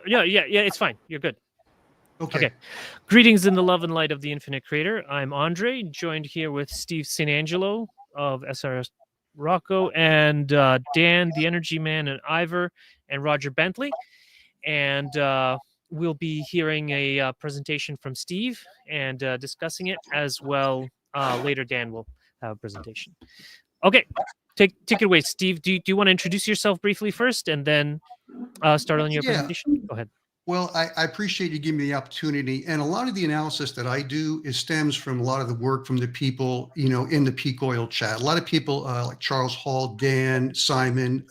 Yeah. It's fine. You're good. Okay. Greetings in the love and light of the infinite creator. I'm Andrii, joined here with Steve St. Angelo of SRS, Rocco, and Dan, the Energy Man, and Ivor, and Roger Bentley. And we'll be hearing a presentation from Steve and discussing it as well. Later, Dan will have a presentation. Okay, take it away, Steve. Do you want to introduce yourself briefly first, and then start on your presentation? Go ahead. Well, I appreciate you giving me the opportunity. And a lot of the analysis that I do stems from a lot of the work from the people, in the peak oil chat. A lot of people like Charles Hall, Dan, Simon,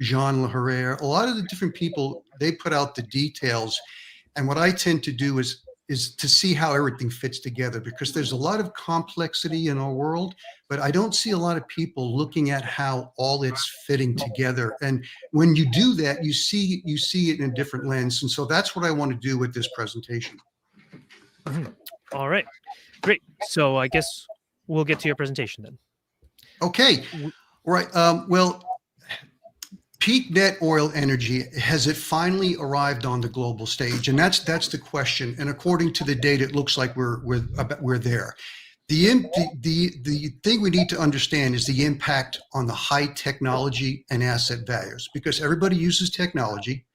Jean Leherrera, a lot of the different people, they put out the details. And what I tend to do is to see how everything fits together, because there's a lot of complexity in our world, but I don't see a lot of people looking at how all it's fitting together. And when you do that, you see it in a different lens. And so that's what I want to do with this presentation. All right, great. So I guess we'll get to your presentation then. Okay, all right. Well, peak net oil energy, has it finally arrived on the global stage? And that's the question. And according to the data, it looks like we're there. The thing we need to understand is the impact on the high technology and asset values, because everybody uses technology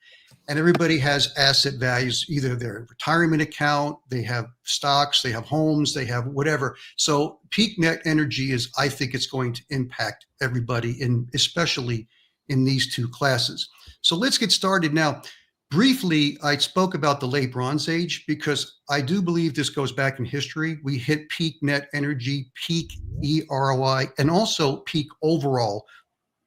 and everybody has asset values, either their retirement account, they have stocks, they have homes, they have whatever. So peak net energy I think it's going to impact everybody, especially in these two classes. So let's get started now. Briefly, I spoke about the late Bronze Age because I do believe this goes back in history. We hit peak net energy, peak EROI, and also peak overall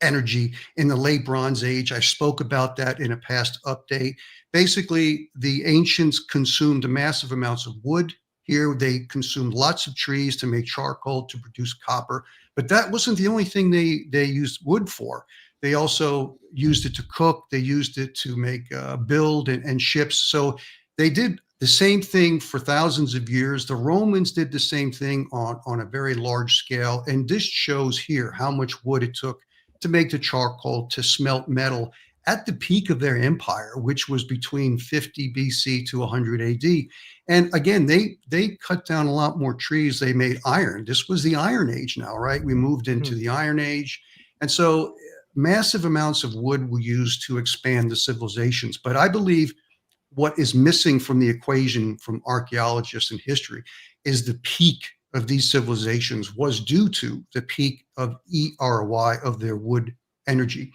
energy in the late Bronze Age. I spoke about that in a past update. Basically, the ancients consumed massive amounts of wood. Here, they consumed lots of trees to make charcoal to produce copper. But that wasn't the only thing they used wood for. They also used it to cook. They used it to make build and ships. So they did the same thing for thousands of years. The Romans did the same thing on a very large scale. And this shows here how much wood it took to make the charcoal, to smelt metal at the peak of their empire, which was between 50 BC to 100 AD. And again, they cut down a lot more trees. They made iron. This was the Iron Age now, right? We moved into the Iron Age. And so massive amounts of wood were used to expand the civilizations. But I believe what is missing from the equation from archaeologists and history is the peak of these civilizations was due to the peak of EROI of their wood energy.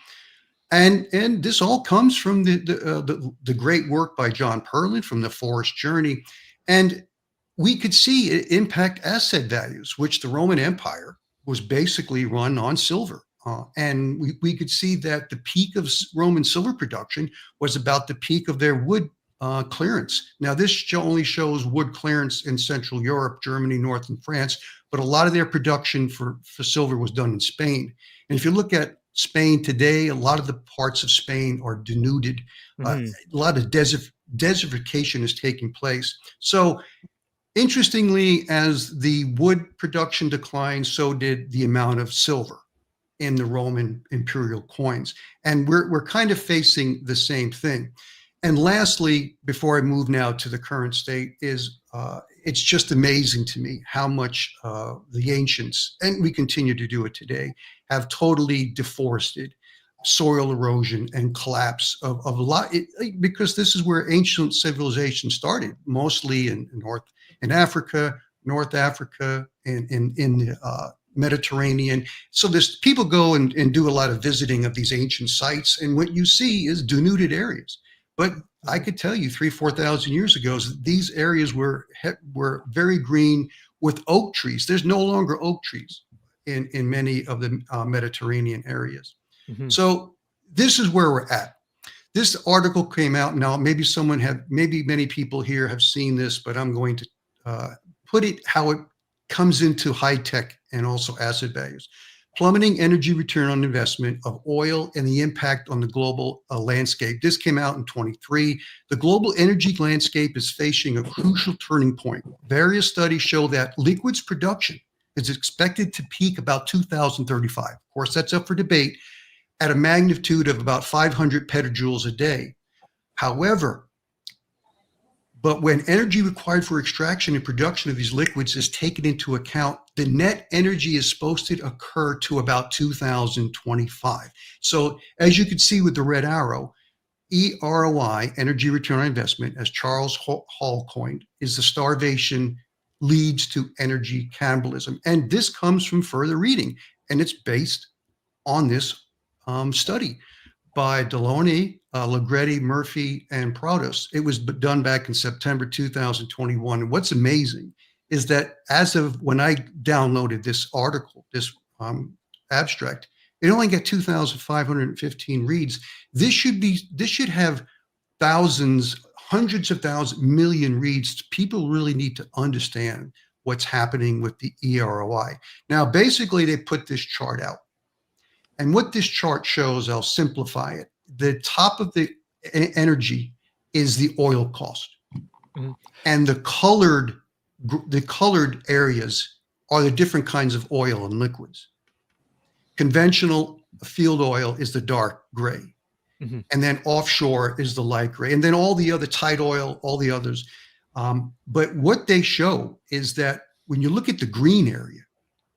And this all comes from the great work by John Perlin from the Forest Journey. And we could see it impact asset values, which the Roman Empire was basically run on silver. And we could see that the peak of Roman silver production was about the peak of their wood clearance. Now, this only shows wood clearance in Central Europe, Germany, North, and France, but a lot of their production for silver was done in Spain. And if you look at Spain today, a lot of the parts of Spain are denuded. A lot of desertification is taking place. So interestingly, as the wood production declined, so did the amount of silver in the Roman imperial coins. And we're kind of facing the same thing. And lastly, before I move now to the current state, is it's just amazing to me how much the ancients, and we continue to do it today, have totally deforested soil erosion and collapse of a lot, because this is where ancient civilization started, mostly in Africa, North Africa, and in the Mediterranean. So this people go and do a lot of visiting of these ancient sites, and what you see is denuded areas. But I could tell you 3,000-4,000 years ago, these areas were very green with oak trees. There's no longer oak trees in many of the Mediterranean areas. So this is where we're at. This article came out. Now, maybe many people here have seen this, but I'm going to put it how it comes into high tech and also asset values. Plummeting energy return on investment of oil and the impact on the global landscape. This came out in 23. The global energy landscape is facing a crucial turning point. Various studies show that liquids production is expected to peak about 2035. Of course, that's up for debate, at a magnitude of about 500 petajoules a day. However, but when energy required for extraction and production of these liquids is taken into account, the net energy is supposed to occur to about 2025. So as you can see with the red arrow, EROI, energy return on investment, as Charles Hall coined, is the starvation leads to energy cannibalism. And this comes from further reading, and it's based on this study by Deloney, Legretti, Murphy, and Protos. It was done back in September 2021. And what's amazing is that as of when I downloaded this article, this abstract, it only got 2,515 reads. This should have thousands, hundreds of thousands, million reads. People really need to understand what's happening with the EROI. Now, basically, they put this chart out. And what this chart shows, I'll simplify it. The top of the energy is the oil cost. Mm-hmm. And the colored areas are the different kinds of oil and liquids. Conventional field oil is the dark gray. Mm-hmm. And then offshore is the light gray. And then all the other tight oil, all the others. But what they show is that when you look at the green area,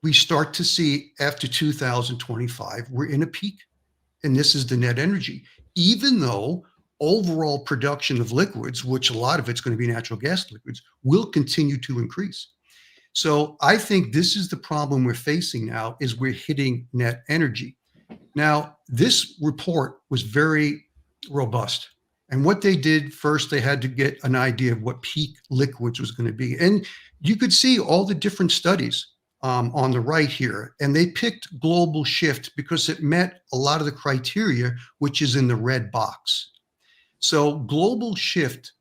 we start to see after 2025, we're in a peak. And this is the net energy, even though overall production of liquids, which a lot of it's going to be natural gas liquids, will continue to increase. So I think this is the problem we're facing now, is we're hitting net energy. Now, this report was very robust. And what they did first, they had to get an idea of what peak liquids was going to be. And you could see all the different studies on the right here. And they picked global shift because it met a lot of the criteria, which is in the red box. So global shift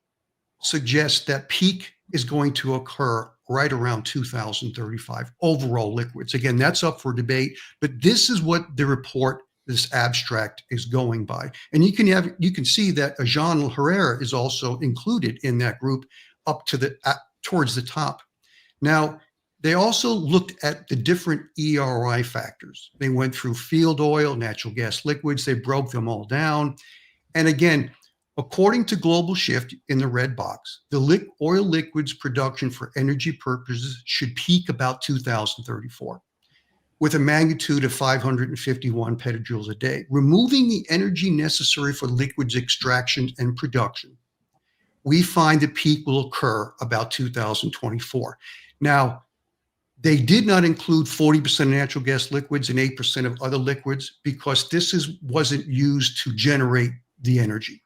suggests that peak is going to occur right around 2035, overall liquids. Again, that's up for debate, but this is what the report, this abstract, is going by. And you can see that Jean Herrera is also included in that group up to towards the top. Now, they also looked at the different ERI factors. They went through field oil, natural gas liquids, they broke them all down. And again, according to Global Shift in the red box, the oil liquids production for energy purposes should peak about 2034 with a magnitude of 551 petajoules a day. Removing the energy necessary for liquids extraction and production, we find the peak will occur about 2024. Now, they did not include 40% of natural gas liquids and 8% of other liquids because this wasn't used to generate the energy.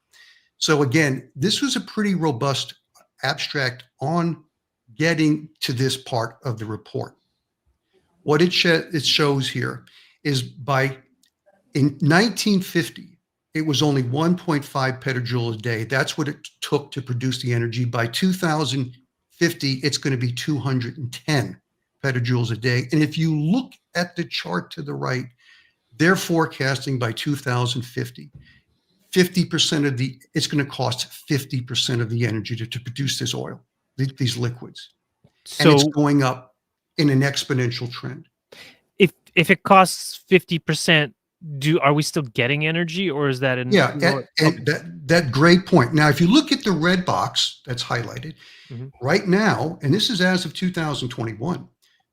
So again, this was a pretty robust abstract on getting to this part of the report. What it shows here is in 1950, it was only 1.5 petajoules a day. That's what it took to produce the energy. By 2050, it's going to be 210 petajoules a day. And if you look at the chart to the right, they're forecasting by 2050, 50% it's going to cost 50% of the energy to produce this oil, these liquids. So, and it's going up in an exponential trend. If it costs 50%, are we still getting energy, or is that and that great point. Now, if you look at the red box that's highlighted right now, and this is as of 2021,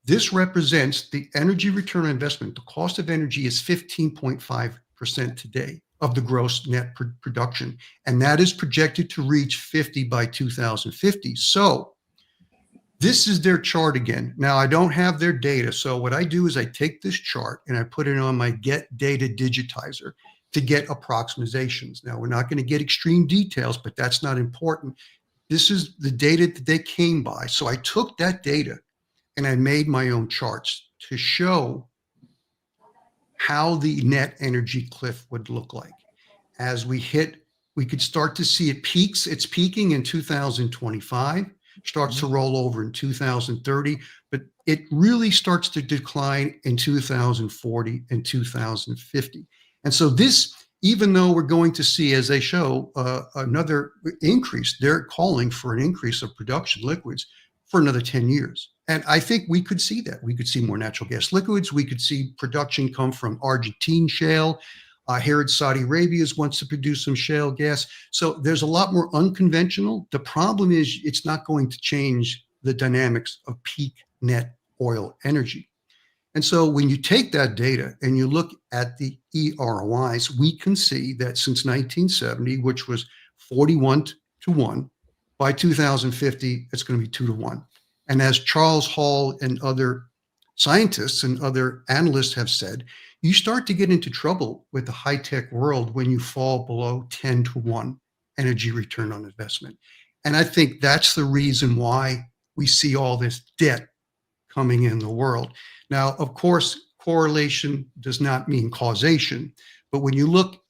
this represents the energy return on investment. The cost of energy is 15.5% today of the gross net production, and that is projected to reach 50 by 2050. So this is their chart again. Now, I don't have their data, so what I do is I take this chart and I put it on my Get Data Digitizer to get approximations. Now, we're not going to get extreme details, but that's not important. This is the data that they came by. So I took that data and I made my own charts to show how the net energy cliff would look like. As we could start to see it peaks. It's peaking in 2025, starts to roll over in 2030, but it really starts to decline in 2040 and 2050. And so this, even though we're going to see, as they show, another increase, they're calling for an increase of production liquids for another 10 years. And I think we could see that. We could see more natural gas liquids. We could see production come from Argentine shale. I heard Saudi Arabia wants to produce some shale gas. So there's a lot more unconventional. The problem is it's not going to change the dynamics of peak net oil energy. And so when you take that data and you look at the EROIs, we can see that since 1970, which was 41 to 1, by 2050, it's going to be 2 to 1. And as Charles Hall and other scientists and other analysts have said, you start to get into trouble with the high-tech world when you fall below 10 to 1 energy return on investment. And I think that's the reason why we see all this debt coming in the world. Now, of course, correlation does not mean causation, but when you look,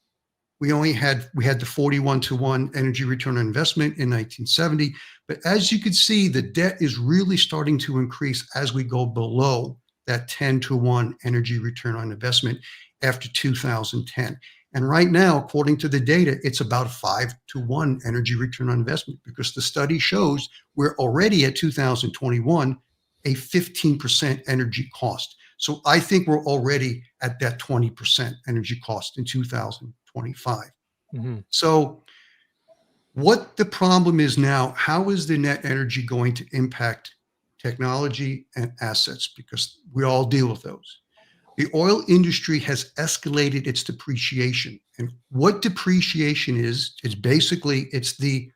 we had the 41 to 1 energy return on investment in 1970, but as you can see, the debt is really starting to increase as we go below that 10 to 1 energy return on investment after 2010. And right now, according to the data, it's about 5 to 1 energy return on investment, because the study shows we're already at 2021 a 15% energy cost. So I think we're already at that 20% energy cost in 2025. Mm-hmm. So what the problem is now, how is the net energy going to impact technology and assets? Because we all deal with those. The oil industry has escalated its depreciation. And what depreciation is basically, it's the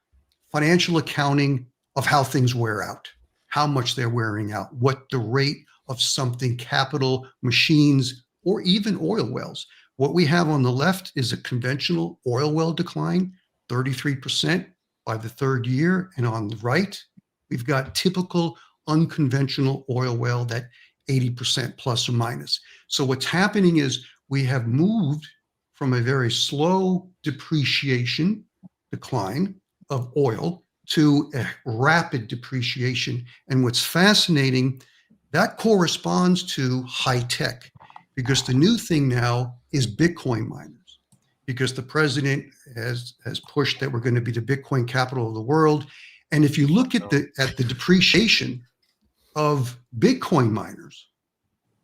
financial accounting of how things wear out, how much they're wearing out, what the rate of something, capital, machines, or even oil wells. What we have on the left is a conventional oil well decline, 33% by the third year. And on the right, we've got typical unconventional oil well, that 80% plus or minus. So what's happening is we have moved from a very slow depreciation decline of oil to a rapid depreciation. And what's fascinating, that corresponds to high tech, because the new thing now is Bitcoin miners, because the president has pushed that we're going to be the Bitcoin capital of the world. And if you look at the depreciation of Bitcoin miners,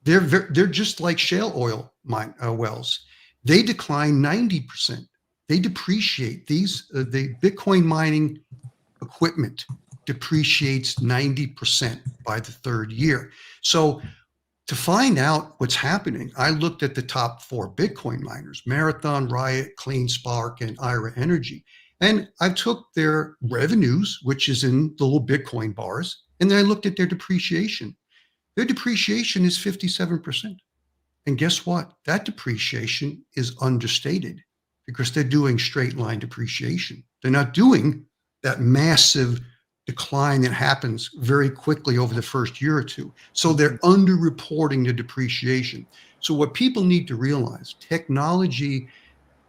they're just like shale oil wells. They decline 90%. They depreciate. The Bitcoin mining equipment depreciates 90% by the third year. So to find out what's happening, I looked at the top 4 Bitcoin miners: Marathon, Riot, Clean Spark, and IRA Energy. And I took their revenues, which is in the little Bitcoin bars, and then I looked at their depreciation. Their depreciation is 57%. And guess what? That depreciation is understated, because they're doing straight line depreciation. They're not doing that massive decline that happens very quickly over the first year or two. So they're underreporting the depreciation. So what people need to realize, technology,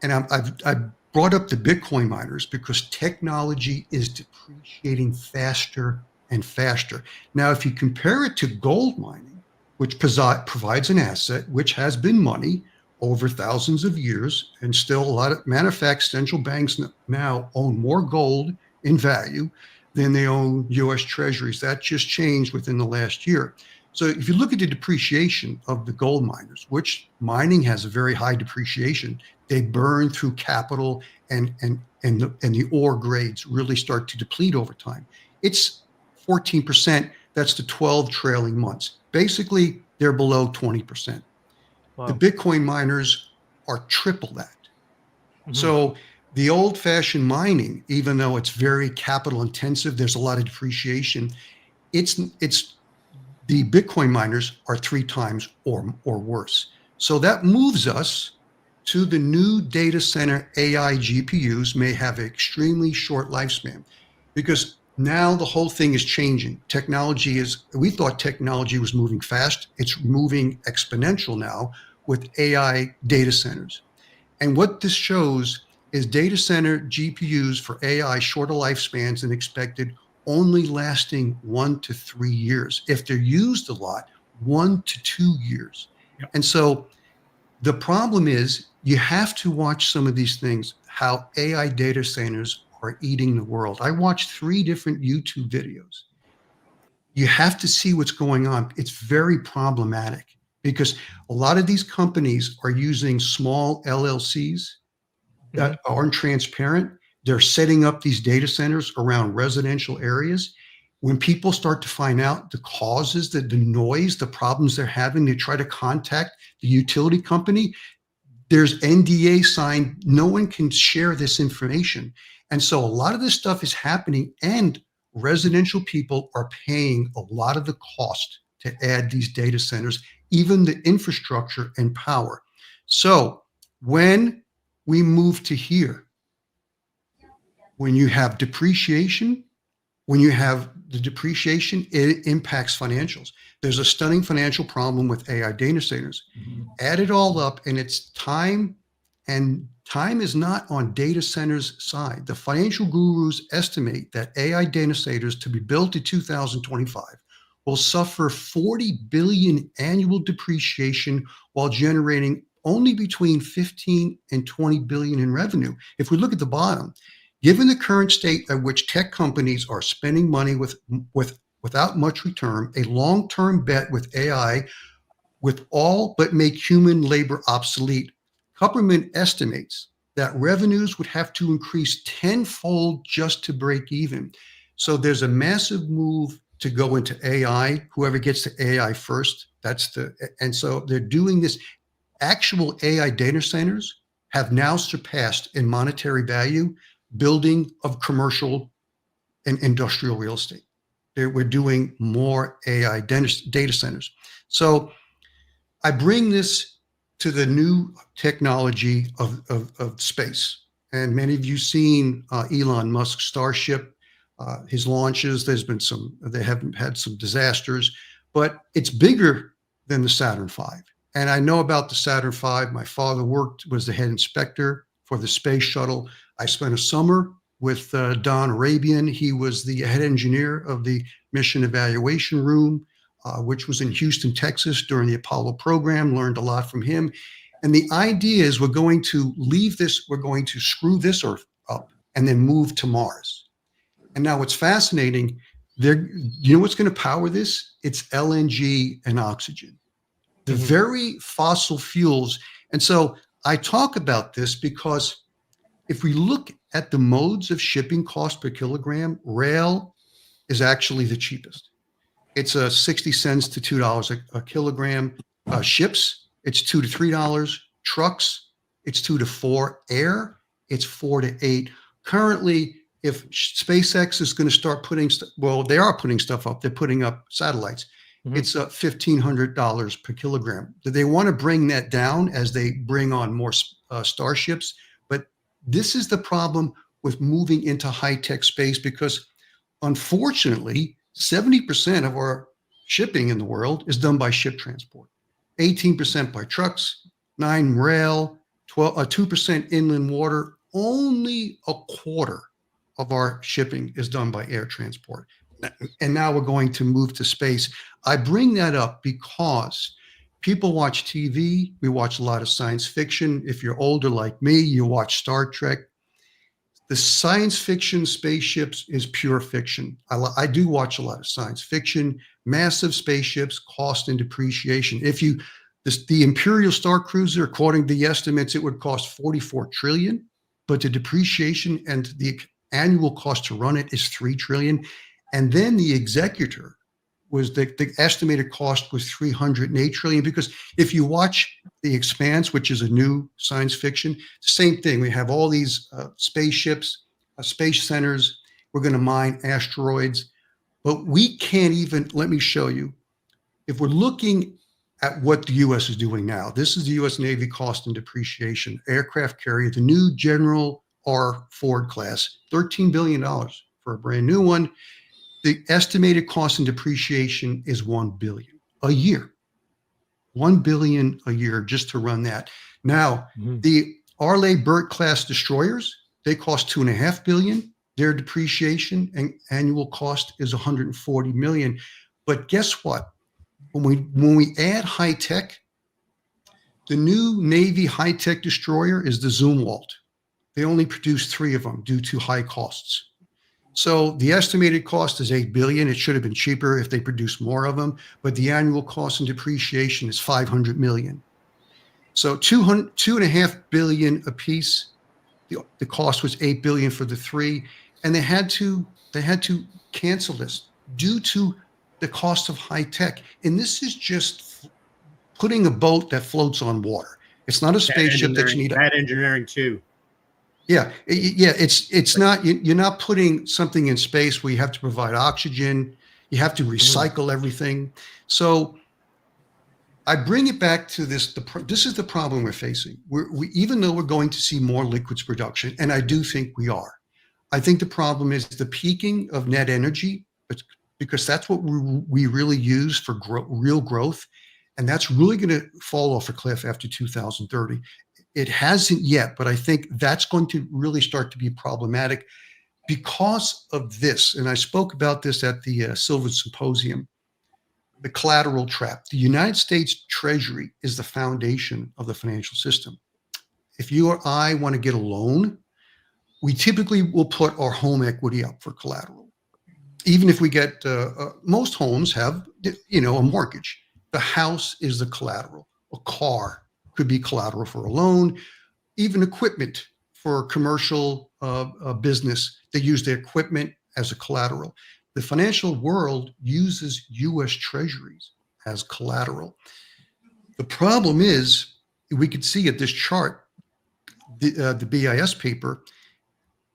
and I've brought up the Bitcoin miners because technology is depreciating faster and faster. Now, if you compare it to gold mining, which provides an asset, which has been money over thousands of years, and still a lot of, matter of fact, central banks now own more gold in value than they own US treasuries. That just changed within the last year. So if you look at the depreciation of the gold miners, which mining has a very high depreciation, they burn through capital, and the ore grades really start to deplete over time. It's 14%. That's the 12 trailing months. Basically, they're below 20%. Wow. The Bitcoin miners are triple that. Mm-hmm. So the old-fashioned mining, even though it's very capital intensive, there's a lot of depreciation. It's the Bitcoin miners are 3 times or worse. So that moves us to the new data center AI GPUs may have an extremely short lifespan, because now the whole thing is changing. We thought technology was moving fast. It's moving exponential now with AI data centers. And what this shows is data center GPUs for AI shorter lifespans than expected, only lasting 1 to 3 years. If they're used a lot, 1 to 2 years. Yep. And so the problem is you have to watch some of these things, how AI data centers are eating the world. I watched 3 different YouTube videos. You have to see what's going on. It's very problematic. because a lot of these companies are using small LLCs that aren't transparent. They're setting up these data centers around residential areas. When people start to find out the causes, the noise, the problems they're having, they try to contact the utility company. There's NDA signed. No one can share this information. And so a lot of this stuff is happening, and residential people are paying a lot of the cost to add these data centers, even the infrastructure and power. So when we move to here, when you have depreciation, when you have the depreciation, it impacts financials. There's a stunning financial problem with AI data centers. Add it all up, and it's time, and time is not on data centers' side. The financial gurus estimate that AI data centers to be built in 2025 will suffer 40 billion annual depreciation while generating only between 15 and 20 billion in revenue. If we look at the bottom, given the current state at which tech companies are spending money without much return, a long-term bet with AI with all but make human labor obsolete, Kupperman estimates that revenues would have to increase tenfold just to break even. So there's a massive move to go into AI. Whoever gets to AI first, and so they're doing this. Actual AI data centers have now surpassed in monetary value building of commercial and industrial real estate. We're doing more AI data centers. So I bring this to the new technology of space. And many of you seen Elon Musk's Starship, his launches. They have had some disasters, but it's bigger than the Saturn V. And I know about the Saturn V. My father was the head inspector for the space shuttle. I spent a summer with Don Arabian. He was the head engineer of the mission evaluation room, which was in Houston, Texas during the Apollo program. Learned a lot from him. And the idea is we're going to leave this, we're going to screw this Earth up and then move to Mars. And now what's fascinating, you know what's going to power this? It's LNG and oxygen, the very fossil fuels. And so I talk about this because if we look at the modes of shipping cost per kilogram, rail is actually the cheapest. It's 60 cents to $2 a kilogram. Ships, it's $2 to $3. Trucks, it's 2 to 4. Air, it's 4 to 8. Currently, if SpaceX is going to start putting, they are putting stuff up. They're putting up satellites. It's $1,500 per kilogram. Do they want to bring that down as they bring on more starships? But this is the problem with moving into high-tech space, because unfortunately, 70% of our shipping in the world is done by ship transport, 18% by trucks, 9% rail, 2% inland water. Only a quarter of our shipping is done by air transport. And now we're going to move to space. I bring that up because people watch TV. We watch a lot of science fiction. If you're older like me, you watch Star Trek. The science fiction spaceships is pure fiction. I do watch a lot of science fiction. Massive spaceships, cost and depreciation. The Imperial Star Cruiser, according to the estimates, it would cost 44 trillion, but the depreciation and the annual cost to run it is 3 trillion. And then the Executor was the estimated cost was 308 trillion, because if you watch The Expanse, which is a new science fiction, same thing. We have all these spaceships, space centers. We're going to mine asteroids, but we can't even, let me show you. If we're looking at what the U.S. is doing now, this is the U.S. Navy cost and depreciation aircraft carrier, the new General R. Ford class, $13 billion for a brand new one. The estimated cost and depreciation is $1 billion a year. $1 billion a year just to run that. Now, the Arleigh Burke class destroyers, they cost $2.5 billion. Their depreciation and annual cost is $140 million. But guess what? When we add high tech, the new Navy high tech destroyer is the Zumwalt. They only produce 3 of them due to high costs. So the estimated cost is 8 billion. It should have been cheaper if they produced more of them, but the annual cost and depreciation is 500 million. So 2.5 billion a piece. The cost was 8 billion for the three, and they had to cancel this due to the cost of high tech. And this is just putting a boat that floats on water. It's not a spaceship that you need. Bad engineering too. Yeah, it's not. You're not putting something in space where you have to provide oxygen. You have to recycle everything. So I bring it back to this. This is the problem we're facing. Even though we're going to see more liquids production, and I do think we are. I think the problem is the peaking of net energy, because that's what we really use for real growth, and that's really going to fall off a cliff after 2030. It hasn't yet, but I think that's going to really start to be problematic because of this. And I spoke about this at the Silver Symposium, the collateral trap. The United States Treasury is the foundation of the financial system. If you or I want to get a loan, we typically will put our home equity up for collateral. Even if we get, most homes have, a mortgage. The house is the collateral. A car could be collateral for a loan, even equipment for commercial business. They use their equipment as a collateral. The financial world uses U.S. Treasuries as collateral. The problem is, we could see at this chart, the BIS paper,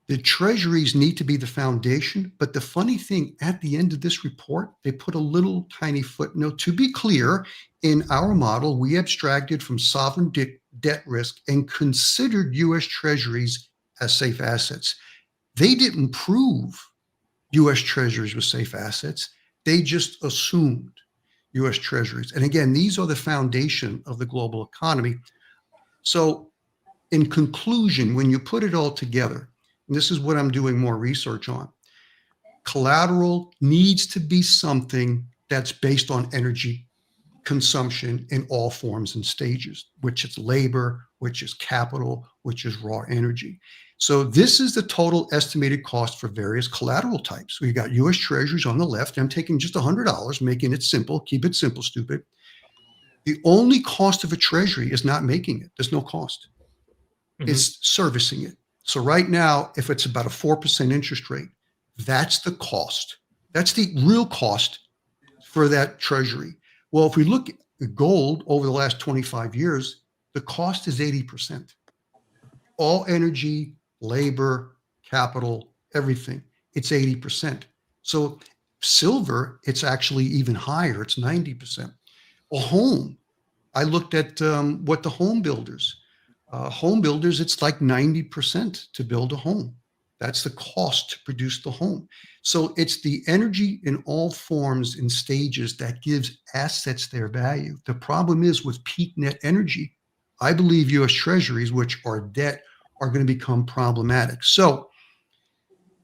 the treasuries need to be the foundation. But the funny thing, at the end of this report, they put a little tiny footnote. To be clear, in our model, we abstracted from sovereign debt risk and considered U.S. treasuries as safe assets. They didn't prove U.S. treasuries were safe assets. They just assumed U.S. treasuries. And again, these are the foundation of the global economy. So in conclusion, when you put it all together, and this is what I'm doing more research on, collateral needs to be something that's based on energy consumption in all forms and stages, which is labor, which is capital, which is raw energy. So this is the total estimated cost for various collateral types. We got U.S. treasuries on the left. I'm taking just $100, making it simple. Keep it simple, stupid. The only cost of a treasury is not making it. There's no cost. It's servicing it. So right now, if it's about a 4% interest rate, that's the cost. That's the real cost for that treasury. Well, if we look at gold over the last 25 years, the cost is 80%. All energy, labor, capital, everything, it's 80%. So silver, it's actually even higher. It's 90%. A home, I looked at what the home builders, it's like 90% to build a home. That's the cost to produce the home. So it's the energy in all forms and stages that gives assets their value. The problem is with peak net energy, I believe U.S. treasuries, which are debt, are going to become problematic. So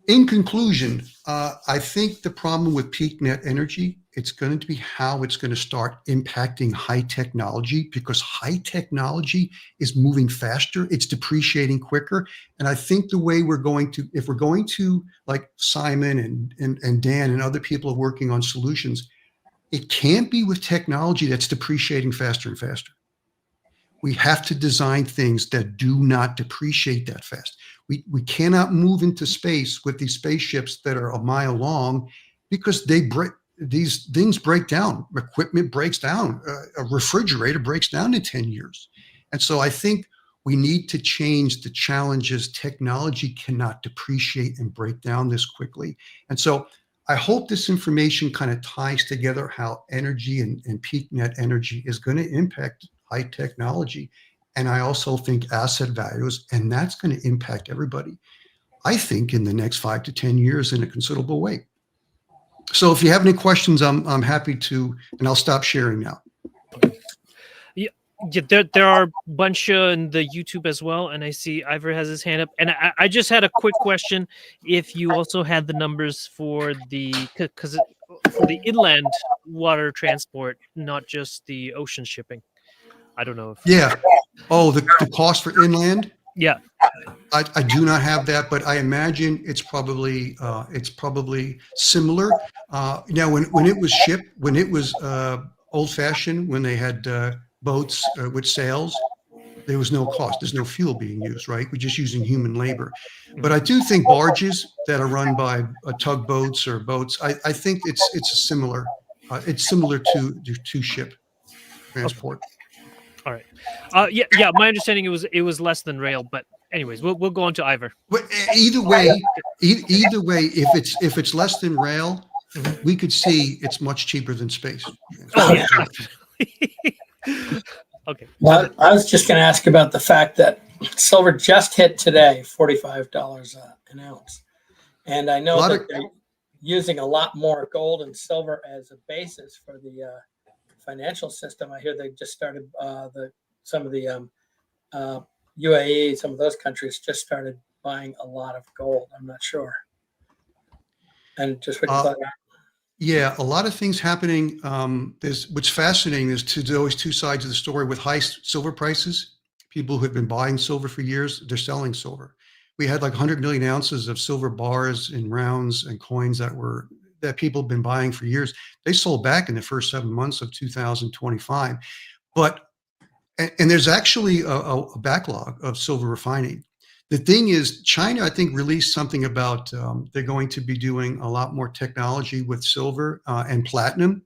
in conclusion, I think the problem with peak net energy, it's going to be how it's going to start impacting high technology, because high technology is moving faster. It's depreciating quicker. And I think the way we're going to, if we're going to, like Simon and Dan and other people are working on solutions, it can't be with technology that's depreciating faster and faster. We have to design things that do not depreciate that fast. We cannot move into space with these spaceships that are a mile long, because these things break down. Equipment breaks down. A refrigerator breaks down in 10 years. And so I think we need to change the challenges. Technology cannot depreciate and break down this quickly. And so I hope this information kind of ties together how energy and peak net energy is going to impact high technology. And I also think asset values, and that's going to impact everybody, I think, in the next 5 to 10 years in a considerable way. So if you have any questions, I'm happy to, and I'll stop sharing now. Yeah, there are a bunch in the YouTube as well, and I see Ivor has his hand up. And I just had a quick question: if you also had the numbers for for the inland water transport, not just the ocean shipping. I don't know if. Yeah. Oh, the cost for inland? Yeah. I do not have that, but I imagine it's probably similar. Now, when it was shipped, when it was old fashioned, when they had boats with sails, there was no cost. There's no fuel being used, right? We're just using human labor. But I do think barges that are run by tugboats or boats, I think it's similar. It's similar to ship Okay. transport. All right. Yeah. My understanding it was less than rail, but anyways, we'll go on to Ivor. But either way, either way, if it's less than rail, we could see it's much cheaper than space Oh transport. yeah, definitely. Okay. Well, I was just going to ask about the fact that silver just hit today $45 an ounce, and I know that they're using a lot more gold and silver as a basis for the financial system. I hear they just started some of the UAE, some of those countries just started buying a lot of gold. I'm not sure, and just what you thought. Yeah, a lot of things happening. There's what's fascinating is there's always two sides of the story. With high silver prices, people who have been buying silver for years, they're selling silver. We had like 100 million ounces of silver bars and rounds and coins that people have been buying for years. They sold back in the first 7 months of 2025. But and there's actually a backlog of silver refining. The thing is, China, I think, released something about they're going to be doing a lot more technology with silver and platinum.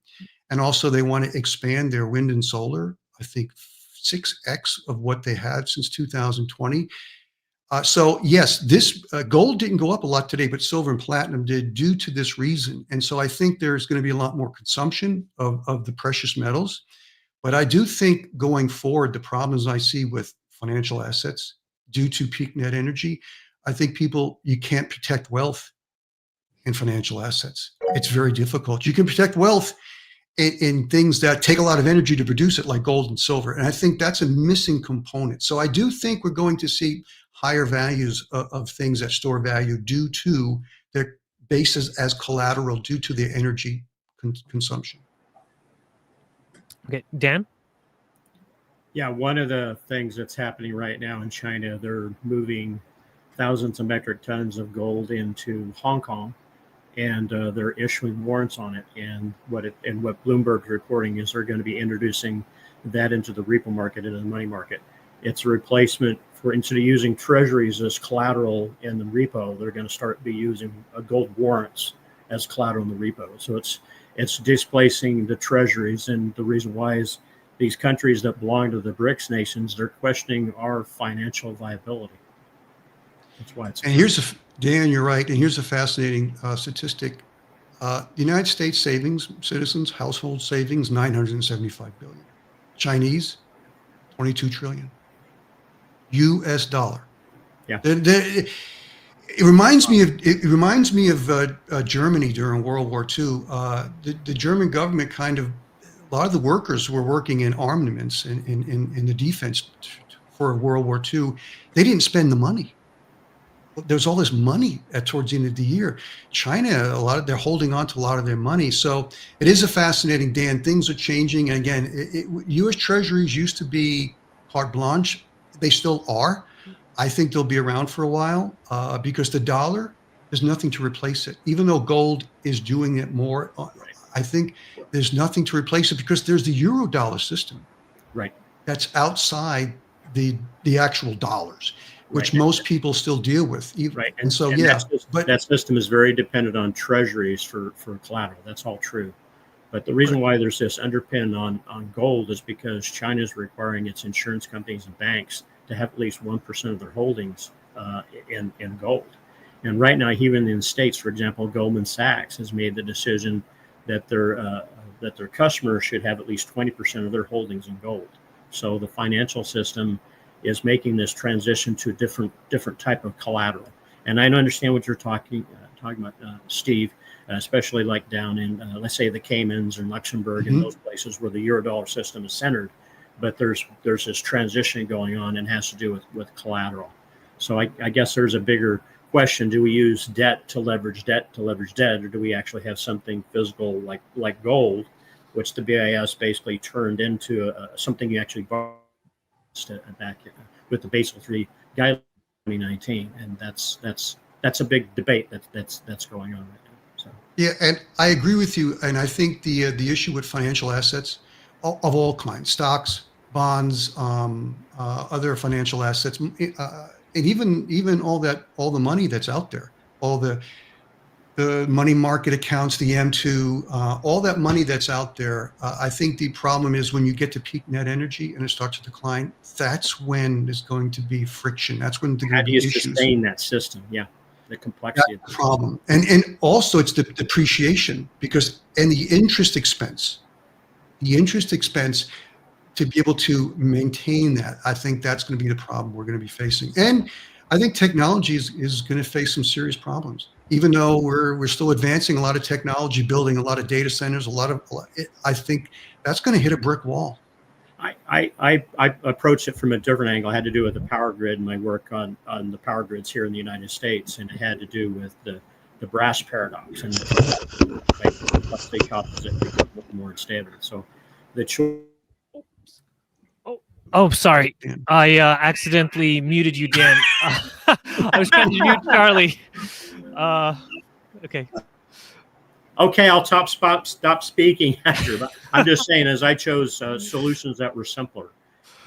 And also they want to expand their wind and solar, I think 6x of what they had since 2020. So yes, this gold didn't go up a lot today, but silver and platinum did due to this reason. And so I think there's going to be a lot more consumption of the precious metals. But I do think going forward, the problems I see with financial assets due to peak net energy, I think you can't protect wealth in financial assets. It's very difficult. You can protect wealth in things that take a lot of energy to produce it, like gold and silver. And I think that's a missing component. So I do think we're going to see higher values of things that store value due to their basis as collateral due to their energy consumption. Okay, Dan? Yeah, one of the things that's happening right now in China, they're moving thousands of metric tons of gold into Hong Kong, and they're issuing warrants on it. And what Bloomberg's reporting is they're going to be introducing that into the repo market and the money market. It's a replacement for, instead of using treasuries as collateral in the repo, they're going to start be using gold warrants as collateral in the repo. So it's displacing the treasuries, and the reason why is these countries that belong to the BRICS nations, they're questioning our financial viability. That's why it's. And Dan, you're right. And here's a fascinating statistic. The United States savings, citizens, household savings, 975 billion. Chinese, 22 trillion. US dollar. Yeah. It reminds me of Germany during World War II. The German government a lot of the workers were working in armaments in the defense for World War II. They didn't spend the money. There's all this money towards the end of the year. China, they're holding on to a lot of their money. So it is a fascinating, Dan, things are changing. And again, U.S. Treasuries used to be carte blanche. They still are. I think they'll be around for a while because the dollar, there's nothing to replace it. Even though gold is doing it more, I think there's nothing to replace it because there's the euro dollar system. Right. That's outside the actual dollars, which Right. most people still deal with. Right. And so, that system is very dependent on treasuries for collateral. That's all true. But the reason why there's this underpin on gold is because China is requiring its insurance companies and banks to have at least 1% of their holdings in gold. And right now, even in the States, for example, Goldman Sachs has made the decision that their customers should have at least 20% of their holdings in gold. So the financial system is making this transition to a different type of collateral. And I understand what you're talking about, Steve, especially like down in, let's say, the Caymans and Luxembourg and those places where the Eurodollar system is centered. But there's this transition going on and has to do with collateral. So I guess there's a bigger question: do we use debt to leverage debt, or do we actually have something physical like gold, which the BIS basically turned into something you actually borrow back with the Basel III guideline 2019, and that's a big debate that's going on right now. So Yeah, and I agree with you. And I think the issue with financial assets of all kinds, stocks, bonds, other financial assets, and even all the money that's out there, all the money market accounts, the M2, all that money that's out there. I think the problem is when you get to peak net energy and it starts to decline, that's when there's going to be friction. That's when there's how going to do be you issues. sustain that system? Yeah, the complexity That's the problem. And also it's the depreciation and the interest expense to be able to maintain that. I think that's going to be the problem we're going to be facing. And I think technology is going to face some serious problems. Even though we're still advancing a lot of technology, building a lot of data centers, I think that's going to hit a brick wall. I approached it from a different angle. It had to do with the power grid and my work on the power grids here in the United States, and it had to do with the brass paradox and complexity causes it become more unstable. So the choice. Oh, sorry. I accidentally muted you, Dan. I was trying to mute Charlie. Okay. Okay, I'll stop speaking after. But I'm just saying, as I chose solutions that were simpler,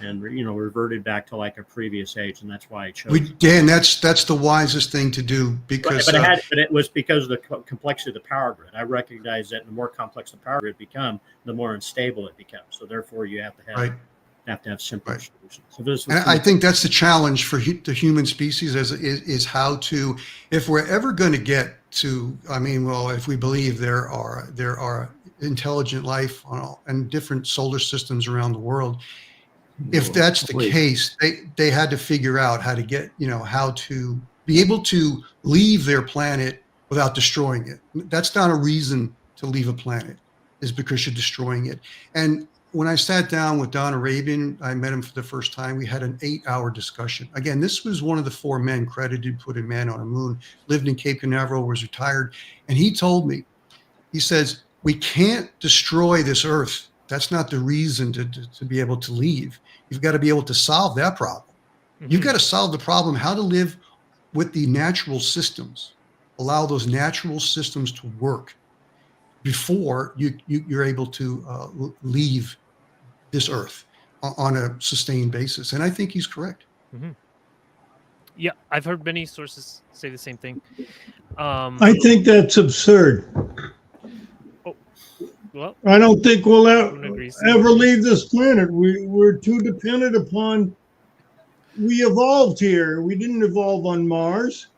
and reverted back to like a previous age, and that's why I chose. Dan, that's the wisest thing to do because. But it was because of the complexity of the power grid. I recognize that the more complex the power grid becomes, the more unstable it becomes. So therefore, you have to have. Right. Have to have simpler solutions. So and I think that's the challenge for the human species is how to, if we're ever going to get to, if we believe there are intelligent life and different solar systems around the world, if that's the case, they had to figure out how to get, how to be able to leave their planet without destroying it. That's not a reason to leave a planet, is because you're destroying it. And when I sat down with Don Arabian, I met him for the first time. We had an 8-hour discussion. Again, this was one of the 4 men credited putting man on the moon, lived in Cape Canaveral, was retired. And he told me, he says, we can't destroy this earth. That's not the reason to be able to leave. You've got to be able to solve that problem. Mm-hmm. You've got to solve the problem, how to live with the natural systems, allow those natural systems to work before you're able to leave this earth on a sustained basis. And I think he's correct. Mm-hmm. Yeah, I've heard many sources say the same thing. I think that's absurd. Well, I don't think we'll ever leave this planet. We're too dependent upon. We evolved here. We didn't evolve on Mars.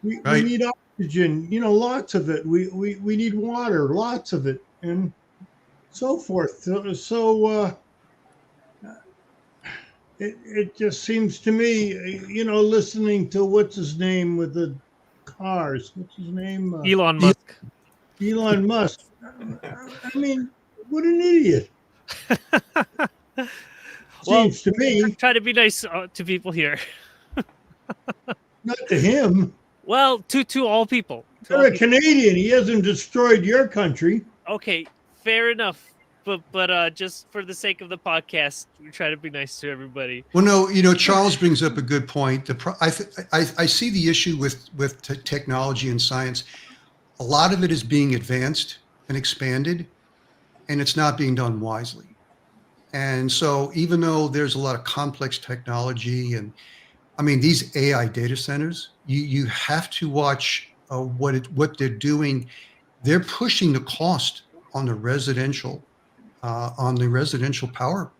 We need oxygen, lots of it. We need water, lots of it, and so forth. So it just seems to me, listening to what's his name with the cars. What's his name? Elon Musk. Elon Musk. I mean, what an idiot. Seems to me. Try to be nice to people here. Not to him. Well, to all people. You're a Canadian. He hasn't destroyed your country. Okay, fair enough. But just for the sake of the podcast, we try to be nice to everybody. Well, no, Charles brings up a good point. I see the issue with technology and science. A lot of it is being advanced and expanded, and it's not being done wisely. And so even though there's a lot of complex technology and these AI data centers, you have to watch what they're doing. They're pushing the cost on the residential power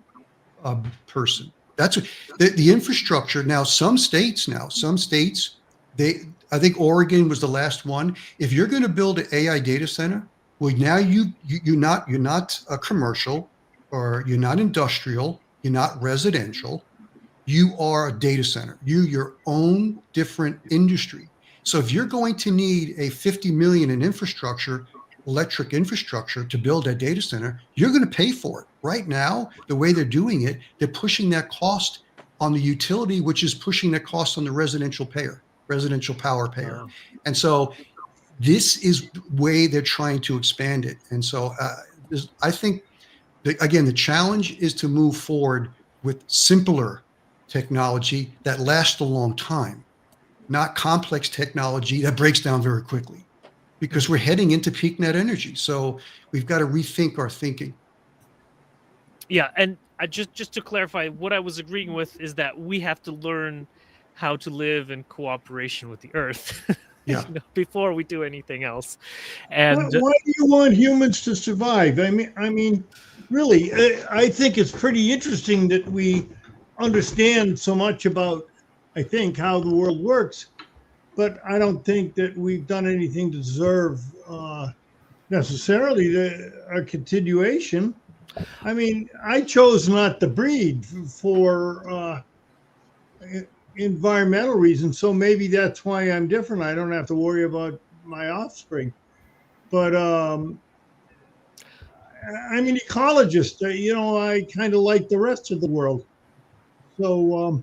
person. That's the infrastructure. Now, some states, I think Oregon was the last one. If you're going to build an AI data center, well, now you're not a commercial, or you're not industrial, you're not residential. You are a data center. You're your own different industry. So if you're going to need a $50 million in electric infrastructure to build a data center, you're going to pay for it. Right now, the way they're doing it, they're pushing that cost on the utility, which is pushing that cost on the residential power payer. Wow. And so this is the way they're trying to expand it. And so I think, again, the challenge is to move forward with simpler technology that lasts a long time, not complex technology that breaks down very quickly, because we're heading into peak net energy. So we've got to rethink our thinking. Yeah, and I just to clarify, what I was agreeing with is that we have to learn how to live in cooperation with the earth, Yeah. before we do anything else. Why, And why do you want humans to survive? I mean, really, I think it's pretty interesting that we understand so much about, I think, how the world works, but I don't think that we've done anything to deserve necessarily a continuation. I mean, I chose not to breed for environmental reasons, so maybe that's why I'm different. I don't have to worry about my offspring. But I'm an ecologist. I kind of like the rest of the world. So,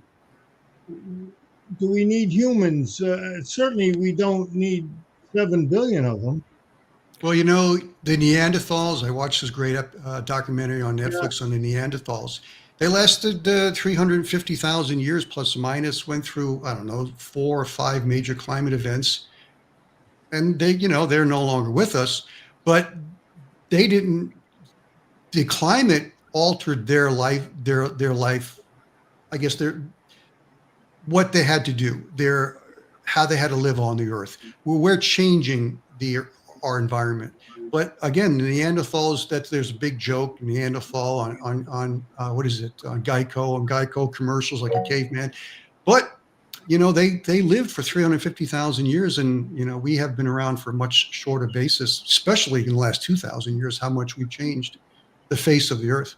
do we need humans? Certainly, we don't need 7 billion of them. Well, the Neanderthals, I watched this great documentary on Netflix on the Neanderthals. They lasted 350,000 years plus or minus, went through, I don't know, 4 or 5 major climate events. And they're no longer with us, but the climate altered their life, their life, I guess what they had to do, how they had to live on the earth. Well, we're changing our environment. But again, the Neanderthals, there's a big joke, Neanderthal on what is it, on Geico commercials, like a caveman. But they lived for 350,000 years, and we have been around for a much shorter basis, especially in the last 2,000 years, how much we've changed the face of the earth.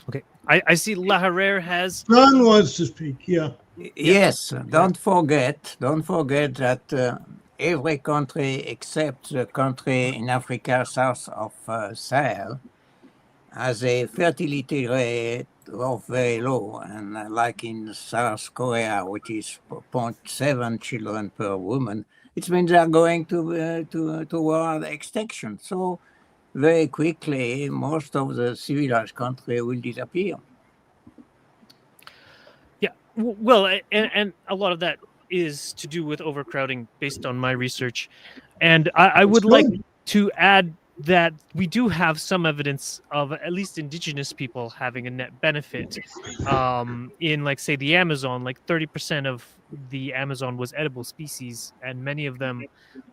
okay, I see La Herrera has. John wants to speak. Yeah. Yes, don't forget that every country except the country in Africa south of Sahel has a fertility rate of very low, and like in South Korea, which is 0.7 children per woman, it means they are going toward extinction. So very quickly, most of the civilized country will disappear. Yeah, well, and a lot of that is to do with overcrowding, based on my research. And I would like to add that we do have some evidence of at least indigenous people having a net benefit in, like, say, the Amazon. Like 30% of the Amazon was edible species, and many of them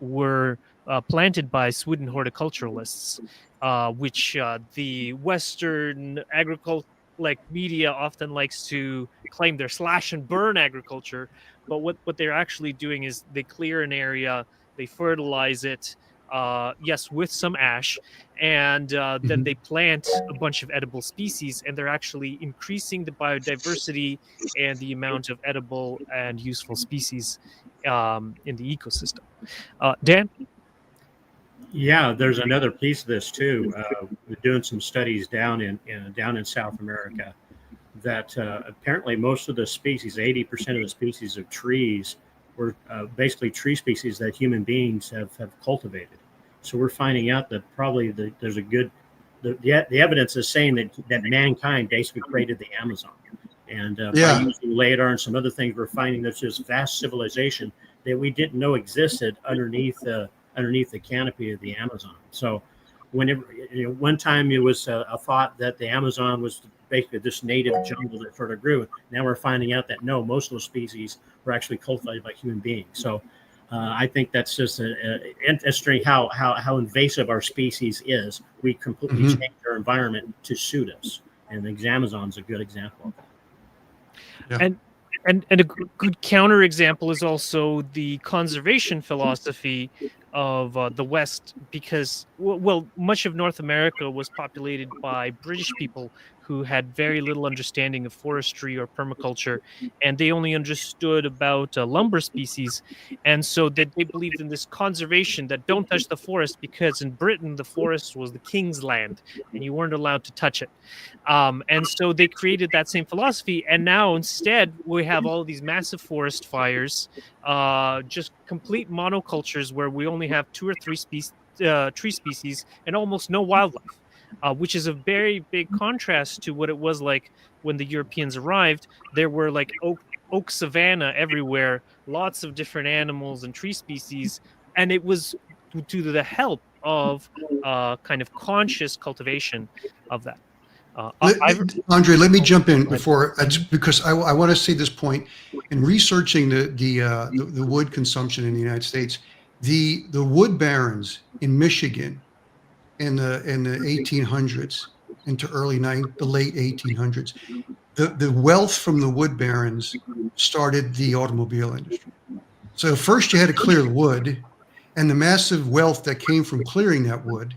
were planted by Sweden horticulturalists, which the Western agriculture media often likes to claim they're slash and burn agriculture. But what they're actually doing is they clear an area, they fertilize it, yes, with some ash, and then they plant a bunch of edible species, and they're actually increasing the biodiversity and the amount of edible and useful species in the ecosystem. Dan? Yeah, there's another piece of this too. We're doing some studies down in South America that apparently most of the species, 80% of the species of trees, were basically tree species that human beings have cultivated. So we're finding out that probably there's a good, the evidence is saying that mankind basically created the Amazon. And by using LADAR and some other things, we're finding there's this vast civilization that we didn't know existed underneath the canopy of the Amazon. So whenever, one time it was a thought that the Amazon was basically this native jungle that sort of grew. Now we're finding out that no, most of those species were actually cultivated by human beings. So I think that's just interesting how invasive our species is. We completely change our environment to suit us, and the Amazon's a good example of that. Yeah. And a good counterexample is also the conservation philosophy of the West, because, well, much of North America was populated by British people who had very little understanding of forestry or permaculture, and they only understood about lumber species. And so they believed in this conservation, that don't touch the forest, because in Britain, the forest was the king's land and you weren't allowed to touch it. And so they created that same philosophy. And now instead, we have all these massive forest fires, just complete monocultures where we only have 2 or 3 tree species and almost no wildlife. Which is a very big contrast to what it was like when the Europeans arrived, there were like oak savanna everywhere, lots of different animals and tree species, and it was due to the help of kind of conscious cultivation of that. Andrii, let me jump in before, because I want to see this point. In researching the wood consumption in the United States, the wood barons in Michigan in the 1800s into the late 1800s, the wealth from the wood barons started the automobile industry. So first you had to clear the wood, and the massive wealth that came from clearing that wood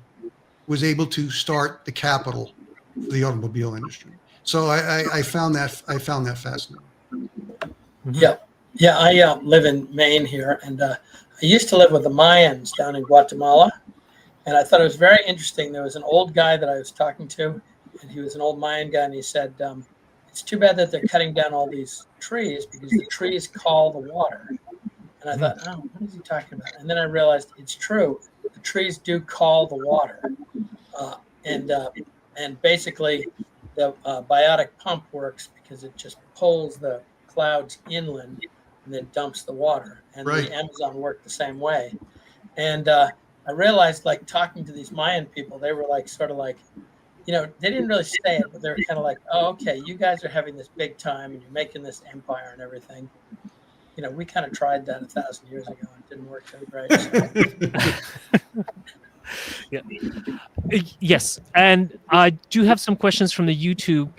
was able to start the capital for the automobile industry. So I found that fascinating. Yeah, yeah. I live in Maine here, and I used to live with the Mayans down in Guatemala, and I thought it was very interesting. There was an old guy that I was talking to, and he was an old Mayan guy, and he said, "It's too bad that they're cutting down all these trees because the trees call the water." And I thought, "Oh, what is he talking about?" And then I realized it's true. The trees do call the water, and basically the biotic pump works because it just pulls the clouds inland and then dumps the water. And Right. the Amazon worked the same way. And I realized, like, talking to these Mayan people, they were like, sort of like, they didn't really say it, but they were kind of like, "Oh, okay, you guys are having this big time and you're making this empire and everything." We kind of tried that 1,000 years ago. It didn't work so great. So. Yeah. Yes, and I do have some questions from the YouTube.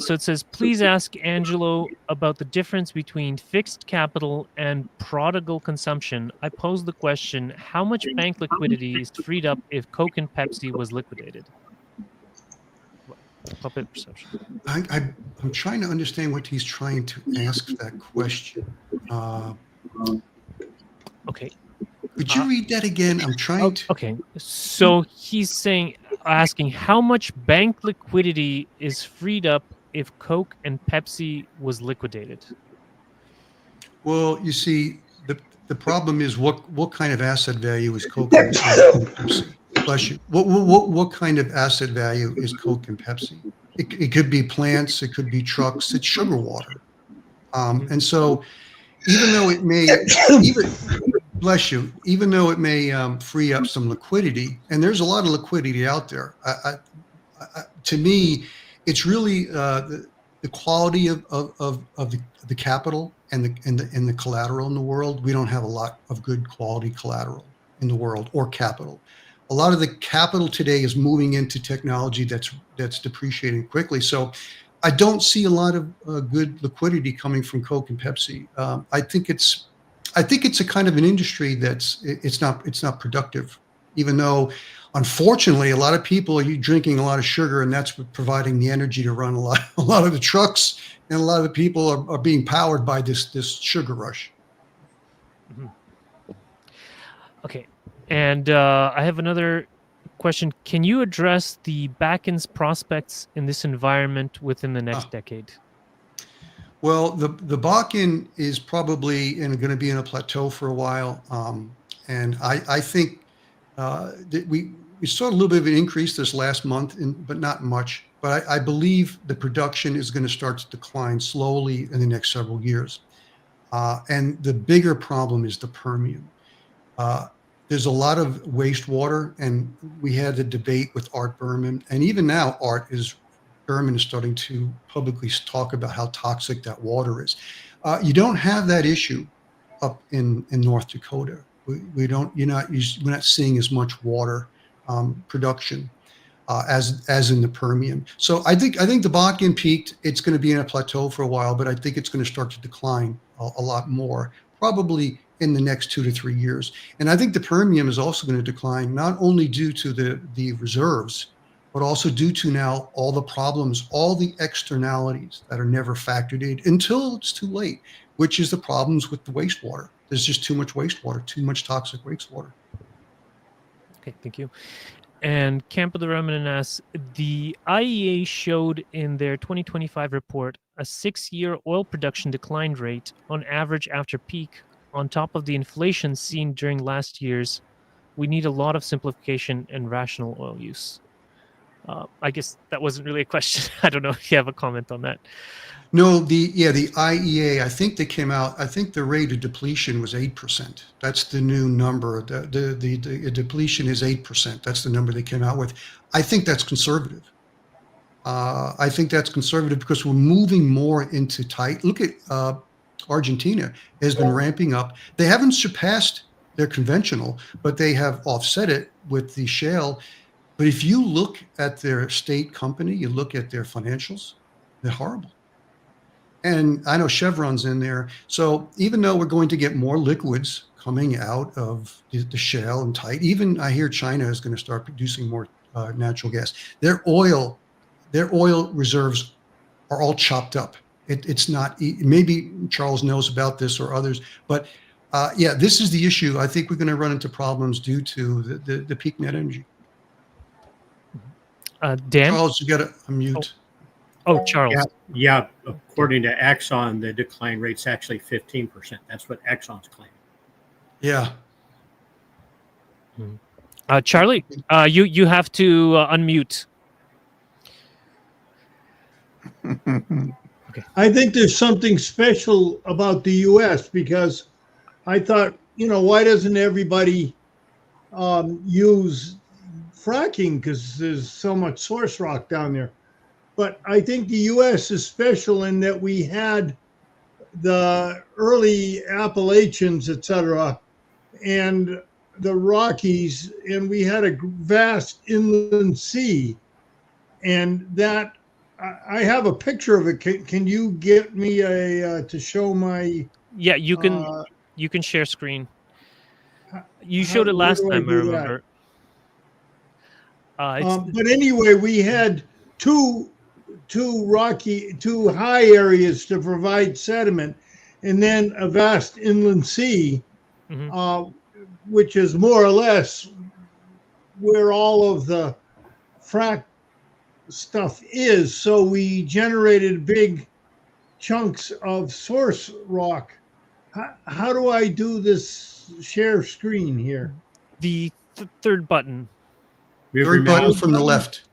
So it says, please ask Angelo about the difference between fixed capital and prodigal consumption. I pose the question, how much bank liquidity is freed up if Coke and Pepsi was liquidated? Public perception. I'm trying to understand what he's trying to ask that question. Okay. Could you read that again? I'm trying to. Okay. So he's asking how much bank liquidity is freed up if Coke and Pepsi was liquidated? Well, you see, the problem is what kind of asset value is Coke and Pepsi? Bless you. What kind of asset value is Coke and Pepsi? It could be plants, it could be trucks, it's sugar water. And so even though it may, bless you, even though it may free up some liquidity, and there's a lot of liquidity out there, to me, it's really the quality of the capital and the collateral in the world. We don't have a lot of good quality collateral in the world or capital. A lot of the capital today is moving into technology that's depreciating quickly. So I don't see a lot of good liquidity coming from Coke and Pepsi. I think it's a kind of an industry it's not productive, even though unfortunately a lot of people are drinking a lot of sugar, and that's providing the energy to run a lot of the trucks, and a lot of the people are being powered by this sugar rush. Mm-hmm. Okay. And I have another question. Can you address the Basin's prospects in this environment within the next decade? Well, the Basin is probably going to be in a plateau for a while, and I think that we saw a little bit of an increase this last month, but not much. But I believe the production is going to start to decline slowly in the next several years. And the bigger problem is the Permian. There's a lot of wastewater, and we had a debate with Art Berman, and even now Berman is starting to publicly talk about how toxic that water is. You don't have that issue up in North Dakota. We're not seeing as much water production as in the Permian. So I think the Bakken peaked. It's going to be in a plateau for a while, but I think it's going to start to decline a lot more, probably in the next 2 to 3 years. And I think the Permian is also going to decline, not only due to the reserves, but also due to now all the problems, all the externalities that are never factored in until it's too late, which is the problems with the wastewater. There's just too much wastewater, too much toxic wastewater. Okay, thank you. And Campo de Ramadan asks, the IEA showed in their 2025 report a 6-year oil production decline rate on average after peak, on top of the inflation seen during last year's. We need a lot of simplification and rational oil use. I guess that wasn't really a question. I don't know if you have a comment on that. No, the IEA, I think they came out, I think the rate of depletion was 8%. That's the new number. The depletion is 8%. That's the number they came out with. I think that's conservative. I think that's conservative because we're moving more into tight. Look at Argentina has been ramping up. They haven't surpassed their conventional, but they have offset it with the shale. But if you look at their state company, you look at their financials, they're horrible. And I know Chevron's in there. So even though we're going to get more liquids coming out of the shale and tight, even I hear China is going to start producing more natural gas. Their oil reserves are all chopped up. It's not, maybe Charles knows about this or others, but yeah, this is the issue. I think we're going to run into problems due to the peak net energy. Dan? Charles, you got to unmute. Oh, Charles. Yeah. According to Exxon, the decline rate's actually 15%. That's what Exxon's claiming. Yeah. Charlie, you have to unmute. Okay. I think there's something special about the U.S. because I thought, why doesn't everybody use fracking because there's so much source rock down there? But I think the U.S. is special in that we had the early Appalachians, et cetera, and the Rockies, and we had a vast inland sea. And that, I have a picture of it. Can you get me to show my? Yeah, you can share screen. You showed it last time, I remember. But anyway, we had two high areas to provide sediment, and then a vast inland sea, which is more or less where all of the frac stuff is. So we generated big chunks of source rock. How do I do this share screen here? The third button. Third button from the left.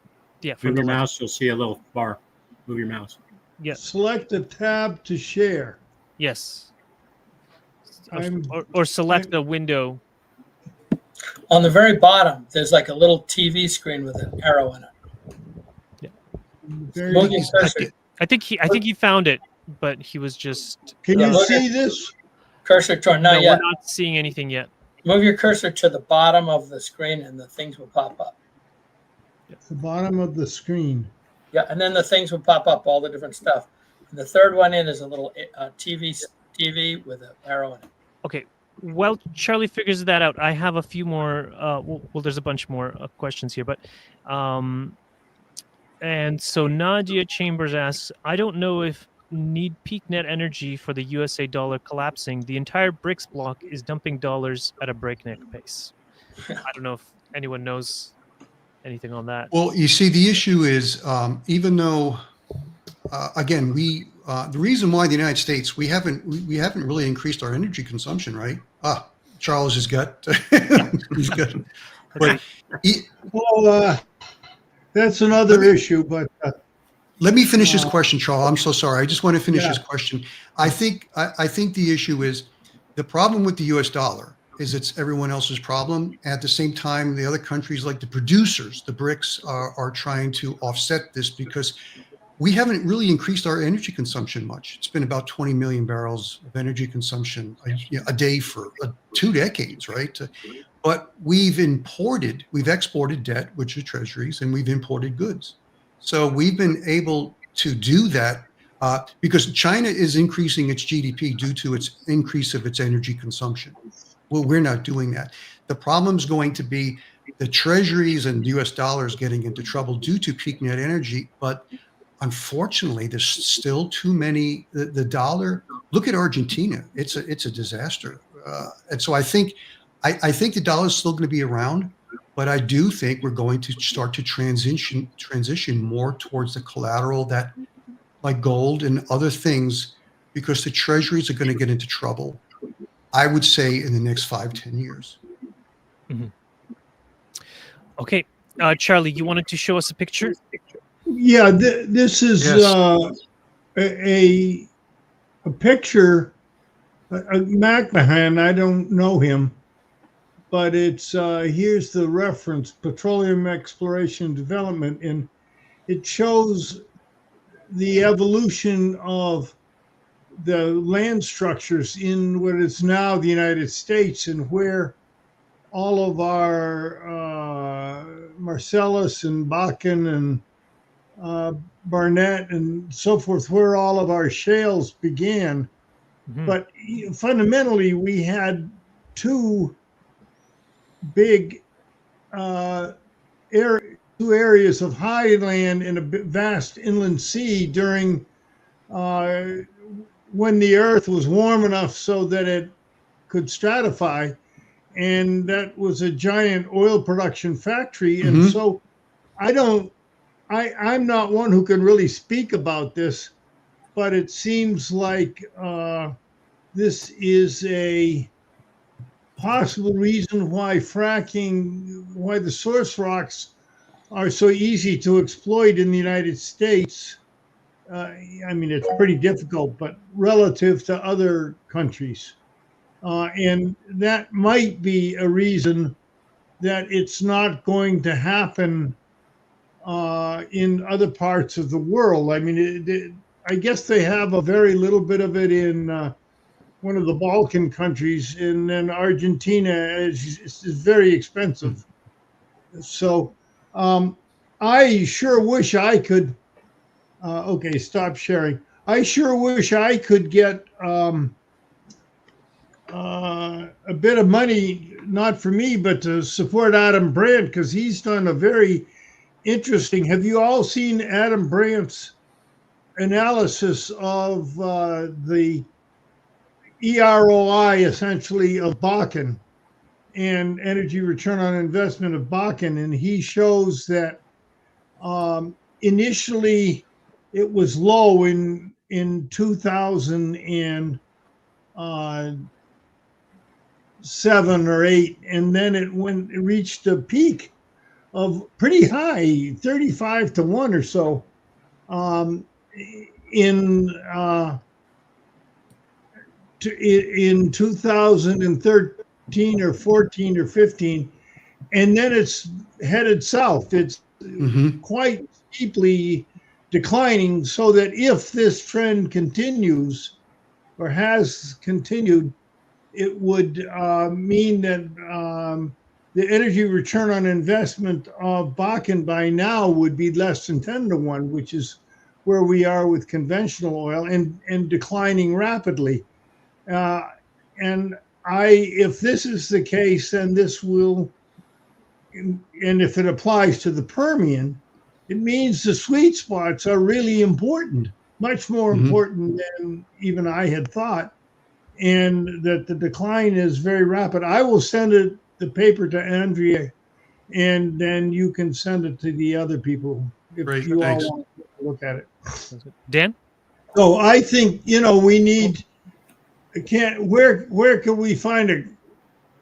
Yeah, from the left. mouse, you'll see a little bar. Move your mouse. Yeah. Select a tab to share. Yes. Or select a window. On the very bottom, there's like a little TV screen with an arrow in it. Yeah. I think he found it, but he was just. Can you see this? Cursor to not yet. We're not seeing anything yet. Move your cursor to the bottom of the screen, and the things will pop up. The bottom of the screen. Yeah, and then the things will pop up, all the different stuff. And the third one in is a little TV with an arrow in it. Okay. Well, Charlie figures that out. I have a few more. Well, there's a bunch more questions here, but. And so Nadia Chambers asks, I don't know if need peak net energy for the USA dollar collapsing. The entire BRICS bloc is dumping dollars at a breakneck pace. I don't know if anyone knows anything on that. Well, you see, the issue is even though, again, the reason why the United States we haven't really increased our energy consumption, right? Charles has got, he's got. Okay. Well, that's another issue, but. Let me finish this question, Charles. I'm so sorry. I just want to finish this question. I think the issue is the problem with the U.S. dollar is it's everyone else's problem. At the same time, the other countries, like the producers, the BRICS, are trying to offset this because we haven't really increased our energy consumption much. It's been about 20 million barrels of energy consumption a day for 2 decades, right? But we've exported debt, which is treasuries, and we've imported goods. So we've been able to do that because China is increasing its GDP due to its increase of its energy consumption. Well, we're not doing that. The problem is going to be the treasuries and US dollars getting into trouble due to peak net energy. But unfortunately, there's still too many. The dollar. Look at Argentina. It's a disaster. And so I think the dollar is still going to be around. But I do think we're going to start to transition more towards the collateral that, like gold and other things, because the treasuries are going to get into trouble, I would say, in the next 5-10 years. Mm-hmm. Okay. Charlie, you wanted to show us a picture? Yeah, this is Yes. a picture. McMahon, I don't know him, but it's here's the reference: petroleum exploration and development, and it shows the evolution of the land structures in what is now the United States, and where all of our Marcellus and Bakken and Barnett and so forth, where all of our shales began. Mhm. But fundamentally, we had two big two areas of highland and a vast inland sea during when the earth was warm enough so that it could stratify. And that was a giant oil production factory. And Mhm. so I'm not one who can really speak about this, but it seems like this is a possible reason why fracking, why the source rocks are so easy to exploit in the United States. I mean, it's pretty difficult, but relative to other countries. And that might be a reason that it's not going to happen in other parts of the world. I mean, I guess they have a very little bit of it in one of the Balkan countries, and then Argentina is very expensive. So I sure wish I could. Okay, stop sharing. I sure wish I could get a bit of money, not for me, but to support Adam Brandt, because he's done a very interesting. Have you all seen Adam Brandt's analysis of the EROI, essentially, of Bakken and energy return on investment of Bakken? And he shows that initially it was low in 2007 or 8, and then it reached a peak of pretty high, 35 to 1 or so, in 2013 or 14 or 15, and then it's headed south. It's quite steeply declining, so that if this trend continues or has continued, it would mean that the energy return on investment of Bakken by now would be less than 10 to 1, which is where we are with conventional oil, and declining rapidly. And if this is the case, then this will, and if it applies to the Permian, it means the sweet spots are really important, much more important than even I had thought, and that the decline is very rapid. I will send the paper to Andrii, and then you can send it to the other people if Great, you thanks. all want to look at it. Dan? So I think, we need, where can we find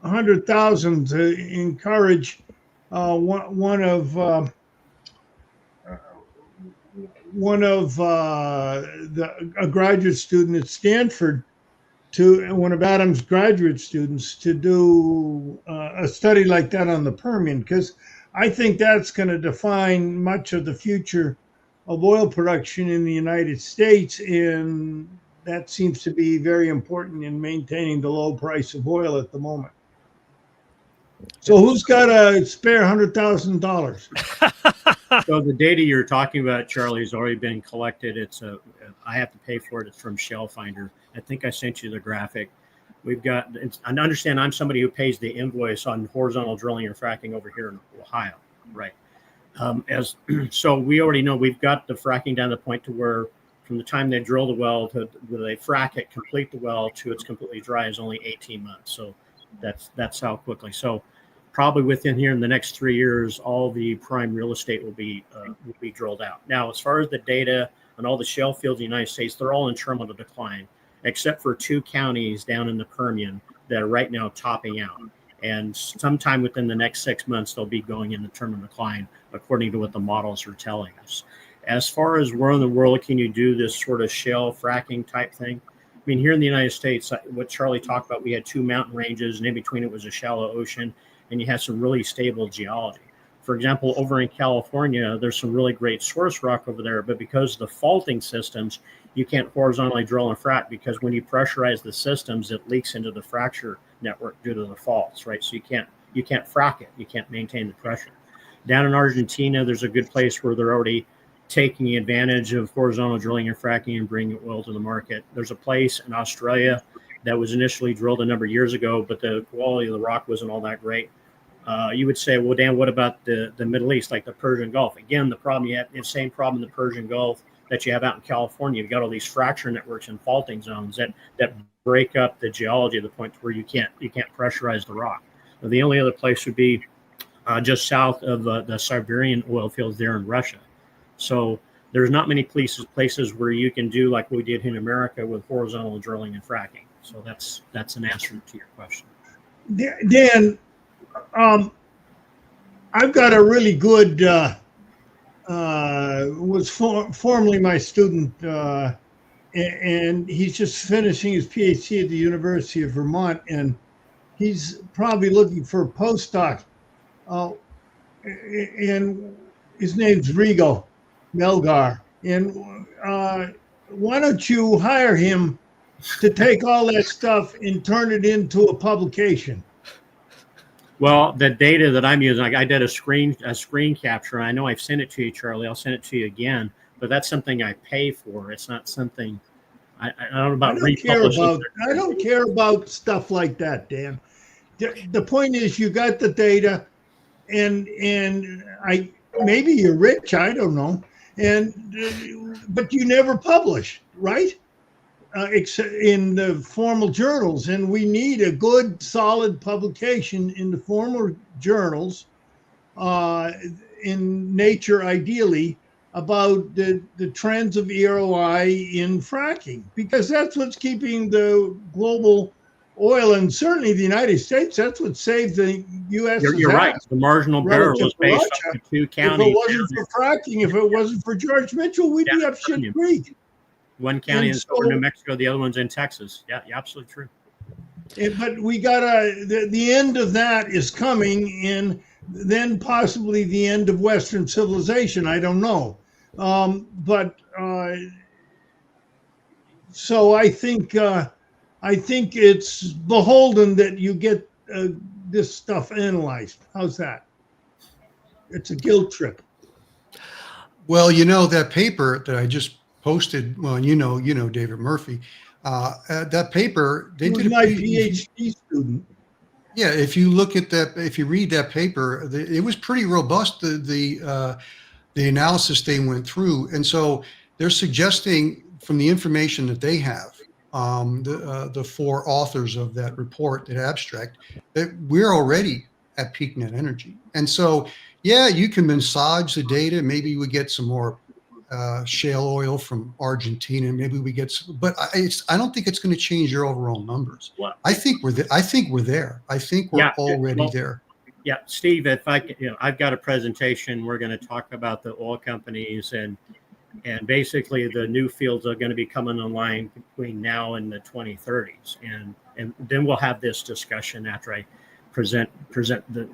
100,000 to encourage one of a graduate student at Stanford, to one of Adam's graduate students, to do a study like that on the Permian, because I think that's going to define much of the future of oil production in the United States, and that seems to be very important in maintaining the low price of oil at the moment. So who's got a spare $100,000? So the data you're talking about, Charlie, has already been collected. I have to pay for it. It's from Shale Finder. I think I sent you the graphic. We've got, and understand I'm somebody who pays the invoice on horizontal drilling or fracking over here in Ohio, right? So we already know we've got the fracking down to the point to where from the time they drill the well to where they frack it, complete the well to it's completely dry is only 18 months. So that's how quickly. So probably within here in the next 3 years, all the prime real estate will be drilled out. Now, as far as the data on all the shale fields in the United States, they're all in terminal decline, except for 2 counties down in the Permian that are right now topping out. And sometime within the next 6 months, they'll be going into terminal decline, according to what the models are telling us. As far as where in the world can you do this sort of shale fracking type thing? I mean, here in the United States, what Charlie talked about, we had 2 mountain ranges, and in between it was a shallow ocean, and you had some really stable geology. For example, over in California, there's some really great source rock over there, but because of the faulting systems, you can't horizontally drill and frack, because when you pressurize the systems, it leaks into the fracture network due to the faults, right? So you can't frack it. You can't maintain the pressure. Down in Argentina, there's a good place where they're already taking advantage of horizontal drilling and fracking and bringing oil to the market. There's a place in Australia that was initially drilled a number of years ago, but the quality of the rock wasn't all that great. You would say, well, Dan, what about the Middle East, like the Persian Gulf? Again, the problem you have, the same problem in the Persian Gulf that you have out in California. You've got all these fracture networks and faulting zones that break up the geology to the point where you can't pressurize the rock. Now, the only other place would be just south of the Siberian oil fields there in Russia. So there's not many places where you can do like we did in America with horizontal drilling and fracking. So that's an answer to your question. Dan, I've got a really good, was formerly my student, and he's just finishing his PhD at the University of Vermont, and he's probably looking for a postdoc. And his name's Rigo Melgar. And why don't you hire him to take all that stuff and turn it into a publication? Well, the data that I'm using, I did a screen capture. I know I've sent it to you, Charlie. I'll send it to you again. But that's something I pay for. It's not something I don't know about republishing. I don't care about stuff like that, Dan. The point is, you got the data, and maybe you're rich. I don't know, but you never publish, right? Except in the formal journals, and we need a good, solid publication in the formal journals, in Nature, ideally, about the trends of EROI in fracking, because that's what's keeping the global oil, and certainly the United States, that's what saved the U.S. You're right. The marginal barrel was based on 2 counties. If it wasn't for fracking, if it wasn't for George Mitchell, we'd be up shit creek. One county in New Mexico, the other one's in Texas. Yeah, absolutely true. But we gotta, the end of that is coming, and then possibly the end of Western civilization. I don't know. So I think it's beholden that you get this stuff analyzed. How's that? It's a guilt trip. Well, that paper that I just posted, well, David Murphy, that paper, they did my PhD student. Yeah, if you look at that, if you read that paper, it was pretty robust, the analysis they went through. And so they're suggesting, from the information that they have, the 4 authors of that report, that abstract, that we're already at peak net energy. And so, yeah, you can massage the data. Maybe we get some more shale oil from Argentina. Maybe we get some, but I don't think it's going to change your overall numbers. Well, I think we're there. I think we're already there. Yeah, Steve, if I've got a presentation. We're going to talk about the oil companies and basically the new fields are going to be coming online between now and the 2030s, and then we'll have this discussion after I present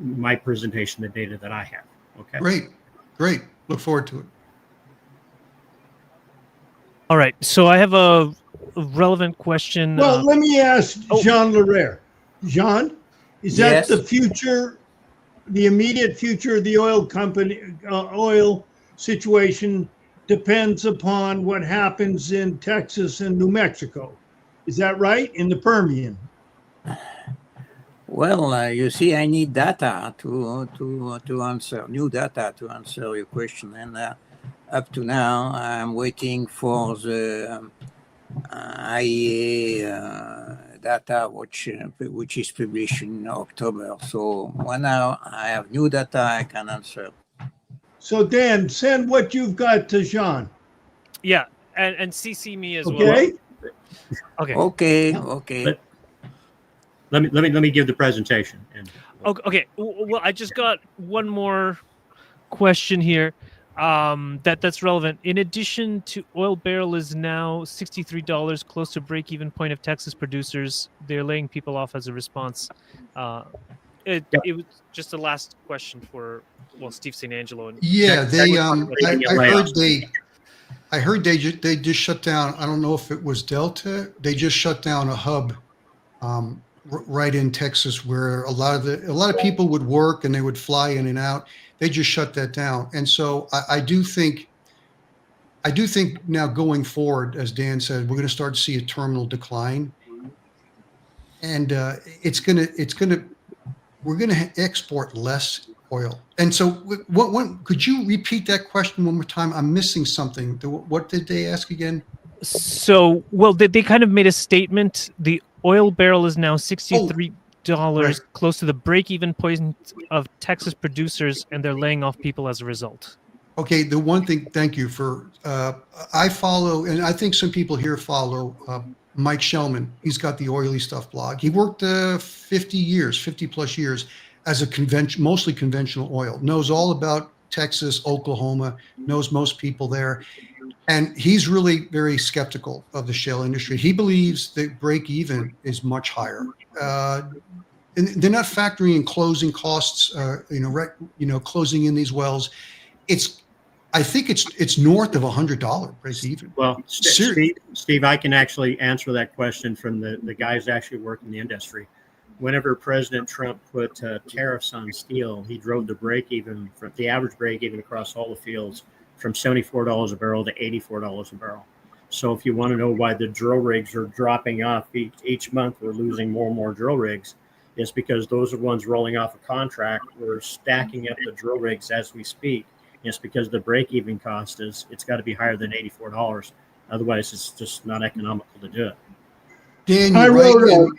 my presentation, the data that I have. Okay. Great. Look forward to it. All right. So I have a relevant question. Well, let me ask Jean Larrère. Jean, is that Yes. the future, the immediate future of the oil company, oil situation depends upon what happens in Texas and New Mexico? Is that right? In the Permian? Well, you see, I need data to answer, new data to answer your question. And up to now, I'm waiting for the IEA data, which is published in October. So when I have new data, I can answer. So Dan, send what you've got to Jean. Yeah, and CC me as Okay? well. Okay. Okay. Let me give the presentation. And Okay. Well, I just got one more question here. That's relevant. In addition to oil barrel is now $63, close to break-even point of Texas producers. They're laying people off as a response. It was just the last question for Steve St. Angelo. And Yeah, they. I heard they just shut down. I don't know if it was Delta. They just shut down a hub right in Texas where a lot of people would work and they would fly in and out. They just shut that down. And so I do think now going forward, as Dan said, we're going to start to see a terminal decline, and we're going to export less oil. And so what could you repeat that question one more time? I'm missing something. What did they ask again? So, they kind of made a statement. The oil barrel is now $63, right, close to the break-even point of Texas producers, and they're laying off people as a result. Okay, the one thing, thank you for, I follow, and I think some people here follow Mike Shellman. He's got the Oily Stuff blog. He worked 50 plus years as mostly conventional oil, knows all about Texas, Oklahoma, knows most people there. And he's really very skeptical of the shale industry. He believes that break even is much higher. And they're not factoring in closing costs, closing in these wells. I think it's north of $100 break even. Well, Steve, I can actually answer that question from the guys that actually work in the industry. Whenever President Trump put tariffs on steel, he drove the average break even across all the fields from $74 a barrel to $84 a barrel. So if you want to know why the drill rigs are dropping off each month, we're losing more and more drill rigs, it's because those are ones rolling off a contract. We're stacking up the drill rigs as we speak. It's because the break-even cost it's got to be higher than $84. Otherwise, it's just not economical to do it. Dan, you're right.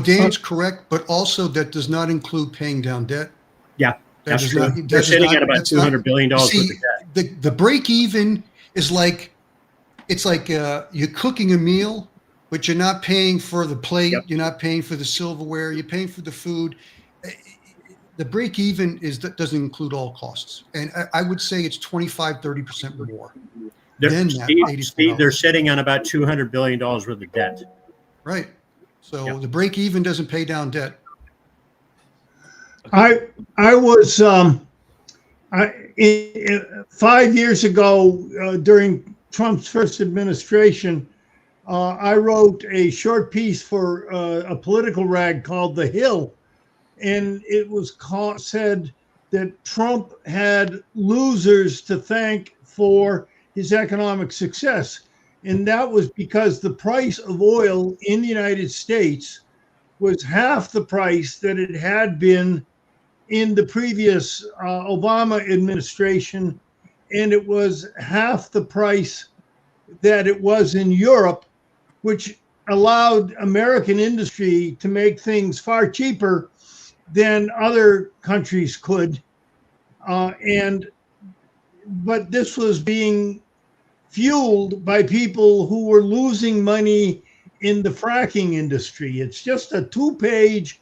Dan's correct, but also that does not include paying down debt. Yeah, that's true. They're sitting at about $200 billion worth of debt. The break-even is it's like you're cooking a meal, but you're not paying for the plate. Yep. You're not paying for the silverware. You're paying for the food. The break even doesn't include all costs. And I would say it's 25-30% more than that. Steve, they're sitting on about $200 billion worth of debt. Right. So the break even doesn't pay down debt. I was 5 years ago during Trump's first administration, I wrote a short piece for a political rag called The Hill. And it was said that Trump had losers to thank for his economic success. And that was because the price of oil in the United States was half the price that it had been in the previous Obama administration. And it was half the price that it was in Europe, which allowed American industry to make things far cheaper than other countries could. But this was being fueled by people who were losing money in the fracking industry. It's just a 2-page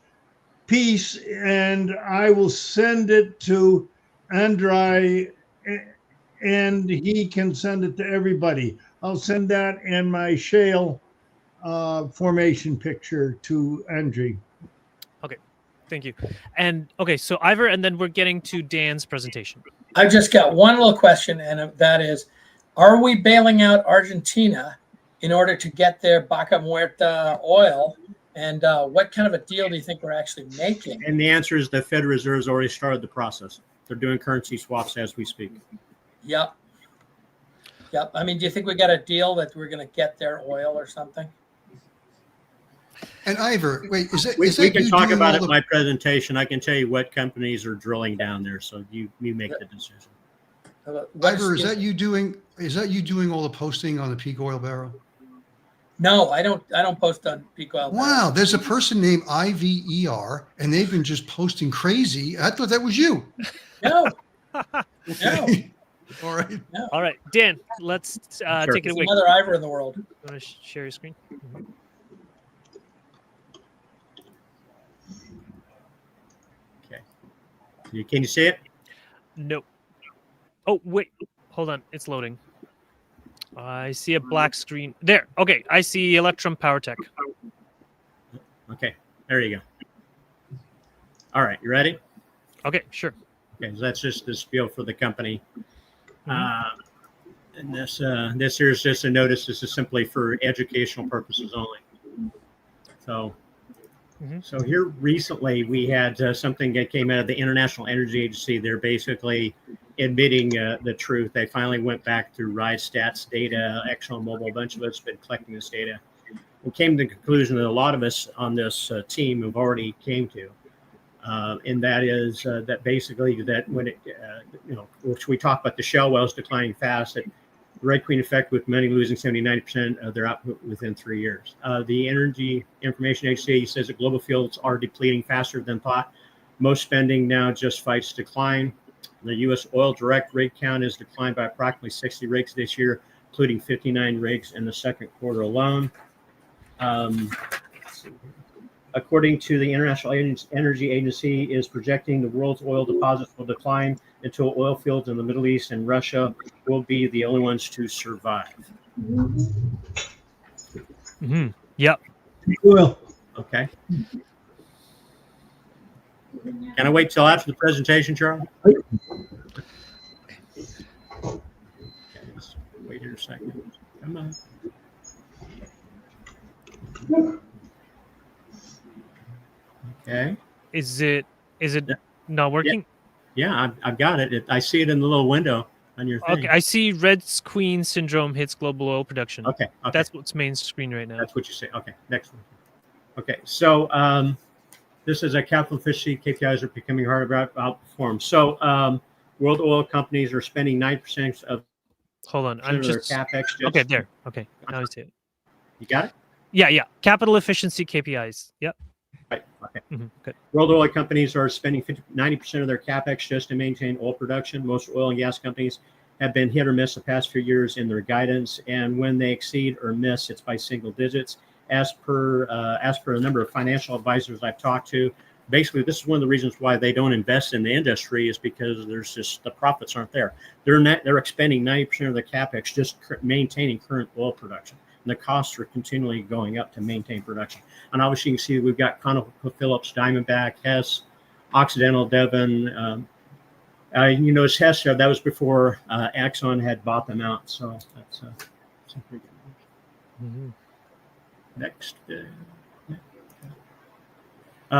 piece, and I will send it to Andrii, and he can send it to everybody. I'll send that and my shale formation picture to Andrii. Okay, thank you. And okay, so Ivor, and then we're getting to Dan's presentation. I've just got one little question, and that is, are we bailing out Argentina in order to get their Vaca Muerta oil? And what kind of a deal do you think we're actually making? And the answer is the Federal Reserve has already started the process. They're doing currency swaps as we speak. Yep. I mean, do you think we got a deal that we're going to get their oil or something? And Ivor, wait, we can talk about it in my presentation. I can tell you what companies are drilling down there, so you make the decision. Ivor, is that you doing all the posting on the peak oil barrel? No, I don't post on peak oil barrel. Wow, there's a person named IVER, and they've been just posting crazy. I thought that was you. No. No. All right. No. All right, Dan, let's take it away. Another Ivor in the world. You want to share your screen? Mm-hmm. Can you see it? Nope. Oh, wait. Hold on. It's loading. I see a black screen. There. Okay. I see Electrum Power Tech. Okay. There you go. All right. You ready? Okay. Sure. Okay. So that's just the spiel for the company. And this here is just a notice. This is simply for educational purposes only. So, so here recently we had something that came out of the International Energy Agency. They're basically admitting the truth. They finally went back through Stats data, ExxonMobil, a bunch of us have been collecting this data. We came to the conclusion that a lot of us on this team have already came to. And that is that basically that when it, which we talk about the shale wells declining fast, that Red Queen effect with many losing 70-90% of their output within 3 years. The Energy Information Agency says that global fields are depleting faster than thought. Most spending now just fights decline. The U.S. oil direct rig count has declined by approximately 60 rigs this year, including 59 rigs in the second quarter alone. According to the International Energy Agency, is projecting the world's oil deposits will decline until oil fields in the Middle East and Russia will be the only ones to survive. Yep. Well, okay. Can I wait till after the presentation, Charlie? Okay, just wait here a second. Come on. Okay. Is it not working? Yeah, I've got it. I see it in the little window on your thing. Okay, I see Red Queen syndrome hits global oil production. Okay. That's what's main screen right now. That's what you say. Okay, next one. Okay, so this is a capital efficiency KPIs are becoming harder to outperform. So world oil companies are spending 9% of Hold on, I'm their just capex. okay. There. Okay, now I see it. You got it? Yeah. Capital efficiency KPIs. Yep. Right. Okay. Good. World oil companies are spending 90% of their capex just to maintain oil production. Most oil and gas companies have been hit or miss the past few years in their guidance, and when they exceed or miss, it's by single digits. As per a number of financial advisors I've talked to, basically this is one of the reasons why they don't invest in the industry is because there's just the profits aren't there. They're expending 90% of their capex just maintaining current oil production. And the costs are continually going up to maintain production. And obviously you can see we've got ConocoPhillips, Diamondback, Hess, Occidental, Devon. You notice Hess, that was before Exxon had bought them out. So that's pretty good. Next.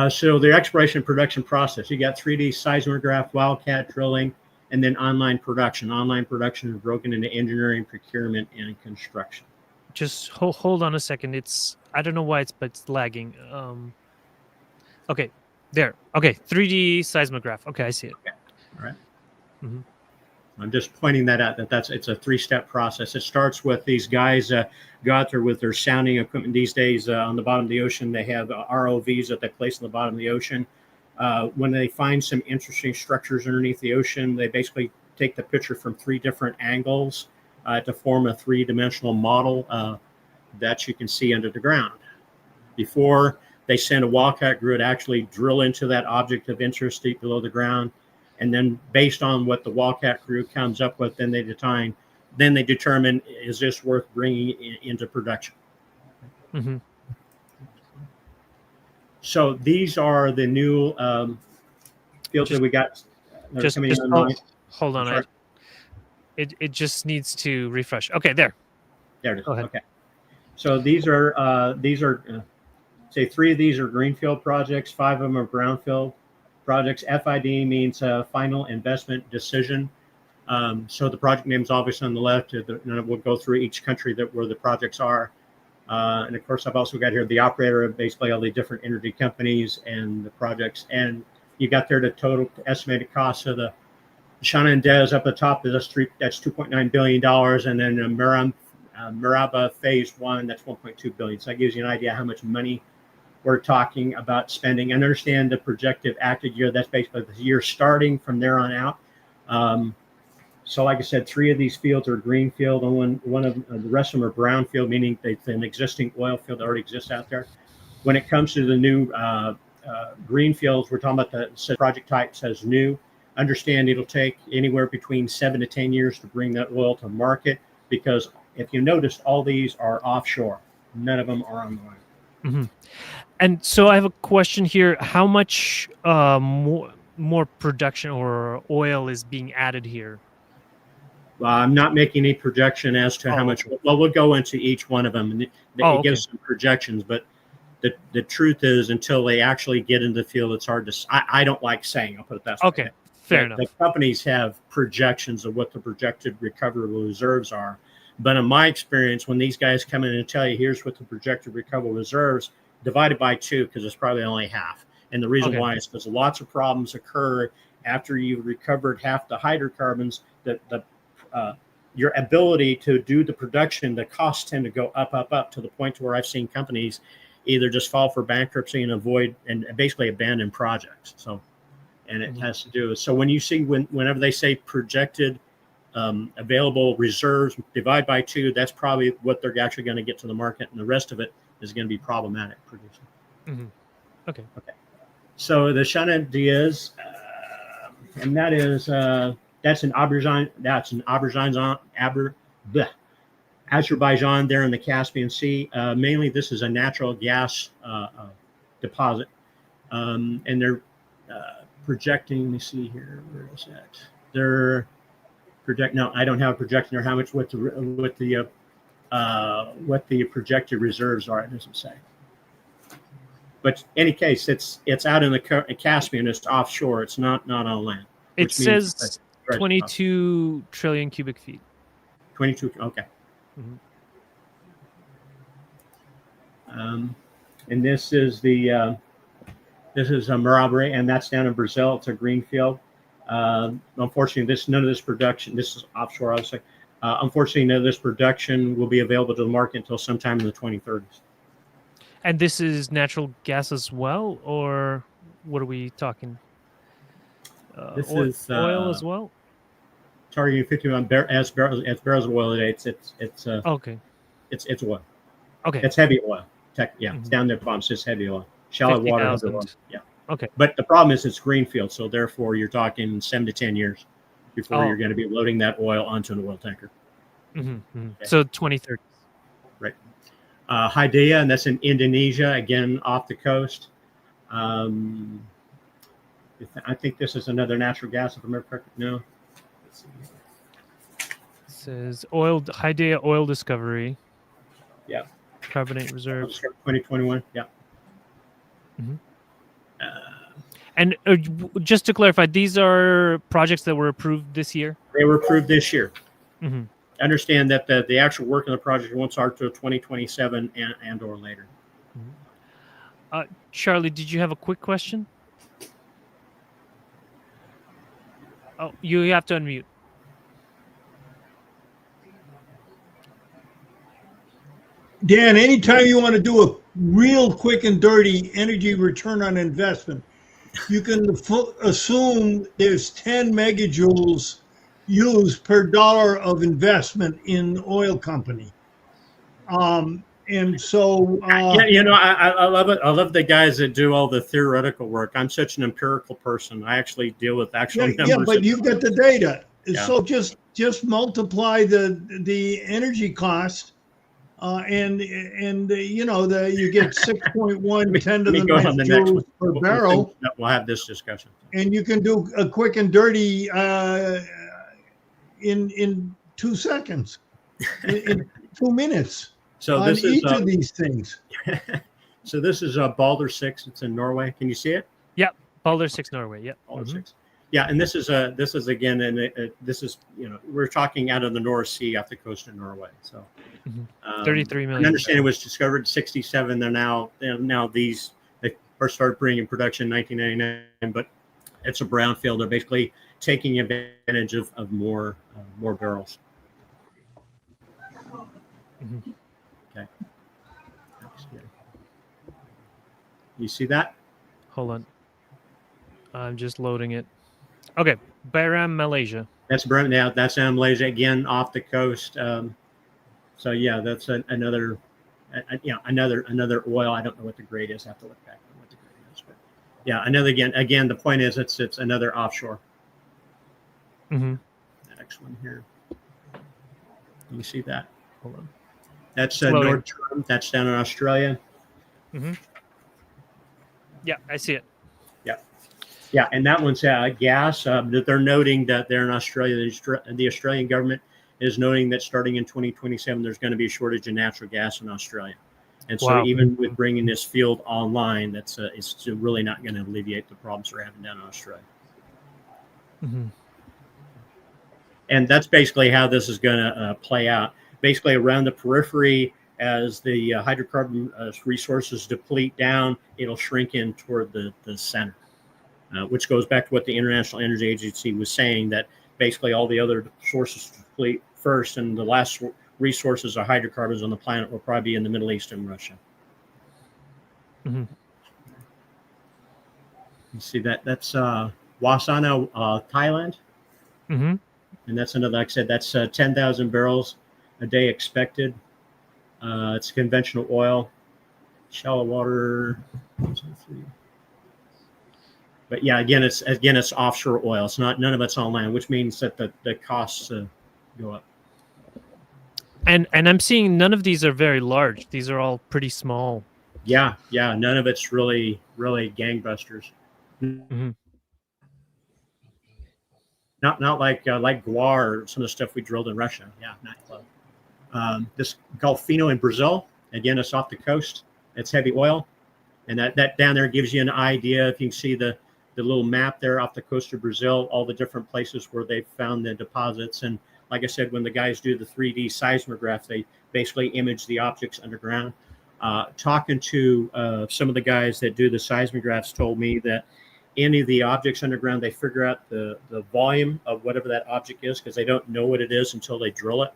So the exploration and production process. You got 3D seismograph, wildcat drilling, and then online production. Online production is broken into engineering, procurement, and construction. Just hold on a second. I don't know why but it's lagging. Okay, there. Okay, 3D seismograph. Okay, I see it. Okay. All right. I'm just pointing that out. It's a 3-step process. It starts with these guys go out there with their sounding equipment. These days on the bottom of the ocean, they have ROVs that they place on the bottom of the ocean. When they find some interesting structures underneath the ocean, they basically take the picture from 3 different angles to form a 3-dimensional model that you can see under the ground. Before they send a wildcat crew to actually drill into that object of interest deep below the ground, and then based on what the wildcat crew comes up with, then they determine is this worth bringing into production. So these are the new fields that we got. Just hold on. It just needs to refresh. Okay, there. There it is. Go ahead. Okay. So these are say 3 of these are greenfield projects, 5 of them are brownfield projects. FID means final investment decision. So the project name is obviously on the left. And we'll go through each country where the projects are. And of course, I've also got here the operator of basically all the different energy companies and the projects. And you got there the total estimated cost of the Shana and Des up at the top. That's $2.9 billion. And then Maraba Phase 1, that's $1.2 billion. So that gives you an idea how much money we're talking about spending. And understand the projected active year. That's basically the year starting from there on out. So like I said, 3 of these fields are greenfield, and one of the rest of them are brownfield, meaning it's an existing oil field that already exists out there. When it comes to the new greenfields, we're talking about the project type says new. Understand it'll take anywhere between 7 to 10 years to bring that oil to market, because if you notice, all these are offshore. None of them are on the line. Mm-hmm. And so I have a question here. How much more production or oil is being added here? I'm not making any projection as to how much. Well, we'll go into each one of them, and it gives some projections. But the truth is, until they actually get into the field, it's hard to. I don't like saying. I'll put it that way. Okay, fair enough. The companies have projections of what the projected recoverable reserves are. But in my experience, when these guys come in and tell you, here's what the projected recoverable reserves, divided by 2, because it's probably only half. And the reason why is because lots of problems occur after you've recovered half the hydrocarbons. Your ability to do the production, the costs tend to go up to the point to where I've seen companies either just file for bankruptcy and avoid and basically abandon projects. So, and it has to do with, so when you see, whenever they say projected available reserves divide by 2, that's probably what they're actually going to get to the market, and the rest of it is going to be problematic producing. Mm-hmm. Okay. So the Shana Diaz, and that is that's an Azerbaijan there in the Caspian Sea. Mainly, this is a natural gas deposit, and they're projecting. Let me see here. Where is that? They're no, I don't have a projection or how much what the projected reserves are. It doesn't say. But in any case, it's out in the Caspian. It's offshore. It's not on land. It says 22 trillion cubic feet. 22. Okay. Mm-hmm. And this is a Marabri, and that's down in Brazil. It's a greenfield. Unfortunately, none of this production. This is offshore, obviously. Unfortunately, none of this production will be available to the market until sometime in the 2030s. And this is natural gas as well, or what are we talking? This is oil as well. Targeting 51 as barrels of oil a day. It's okay. It's oil. Okay. It's heavy oil. Mm-hmm. It's down there at the bottom. It's just heavy oil. Shallow water. Heavy oil. Yeah. Okay. But the problem is it's greenfield, so therefore you're talking 7 to 10 years before you're going to be loading that oil onto an oil tanker. Mm-hmm. Mm-hmm. Okay. So 2030. Right. Hidea, and that's in Indonesia, again off the coast. I think this is another natural gas, if I remember correctly. No. Let's see. It says Hidea oil discovery. Yeah. Carbonate reserves. 2021. Yeah. Mm-hmm. And just to clarify, these are projects that were approved this year? They were approved this year. Mm-hmm. Understand that the actual work on the project won't start until 2027 and or later. Mm-hmm. Charlie, did you have a quick question? Oh, you have to unmute. Dan, anytime you want to do a real quick and dirty energy return on investment, you can assume there's 10 megajoules used per dollar of investment in oil company. And so, I love it. I love the guys that do all the theoretical work. I'm such an empirical person. I actually deal with actual numbers. Yeah, but you've got the data. Yeah. So just multiply the energy cost. You get 6.1 10 to the 9th joules per barrel. We'll have this discussion. And you can do a quick and dirty in 2 seconds, in 2 minutes. So on this is each of these things. So this is Balder 6. It's in Norway. Can you see it? Yep, Balder 6, Norway. Yep. Balder 6. Yeah, and this is again, and this is we're talking out of the North Sea off the coast of Norway. So 33 million. I understand it was discovered in '67. They're now they first started bringing in production in 1999, but it's a brownfield. They're basically taking advantage of more barrels. Mm-hmm. Okay. You see that? Hold on. I'm just loading it. Okay, Bayram, Malaysia. That's that's in Malaysia again, off the coast. So yeah, that's another oil. I don't know what the grade is. I have to look back on what the grade is. But Yeah, another again. The point is, it's another offshore. Mm-hmm. The next one here. You see that? Hold on. That's Loading. North Term. That's down in Australia. Mm-hmm. Yeah, I see it. Yeah, and that one's gas. That they're noting that they're in Australia. The Australian government is noting that starting in 2027, there's going to be a shortage of natural gas in Australia. And so Wow. even with bringing this field online, it's really not going to alleviate the problems we're having down in Australia. Mm-hmm. And that's basically how this is going to play out. Basically, around the periphery, as the hydrocarbon resources deplete down, it'll shrink in toward the center, which goes back to what the International Energy Agency was saying, that basically all the other sources deplete first, and the last resources of hydrocarbons on the planet will probably be in the Middle East and Russia. Mm-hmm. You see that's Wasana, Thailand. Mm-hmm. And that's another, like I said, that's 10,000 barrels a day expected. It's conventional oil, shallow water. But yeah, again, it's offshore oil. It's not, none of it's on land, which means that the costs go up. And I'm seeing none of these are very large. These are all pretty small. Yeah, none of it's really gangbusters. Mm-hmm. Not like Guar or some of the stuff we drilled in Russia. Yeah, not close. This Golfino in Brazil, again, it's off the coast. It's heavy oil, and that down there gives you an idea. If you can see the little map there off the coast of Brazil, all the different places where they've found the deposits. And like I said, when the guys do the 3D seismograph, they basically image the objects underground. Talking to some of the guys that do the seismographs told me that any of the objects underground, they figure out the volume of whatever that object is, because they don't know what it is until they drill it,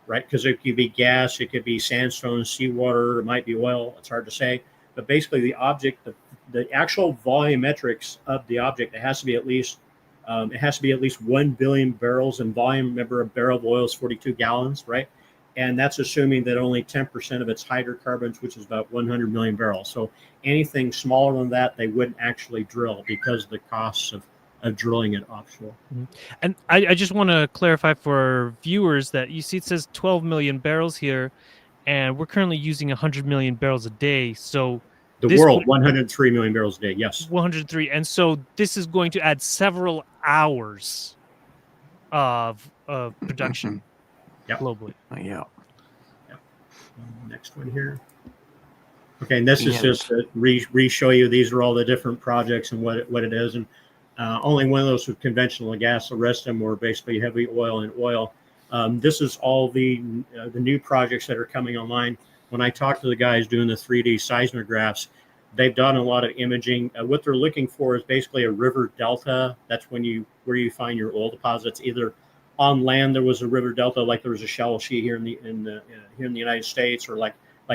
right? Because it could be gas, it could be sandstone, seawater, it might be oil. It's hard to say. But basically the object, the actual volumetrics of the object, it has to be at least 1 billion barrels in volume. Remember, a barrel of oil is 42 gallons, right? And that's assuming that only 10% of it's hydrocarbons, which is about 100 million barrels. So anything smaller than that, they wouldn't actually drill because of the costs of drilling it offshore. Mm-hmm. And I just want to clarify for viewers that you see it says 12 million barrels here, and we're currently using 100 million barrels a day. So the world, 103 million barrels a day, yes. 103. And so this is going to add several hours of production globally. Yeah. Next one here. Okay, and this is just to re-show you. These are all the different projects and what it is. And only one of those was conventional gas. The rest of them were basically heavy oil and oil. This is all the new projects that are coming online. When I talk to the guys doing the 3D seismographs, they've done a lot of imaging. What they're looking for is basically a river delta. That's where you find your oil deposits. Either on land there was a river delta, like there was a shallow sea here in the United States, or like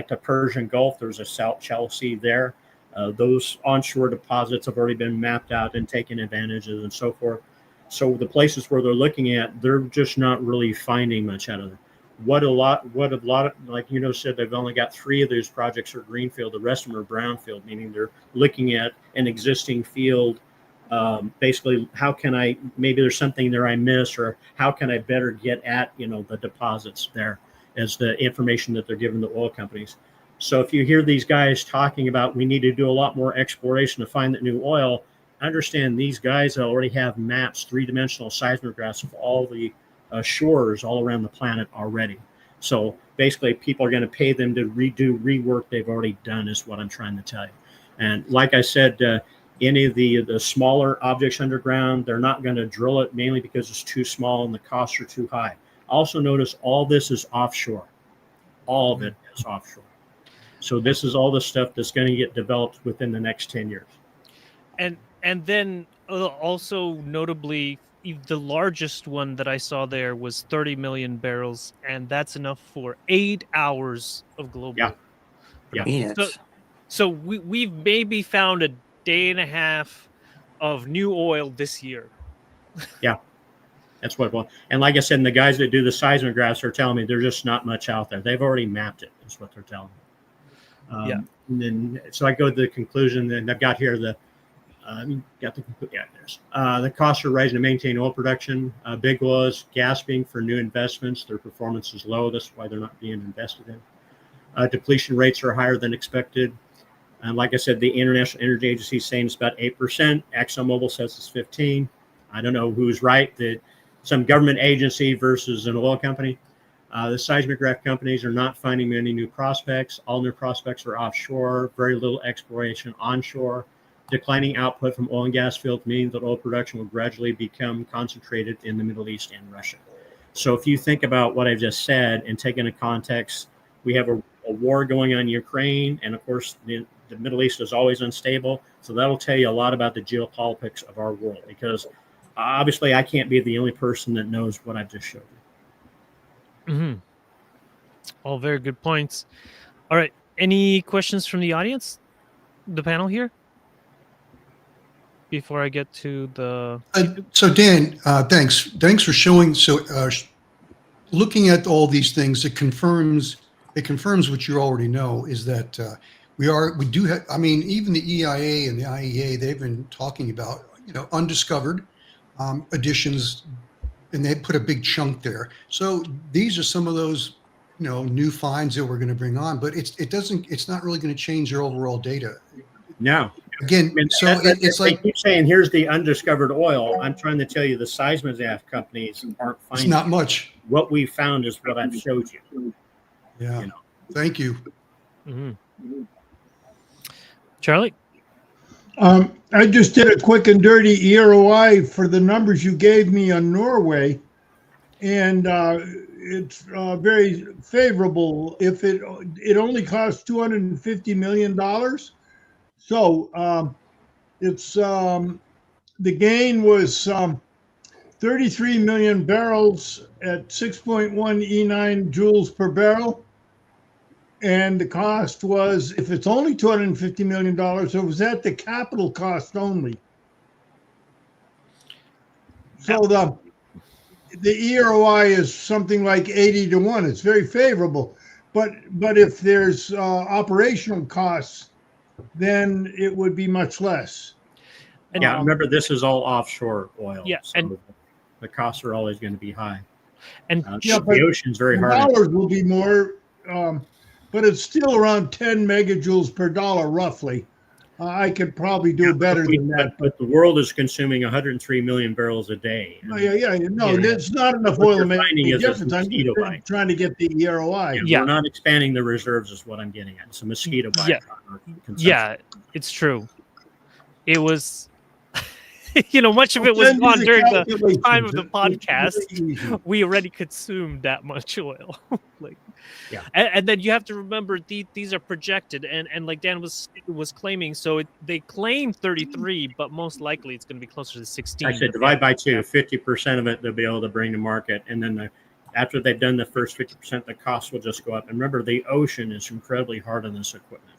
the Persian Gulf, there's a shallow sea there. Those onshore deposits have already been mapped out and taken advantage of, and so forth. So the places where they're looking at, they're just not really finding much out of it. What a lot of, like said, they've only got 3 of those projects are greenfield. The rest of them are brownfield, meaning they're looking at an existing field. Basically, how can maybe there's something there I missed, or how can I better get at the deposits there, as the information that they're giving the oil companies. So if you hear these guys talking about we need to do a lot more exploration to find that new oil, understand these guys already have maps, 3-dimensional seismographs of all the shores all around the planet already. So basically, people are going to pay them to rework they've already done, is what I'm trying to tell you. And like I said, any of the smaller objects underground, they're not going to drill it, mainly because it's too small and the costs are too high. Also notice all this is offshore. All of it is offshore. So this is all the stuff that's going to get developed within the next 10 years. And then also notably, the largest one that I saw there was 30 million barrels, and that's enough for 8 hours of global. Yeah. So we've maybe found a day and a half of new oil this year. Yeah. That's what it was. And like I said, the guys that do the seismographs are telling me there's just not much out there. They've already mapped it, is what they're telling me. And then, so I go to the conclusion, and I've got here The costs are rising to maintain oil production. Big oil is gasping for new investments. Their performance is low. That's why they're not being invested in. Depletion rates are higher than expected. And like I said, the International Energy Agency is saying it's about 8%. ExxonMobil says it's 15%. I don't know who's right, that some government agency versus an oil company. The seismograph companies are not finding many new prospects. All new prospects are offshore, very little exploration onshore. Declining output from oil and gas fields means that oil production will gradually become concentrated in the Middle East and Russia. So if you think about what I've just said and take into context, we have a war going on in Ukraine, and of course the Middle East is always unstable. So that'll tell you a lot about the geopolitics of our world, because obviously I can't be the only person that knows what I've just showed you. Mm-hmm. All very good points. All right. Any questions from the audience, the panel here? Before I get to the so Dan, thanks for showing. So looking at all these things, it confirms what you already know, is that we do have, I mean, even the EIA and the IEA, they've been talking about, undiscovered additions, and they put a big chunk there. So these are some of those new finds that we're going to bring on, but it's not really going to change your overall data. No. Again, so it's like, they keep saying, here's the undiscovered oil. I'm trying to tell you, the seismograph companies aren't finding. It's not much. What we found is what I've showed you. Yeah. Thank you. Mm-hmm. Charlie? I just did a quick and dirty EROI for the numbers you gave me on Norway, and it's very favorable. If it only costs $250 million. So it's the gain was 33 million barrels at 6.1 E9 joules per barrel. And the cost was, if it's only $250 million, it was at the capital cost only. So the EROI is something like 80-1. It's very favorable. But if there's operational costs, then it would be much less. And, yeah, remember, this is all offshore oil. Yeah, so and the costs are always going to be high. And the ocean's very hard. Dollars will be more, but it's still around 10 megajoules per dollar, roughly. I could probably do better than that. But the world is consuming 103 million barrels a day. No, there's not enough oil to make any difference. I'm mosquito bite. trying to get the EROI. Yeah, we're not expanding the reserves, is what I'm getting at. It's a mosquito bite. Yeah, it's true. It was, much of it was gone during the time of the podcast. We already consumed that much oil. And then you have to remember these are projected, and like Dan was claiming, so they claim 33, but most likely it's going to be closer to 16. I said divide by 2, 50% of it they'll be able to bring to market, and then after they've done the first 50%, the cost will just go up. And remember, the ocean is incredibly hard on this equipment.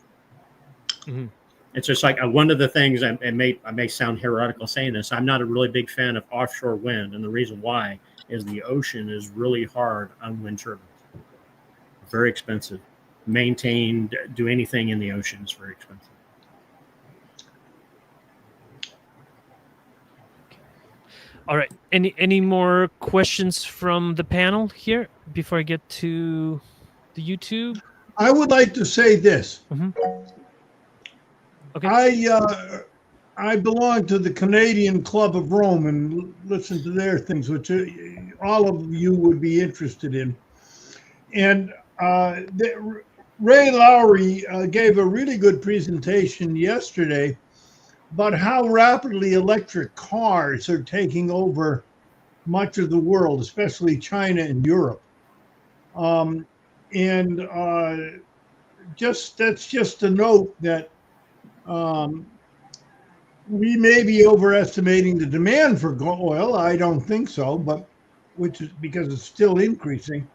Mm-hmm. It's just like one of the things, I may sound heretical saying this, I'm not a really big fan of offshore wind, and the reason why is the ocean is really hard on wind turbines. Very expensive. Maintain, do anything in the ocean is very expensive. All right. Any more questions from the panel here before I get to the YouTube? I would like to say this. Mm-hmm. Okay. I belong to the Canadian Club of Rome and listen to their things, which all of you would be interested in. And Ray Lowry gave a really good presentation yesterday about how rapidly electric cars are taking over much of the world, especially China and Europe. That's just a note that we may be overestimating the demand for oil. I don't think so, but which is because it's still increasing.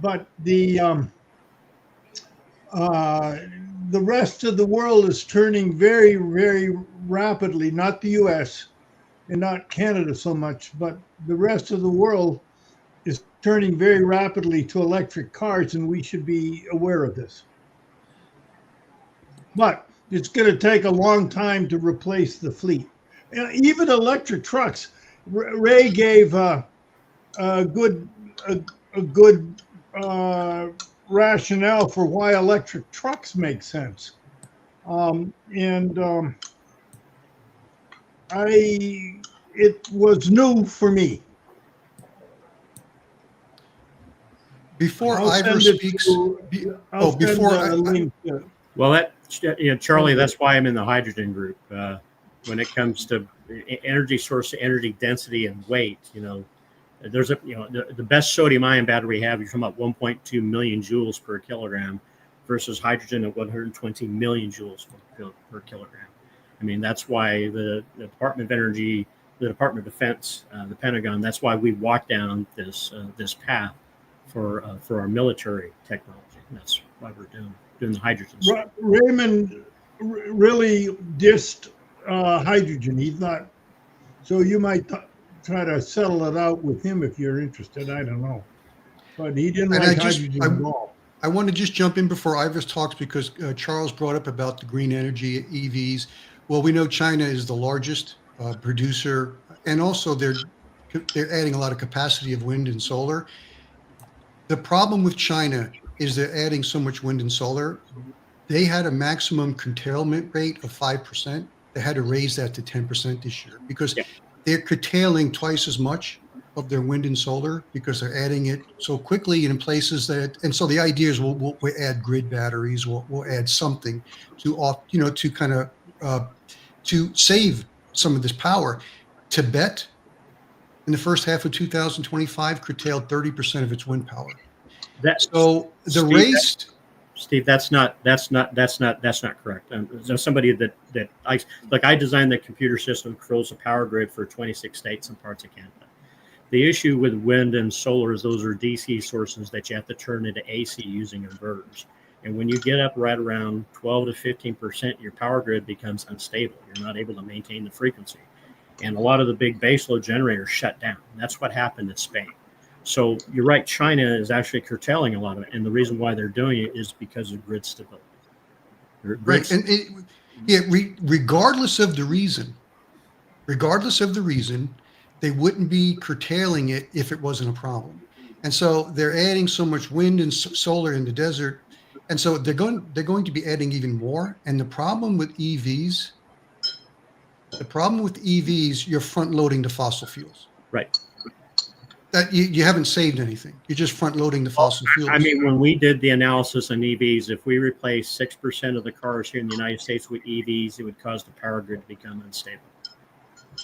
But the rest of the world is turning very, very rapidly, not the US and not Canada so much, but the rest of the world is turning very rapidly to electric cars, and we should be aware of this. But it's going to take a long time to replace the fleet. Even electric trucks. Ray gave a good rationale for why electric trucks make sense. It was new for me. Before I'll Ivor send it speaks, to- I'll send before a link to- Well, Charlie, that's why I'm in the hydrogen group. When it comes to energy source, energy density, and weight, there's the best sodium ion battery we have. You're talking about 1.2 million joules per kilogram, versus hydrogen at 120 million joules per kilogram. I mean, that's why the Department of Energy, the Department of Defense, the Pentagon. That's why we walked down this path for our military technology. And that's why we're doing the hydrogen stuff. Raymond really dissed hydrogen. He thought, so you might try to settle it out with him if you're interested. I don't know. But he didn't like hydrogen at all. I want to just jump in before Ivor talks because Charles brought up about the green energy EVs. Well, we know China is the largest producer, and also they're adding a lot of capacity of wind and solar. The problem with China is they're adding so much wind and solar. They had a maximum curtailment rate of 5%. They had to raise that to 10% this year because they're curtailing twice as much of their wind and solar because they're adding it so quickly in places that, and so the idea is we'll add grid batteries, we'll add something to kind of to save some of this power. Tibet in the first half of 2025 curtailed 30% of its wind power. Steve, that's not correct. There's somebody that I designed the computer system that controls the power grid for 26 states and parts of Canada. The issue with wind and solar is those are DC sources that you have to turn into AC using inverters. And when you get up right around 12 to 15%, your power grid becomes unstable. You're not able to maintain the frequency. And a lot of the big baseload generators shut down. And that's what happened in Spain. So you're right, China is actually curtailing a lot of it. And the reason why they're doing it is because of grid stability. Right. And regardless of the reason, they wouldn't be curtailing it if it wasn't a problem. And so they're adding so much wind and solar in the desert. And so they're going to be adding even more. And the problem with EVs, you're front loading the fossil fuels. Right. That you haven't saved anything. You're just front loading the fossil fuels. I mean, when we did the analysis on EVs, if we replace 6% of the cars here in the United States with EVs, it would cause the power grid to become unstable.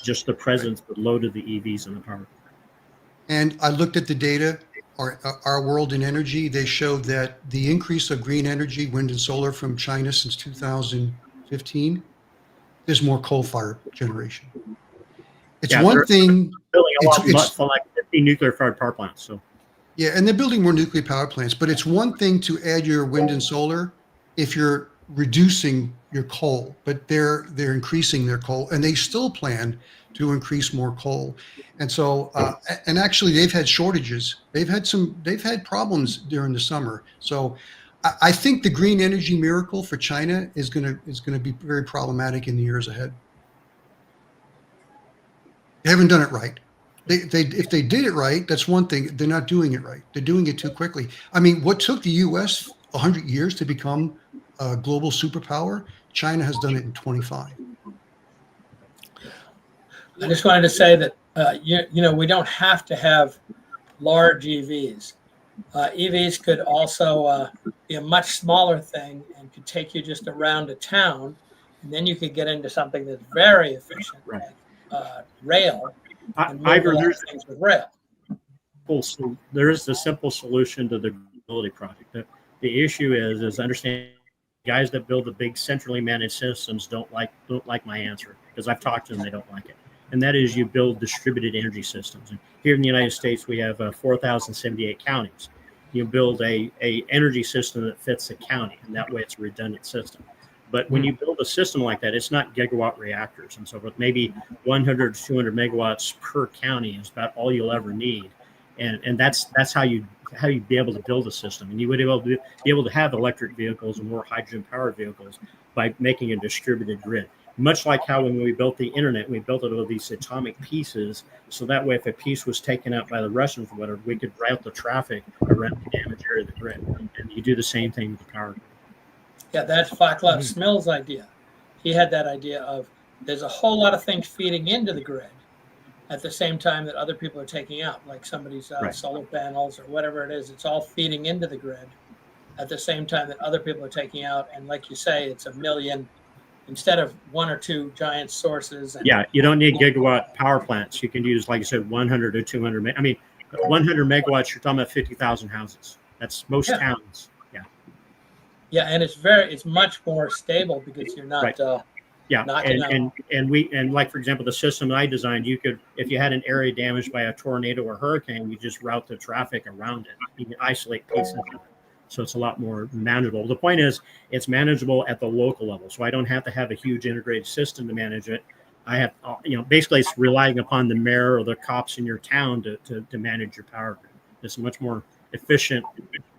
Just the presence of the load of the EVs in the power grid. And I looked at the data, our world in energy, they showed that the increase of green energy, wind and solar from China since 2015, there's more coal-fired generation. It's one thing. Building a lot for like 50 nuclear-fired power plants. So. Yeah, and they're building more nuclear power plants, but it's one thing to add your wind and solar if you're reducing your coal, but they're increasing their coal, and they still plan to increase more coal. And so, and actually, they've had shortages. They've had problems during the summer. So, I think the green energy miracle for China is going to be very problematic in the years ahead. They haven't done it right. If they did it right, that's one thing. They're not doing it right. They're doing it too quickly. I mean, what took the U.S. 100 years to become a global superpower, China has done it in 25. I just wanted to say that we don't have to have large EVs. EVs could also be a much smaller thing and could take you just around a town, and then you could get into something that's very efficient, right. Like rail. Things with rail. So there is a simple solution to the mobility project. The issue is understanding guys that build the big centrally managed systems don't like my answer because I've talked to them, they don't like it. And that is you build distributed energy systems. And here in the United States, we have 4,078 counties. You build a energy system that fits the county, and that way it's a redundant system. But when you build a system like that, it's not gigawatt reactors and so forth. Maybe 100 to 200 megawatts per county is about all you'll ever need. And that's how you how you be able to build a system, and you would be able to have electric vehicles and more hydrogen powered vehicles by making a distributed grid. Much like how when we built the internet, we built it with these atomic pieces, so that way if a piece was taken out by the Russians or whatever, we could route the traffic around the damaged area of the grid. And you do the same thing with the power grid. Yeah, that's Vaclav Smil's idea. He had that idea of there's a whole lot of things feeding into the grid at the same time that other people are taking out, like somebody's solar panels or whatever it is. It's all feeding into the grid at the same time that other people are taking out. And like you say, it's a million instead of one or two giant sources. And, yeah, you don't need gigawatt power plants. You can use, like I said, 100 or 200. I mean, 100 megawatts, you're talking about 50,000 houses. That's most towns. Yeah, and it's much more stable because you're not and like, for example, the system I designed, you could, if you had an area damaged by a tornado or hurricane, you just route the traffic around it. You can isolate pieces of it, so it's a lot more manageable. The point is, it's manageable at the local level, so I don't have to have a huge integrated system to manage it. I have, basically it's relying upon the mayor or the cops in your town to manage your power grid. It's much more efficient,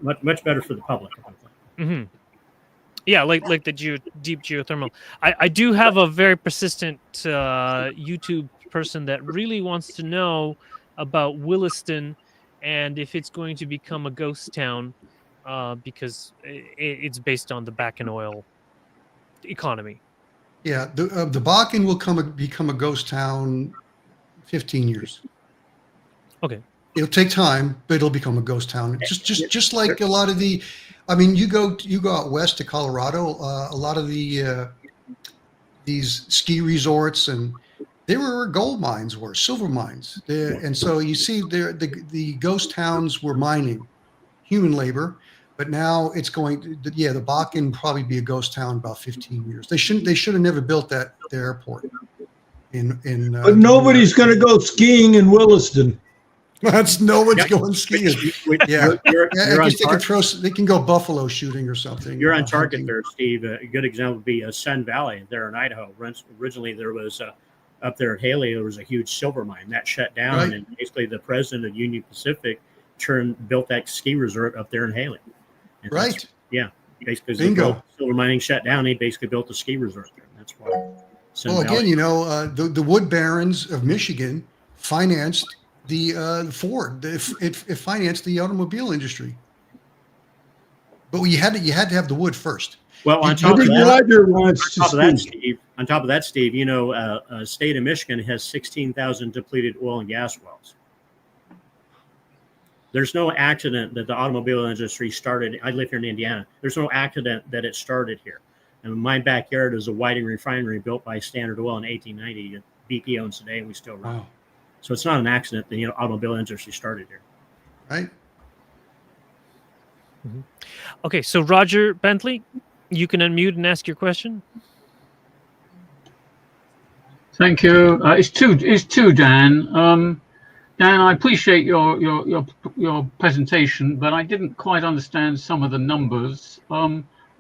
much better for the public. Mm-hmm. Yeah, like the deep geothermal. I do have a very persistent YouTube person that really wants to know about Williston and if it's going to become a ghost town because it's based on the Bakken oil economy. Yeah, the Bakken will become a ghost town 15 years. Okay. It'll take time, but it'll become a ghost town. Just like a lot of the, I mean, you go out west to Colorado, a lot of the these ski resorts, and they were where gold mines were, silver mines. And so you see the ghost towns were mining, human labor, but now it's going to, the Bakken probably be a ghost town in about 15 years. They should have never built the airport but nobody's going to go skiing in Williston. No one's going skiing. Yeah, I guess they can go buffalo shooting or something. You're on target there, Steve. A good example would be Sun Valley there in Idaho. Originally, there was up there at Haley, there was a huge silver mine that shut down, right. And basically the president of Union Pacific built that ski resort up there in Haley. And right. Yeah. Basically, the silver mining shut down. He basically built a ski resort there. That's why. Again, the wood barons of Michigan financed the Ford. It financed the automobile industry, but you had to have the wood first. Well, on top of that, Steve, state of Michigan has 16,000 depleted oil and gas wells. There's no accident that the automobile industry started. I live here in Indiana. There's no accident that it started here. And my backyard is a Whiting refinery built by Standard Oil in 1890. BP owns today, and we still run. Wow. So it's not an accident that the automobile industry started here. Right. Mm-hmm. Okay, so Roger Bentley, you can unmute and ask your question. Thank you. It's two, Dan. Dan, I appreciate your presentation, but I didn't quite understand some of the numbers.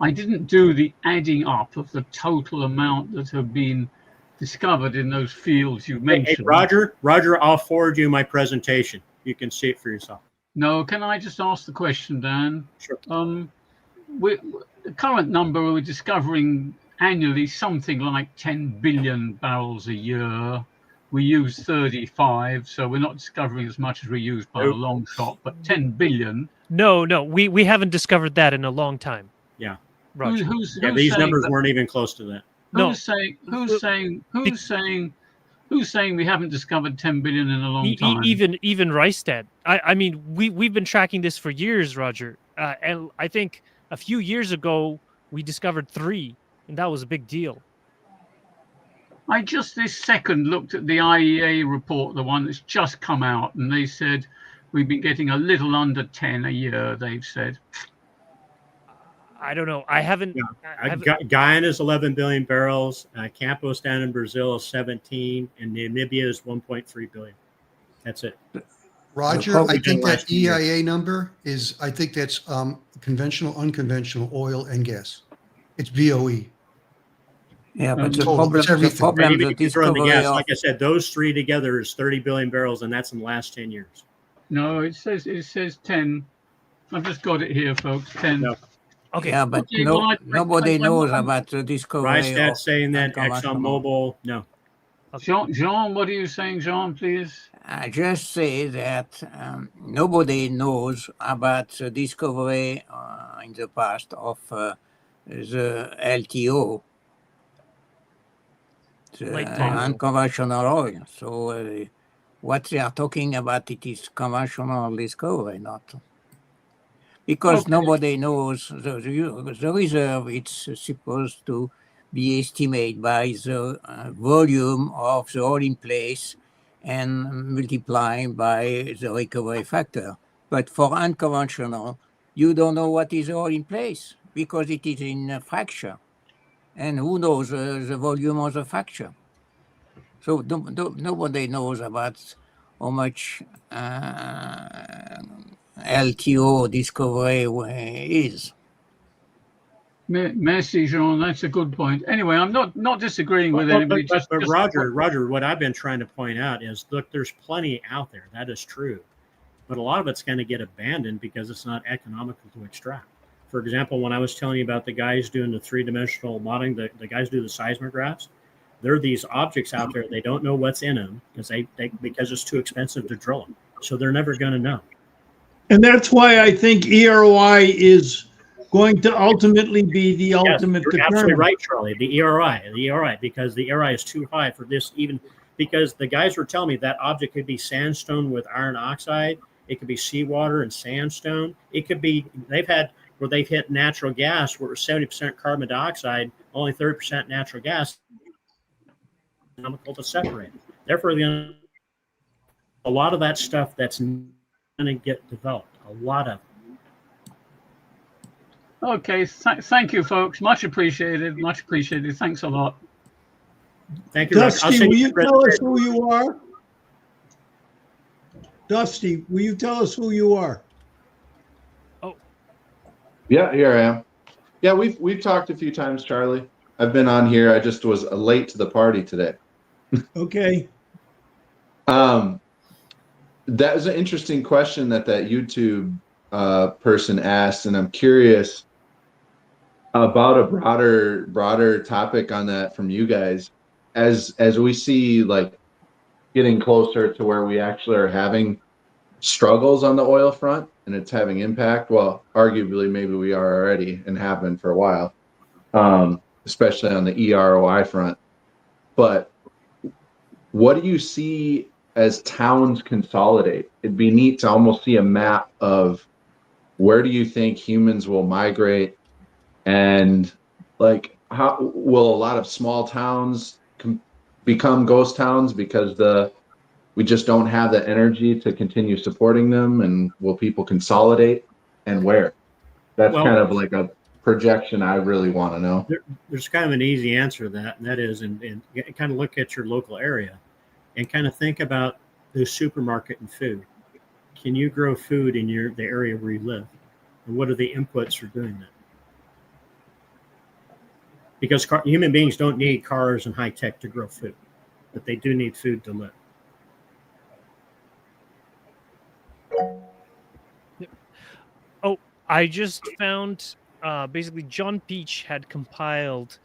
I didn't do the adding up of the total amount that have been discovered in those fields you mentioned. Hey, Roger, I'll forward you my presentation. You can see it for yourself. No, can I just ask the question, Dan? Sure. The current number, we're discovering annually something like 10 billion barrels a year. We use 35, so we're not discovering as much as we use by a long shot, but 10 billion. No, we haven't discovered that in a long time. Yeah. Roger. Who's these numbers weren't even close to that. Who's saying we haven't discovered 10 billion in a long time? Even Rystad. I mean, we've been tracking this for years, Roger. And I think a few years ago we discovered 3, and that was a big deal. I just this second looked at the IEA report, the one that's just come out, and they said we've been getting a little under 10 a year. They've said. I don't know. I haven't. Guyana is 11 billion barrels. Campos down in Brazil is 17, and Namibia is 1.3 billion. That's it. Roger, I think that EIA number is. I think that's conventional, unconventional oil and gas. It's BOE. Yeah, but the problem that discovery gas, like I said, those 3 together is 30 billion barrels, and that's in the last 10 years. No, it says 10. I've just got it here, folks. 10. No. Okay. Yeah, but Okay, well, nobody knows about the discovery Rystad of saying that unconventional. ExxonMobil, no. Jean, what are you saying, Jean, please? I just say that nobody knows about the discovery in the past of the LTO, the Light tang oil. unconventional oil. So what they are talking about, it is conventional discovery, not. Because Okay. nobody knows the reserve, it's supposed to be estimated by the volume of the oil in place and multiplied by the recovery factor. But for unconventional, you don't know what is oil in place because it is in a fracture. And who knows the volume of the fracture? So nobody knows about how much LTO discovery is. Merci, Jean. That's a good point. Anyway, I'm not disagreeing with anybody. But Roger, what I've been trying to point out is, look, there's plenty out there. That is true. But a lot of it's going to get abandoned because it's not economical to extract. For example, when I was telling you about the guys doing the three-dimensional modeling, the guys do the seismographs, there are these objects out there. They don't know what's in them because it's too expensive to drill them. So they're never going to know. And that's why I think EROI is going to ultimately be the ultimate You're determinant. absolutely right, Charlie. The ERI, because the ERI is too high for this, even because the guys were telling me that object could be sandstone with iron oxide. It could be seawater and sandstone. It could be, they've hit natural gas where it was 70% carbon dioxide, only 30% natural gas, economical to separate. Therefore, a lot of that stuff that's going to get developed, a lot of it. Okay, thank you, folks. Much appreciated. Much appreciated. Thanks a lot. Thank you, Dusty, will you tell us who you are? Dusty, will you tell us who you are? Oh. Yeah, here I am. Yeah, we've talked a few times, Charlie. I've been on here. I just was late to the party today. Okay. That was an interesting question that YouTube person asked, and I'm curious about a broader topic on that from you guys. As we see, like, getting closer to where we actually are having struggles on the oil front and it's having impact. Well, arguably, maybe we are already and have been for a while, especially on the EROI front. But what do you see as towns consolidate? It'd be neat to almost see a map of where do you think humans will migrate, and like, how will a lot of small towns become ghost towns because we just don't have the energy to continue supporting them, and will people consolidate, and where? That's kind of like a projection I really want to know. There's kind of an easy answer to that, and that is, and kind of look at your local area and kind of think about the supermarket and food. Can you grow food in the area where you live? And what are the inputs for doing that? Because human beings don't need cars and high tech to grow food, but they do need food to live. Oh, I just found basically John Peach had compiled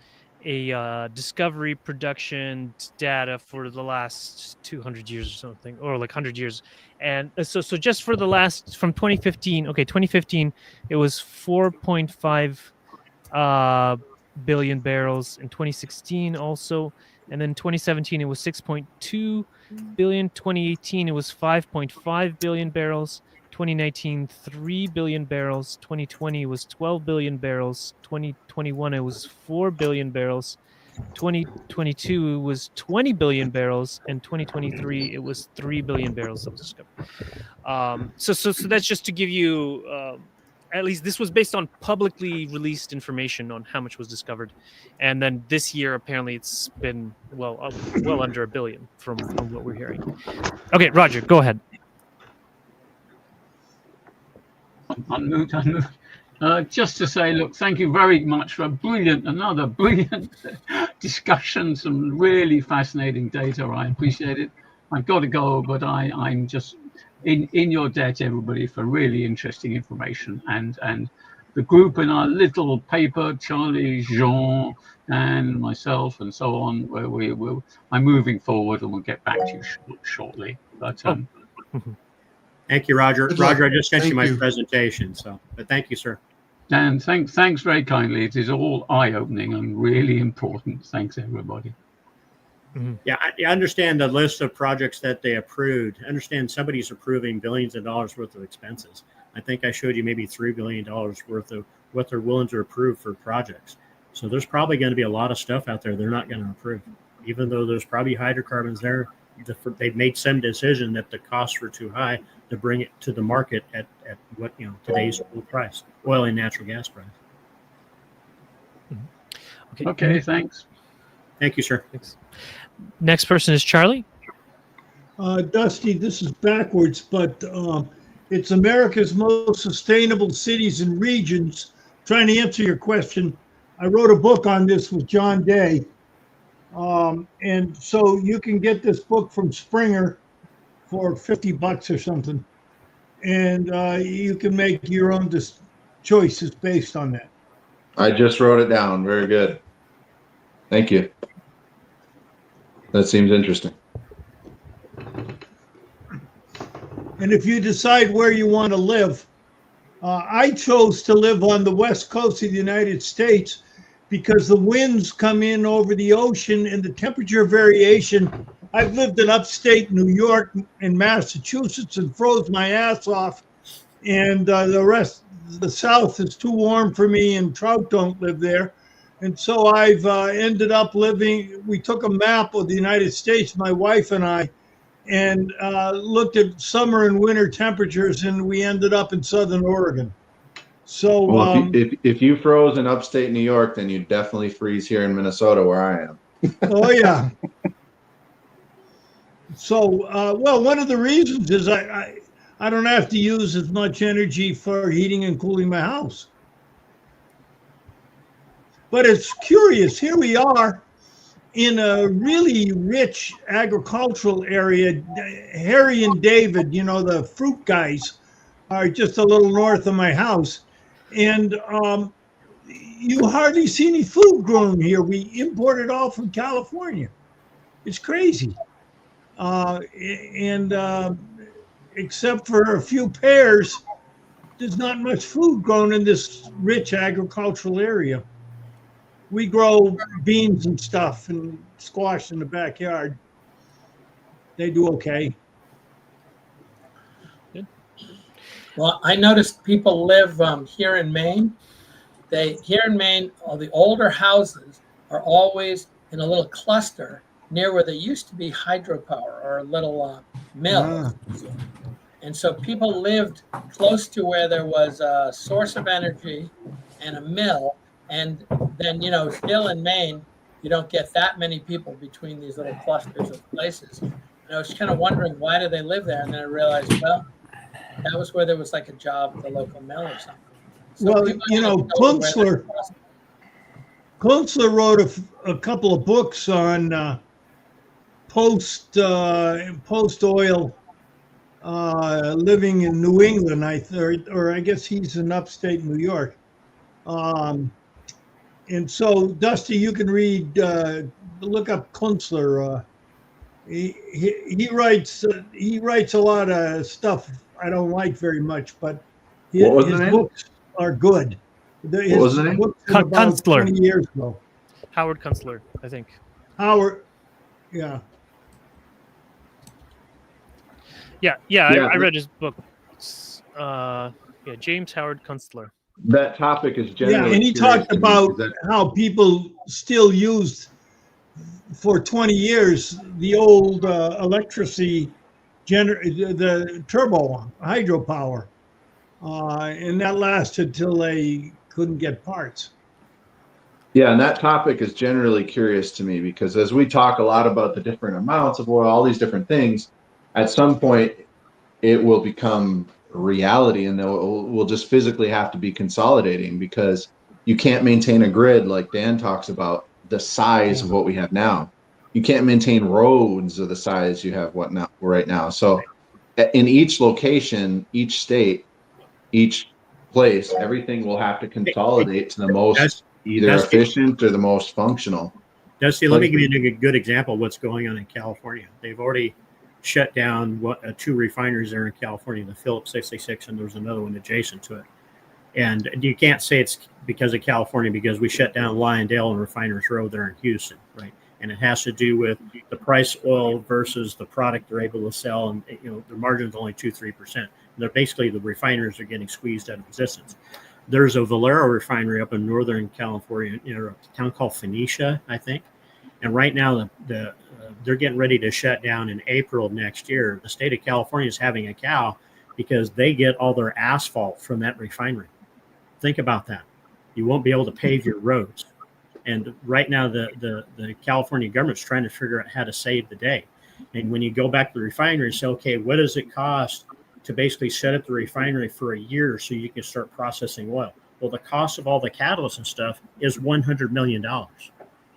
a discovery production data for the last 200 years or something, or like 100 years. And so just for the last, from 2015, 2015, it was 4.5 billion barrels. In 2016 also, and then 2017 it was 6.2 billion. 2018 it was 5.5 billion barrels. 2019 3 billion barrels. 2020 was 12 billion barrels. 2021 it was 4 billion barrels. 2022 it was 20 billion barrels, and 2023 it was 3 billion barrels that was discovered. So that's just to give you at least this was based on publicly released information on how much was discovered, and then this year apparently it's been well under 1 billion from what we're hearing. Okay, Roger, go ahead. Unmute. Just to say, look, thank you very much for another brilliant discussion, some really fascinating data. I appreciate it. I've got to go, but I'm just in your debt, everybody, for really interesting information. And the group in our little paper, Charlie, Jean, and myself, and so on, where I'm moving forward, and we'll get back to you shortly. But thank you, Roger. Good luck. Roger, I just sent you Thank my you. presentation. So, but thank you, sir. Dan, thanks very kindly. It is all eye-opening and really important. Thanks, everybody. Yeah, I understand the list of projects that they approved. I understand somebody's approving billions of dollars worth of expenses. I think I showed you maybe $3 billion worth of what they're willing to approve for projects. So there's probably going to be a lot of stuff out there they're not going to approve, even though there's probably hydrocarbons there. They've made some decision that the costs were too high to bring it to the market at what today's oil and natural gas price. Okay, thanks. Thank you, sir. Thanks. Next person is Charlie. Dusty, this is backwards, but it's America's most sustainable cities and regions. Trying to answer your question, I wrote a book on this with John Day. And so you can get this book from Springer for $50 or something. And you can make your own choices based on that. I just wrote it down. Very good. Thank you. That seems interesting. And if you decide where you want to live, I chose to live on the west coast of the United States because the winds come in over the ocean and the temperature variation. I've lived in upstate New York and Massachusetts and froze my ass off. And the South is too warm for me, and trout don't live there. And so I've ended up living, we took a map of the United States, my wife and I, and looked at summer and winter temperatures, and we ended up in Southern Oregon. So well, if you froze in upstate New York, then you definitely freeze here in Minnesota where I am. Oh, yeah. So, well, one of the reasons is I don't have to use as much energy for heating and cooling my house. But it's curious. Here we are in a really rich agricultural area. Harry and David, the fruit guys, are just a little north of my house. And you hardly see any food grown here. We import it all from California. It's crazy. Except for a few pears, there's not much food grown in this rich agricultural area. We grow beans and stuff and squash in the backyard. They do okay. Good. Well, I noticed people live here in Maine. Here in Maine, all the older houses are always in a little cluster near where there used to be hydropower or a little mill. And so people lived close to where there was a source of energy and a mill. And then, still in Maine, you don't get that many people between these little clusters of places. And I was kind of wondering, why do they live there? And then I realized, well, that was where there was like a job at the local mill or something. So well, Kunstler wrote a couple of books on post-oil living in New England, or I guess he's in upstate New York. And so, Dusty, you can look up Kunstler. He writes a lot of stuff I don't like very much, but his books are good. His what was the name? Books from about Kunstler. 20 years ago. Howard Kunstler, I think. Howard, yeah. Yeah. I read his book. James Howard Kunstler. That topic is generally. Yeah, and he talked about how people still used for 20 years the old electricity, the turbo hydropower, and that lasted till they couldn't get parts. Yeah, and that topic is generally curious to me because as we talk a lot about the different amounts of oil, all these different things, at some point it will become reality and we'll just physically have to be consolidating because you can't maintain a grid like Dan talks about the size of what we have now. You can't maintain roads of the size you have right now. So in each location, each state, each place, everything will have to consolidate to the most either efficient or the most functional. Dusty, let me give you a good example of what's going on in California. They've already shut down 2 refineries there in California, the Phillips 66, and there's another one adjacent to it. And you can't say it's because of California, because we shut down Lyondale and Refiners Row there in Houston, right? And it has to do with the price of oil versus the product they're able to sell, and their margin's only 2-3%. They're basically, the refiners are getting squeezed out of existence. There's a Valero refinery up in Northern California, a town called Phoenicia, I think. And right now, they're getting ready to shut down in April of next year. The state of California is having a cow because they get all their asphalt from that refinery. Think about that. You won't be able to pave your roads. And right now, the California government's trying to figure out how to save the day. And when you go back to the refinery and say, okay, what does it cost to basically set up the refinery for a year so you can start processing oil? Well, the cost of all the catalysts and stuff is $100 million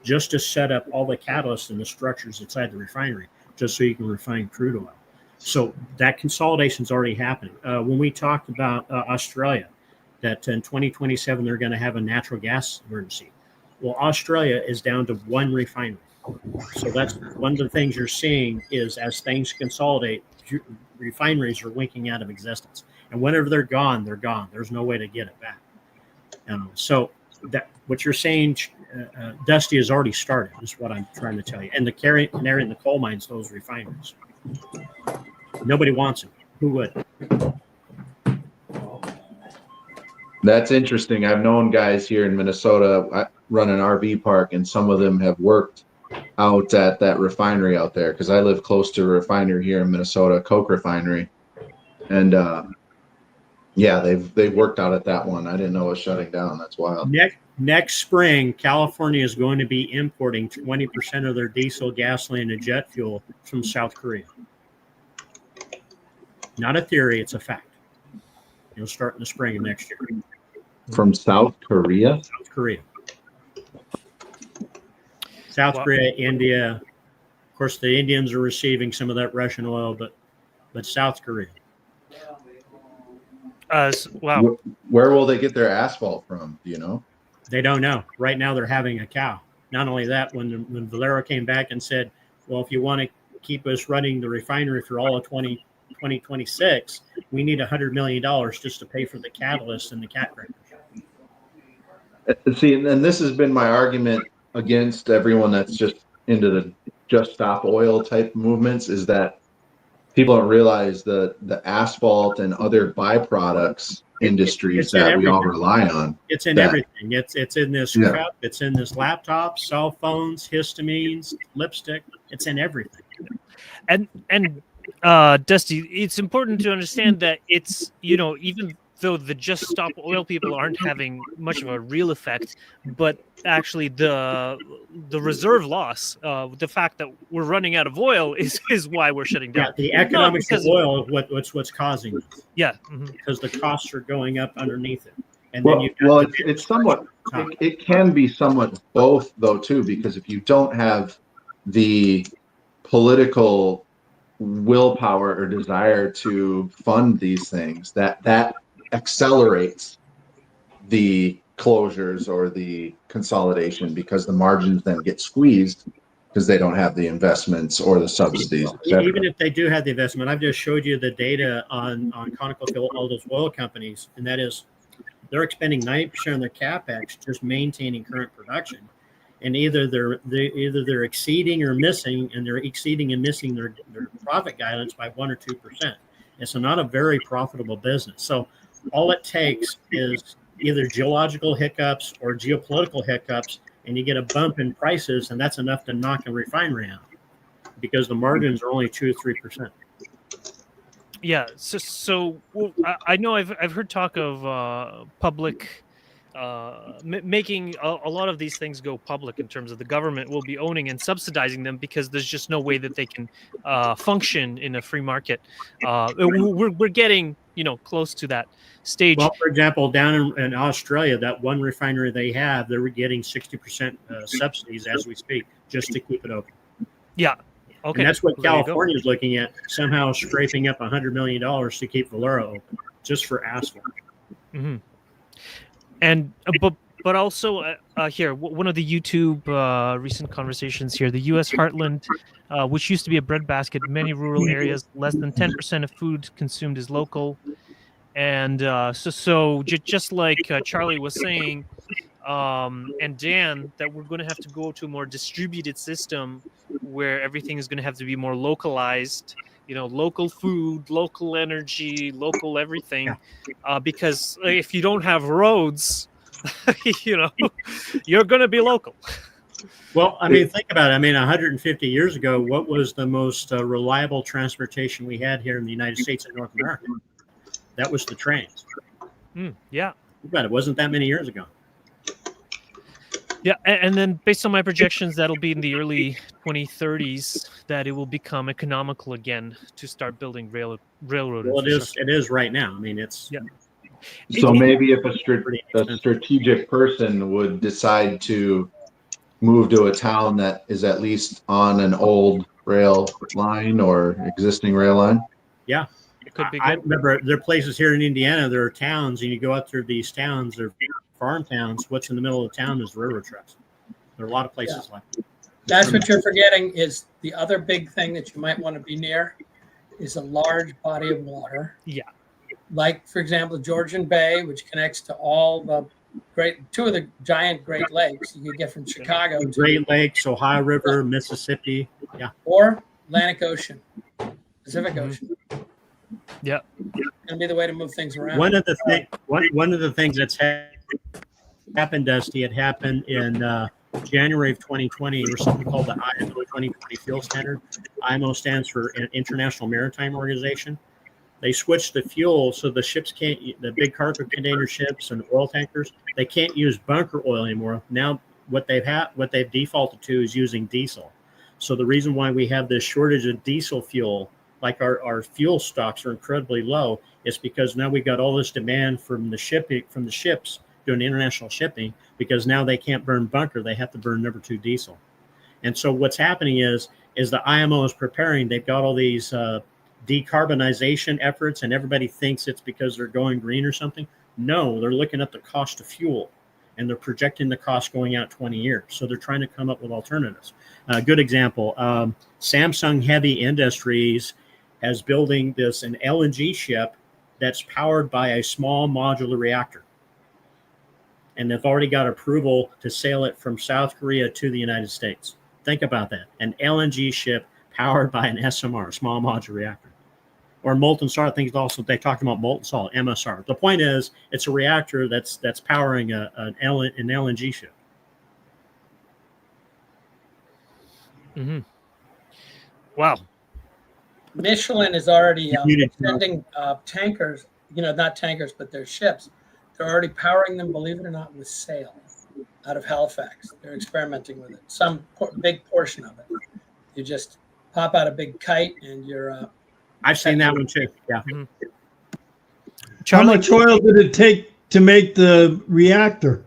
just to set up all the catalysts and the structures inside the refinery, just so you can refine crude oil. So that consolidation is already happening. When we talked about Australia, that in 2027, they're going to have a natural gas emergency. Well, Australia is down to 1 refinery. So that's one of the things you're seeing is as things consolidate, refineries are winking out of existence. And whenever they're gone, they're gone. There's no way to get it back. So that what you're saying, Dusty, has already started, is what I'm trying to tell you. And the canary in the coal mines, those refineries. Nobody wants them. Who would? That's interesting. I've known guys here in Minnesota. I run an RV park, and some of them have worked out at that refinery out there, because I live close to a refinery here in Minnesota, Coke Refinery. And yeah, they've worked out at that one. I didn't know it was shutting down. That's wild. Next spring, California is going to be importing 20% of their diesel, gasoline, and jet fuel from South Korea. Not a theory, it's a fact. It'll start in the spring of next year. From South Korea? South Korea. South Korea, India. Of course, the Indians are receiving some of that Russian oil, but South Korea. Wow. Where will they get their asphalt from? Do you know? They don't know. Right now, they're having a cow. Not only that, when Valero came back and said, well, if you want to keep us running the refinery for all of 2026, we need $100 million just to pay for the catalyst and the cat crackers. See, and this has been my argument against everyone that's just into the just stop oil type movements, is that people don't realize the asphalt and other byproducts industries that we all rely on. It's in everything. It's in this cup. It's in this laptop, cell phones, histamines, lipstick. It's in everything. And Dusty, it's important to understand that it's, even though the just stop oil people aren't having much of a real effect, but actually the reserve loss, the fact that we're running out of oil is why we're shutting down. Yeah, the economics of oil is what's causing it. Yeah. Because the costs are going up underneath it. And it's somewhat, it can be somewhat both though too, because if you don't have the political willpower or desire to fund these things, that accelerates the closures or the consolidation, because the margins then get squeezed because they don't have the investments or the subsidies. Even if they do have the investment, I've just showed you the data on ConocoPhillips, all those oil companies, and that is they're expending 90% of their capex just maintaining current production, and either they're exceeding or missing, and they're exceeding and missing their profit guidance by 1 or 2%. And so not a very profitable business. So all it takes is either geological hiccups or geopolitical hiccups, and you get a bump in prices, and that's enough to knock a refinery out because the margins are only 2 or 3%. Yeah. So I know I've heard talk of public making a lot of these things go public, in terms of the government will be owning and subsidizing them, because there's just no way that they can function in a free market. We're getting close to that stage. Well, for example, down in Australia, that one refinery they were getting 60% subsidies as we speak, just to keep it open. Yeah. Okay, And that's what well, there you go. California is looking at, somehow scraping up $100 million to keep Valero open, just for asphalt. Mm-hmm. And but also here, one of the YouTube recent conversations here, the U.S. heartland, which used to be a breadbasket, many rural areas, less than 10% of food consumed is local, and so just like Charlie was saying, and Dan, that we're going to have to go to a more distributed system where everything is going to have to be more localized. You know, local food, local energy, local everything, because if you don't have roads, you know, you're going to be local. Well, I mean, think about it. I mean, 150 years ago, what was the most reliable transportation we had here in the United States and North America? That was the trains. Yeah. But it wasn't that many years ago. Yeah, and then based on my projections, that'll be in the early 2030s that it will become economical again to start building railroad. Well, it is right now. I mean, it's So maybe if a strategic person would decide to move to a town that is at least on an old rail line or existing rail line. Yeah, it could be good. I remember there are places here in Indiana, there are towns, and you go out through these towns, they're farm towns. What's in the middle of the town is railroad tracks. There are a lot of places like that. That's what you're forgetting is the other big thing that you might want to be near is a large body of water. Yeah. Like, for example, Georgian Bay, which connects to all the two of the giant Great Lakes you can get from Chicago. Great Lakes, Ohio River, Mississippi. Yeah. Or Atlantic Ocean, Pacific Ocean. Yeah. It's going to be the way to move things around. One of the things that's happened, Dusty, it happened in January of 2020. There was something called the IMO 2020 Fuel Standard. IMO stands for International Maritime Organization. They switched the fuel so the ships can't, the big cargo container ships and oil tankers, they can't use bunker oil anymore. Now what they've defaulted to is using diesel. So the reason why we have this shortage of diesel fuel, like our fuel stocks are incredibly low, is because now we've got all this demand from the ships doing international shipping, because now they can't burn bunker, they have to burn number 2 diesel. And so what's happening is the IMO is preparing, they've got all these decarbonization efforts, and everybody thinks it's because they're going green or something. No, they're looking at the cost of fuel, and they're projecting the cost going out 20 years. So they're trying to come up with alternatives. A good example, Samsung Heavy Industries is building an LNG ship that's powered by a small modular reactor. And they've already got approval to sail it from South Korea to the United States. Think about that. An LNG ship powered by an SMR, small modular reactor. Or molten salt. I think also they talked about molten salt, MSR. The point is, it's a reactor that's powering an LNG ship. Mm-hmm. Wow. Michelin is already sending tankers, not tankers, but their ships. They're already powering them, believe it or not, with sail out of Halifax. They're experimenting with it. Some big portion of it. You just pop out a big kite and you're... I've seen that one too. Yeah. Mm-hmm. How much oil did it take to make the reactor?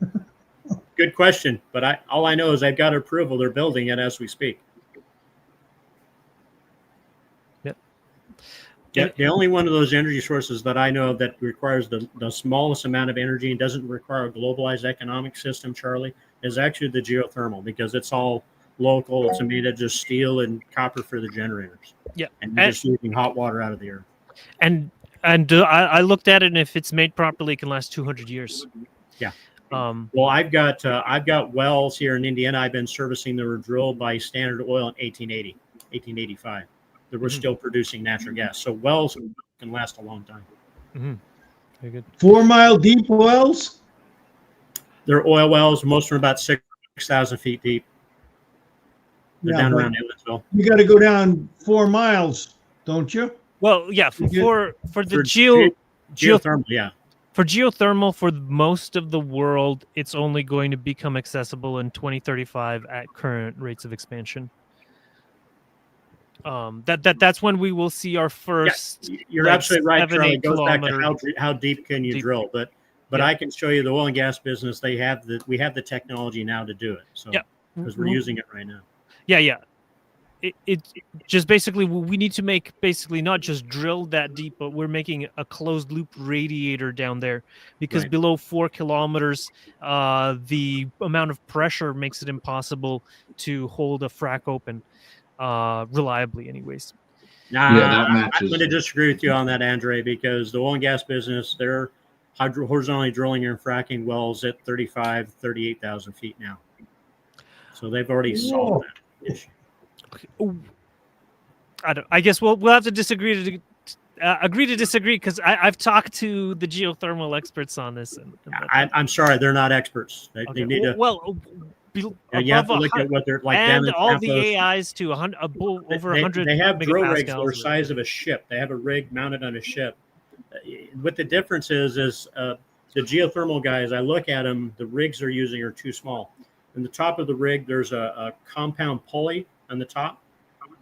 Good question. But all I know is they've got approval. They're building it as we speak. Yep. Yeah. The only one of those energy sources that I know of that requires the smallest amount of energy and doesn't require a globalized economic system, Charlie, is actually the geothermal, because it's all local. It's made of just steel and copper for the generators. Yeah, and you're just using hot water out of the earth. And I looked at it, and if it's made properly, it can last 200 years. Yeah. Well, I've got wells here in Indiana. I've been servicing. They were drilled by Standard Oil in 1885. They were still producing natural gas. So wells can last a long time. Mm-hmm. Very good. 4 mile deep wells? They're oil wells. Most are about 6,000 feet deep. They're down around Evansville. You got to go down 4 miles, don't you? Well, yeah. For the geothermal, yeah. For geothermal, for most of the world, it's only going to become accessible in 2035 at current rates of expansion. That's when we will see our first. Yeah, you're absolutely right, Charlie. It goes back to how deep can you drill, but I can show you the oil and gas business. We have the technology now to do it. So because we're using it right now. Yeah. it just basically we need to make basically not just drill that deep, but we're making a closed loop radiator down there because Right. below 4 kilometers, the amount of pressure makes it impossible to hold a frac open reliably, anyways. Yeah, that I'm matches. going to disagree with you on that, Andrii, because the oil and gas business, they're horizontally drilling and fracking wells at 38,000 feet now. So they've already solved that issue. I guess we'll have to disagree to agree to disagree, because I've talked to the geothermal experts on this. I'm sorry, they're not experts. They need to. You have to look at what they're like. And all Campos, the AIs to over 100. They have drill rigs that are megapascals. size of a ship. They have a rig mounted on a ship. What the difference is the geothermal guys, I look at them, the rigs they're using are too small. In the top of the rig, there's a compound pulley on the top.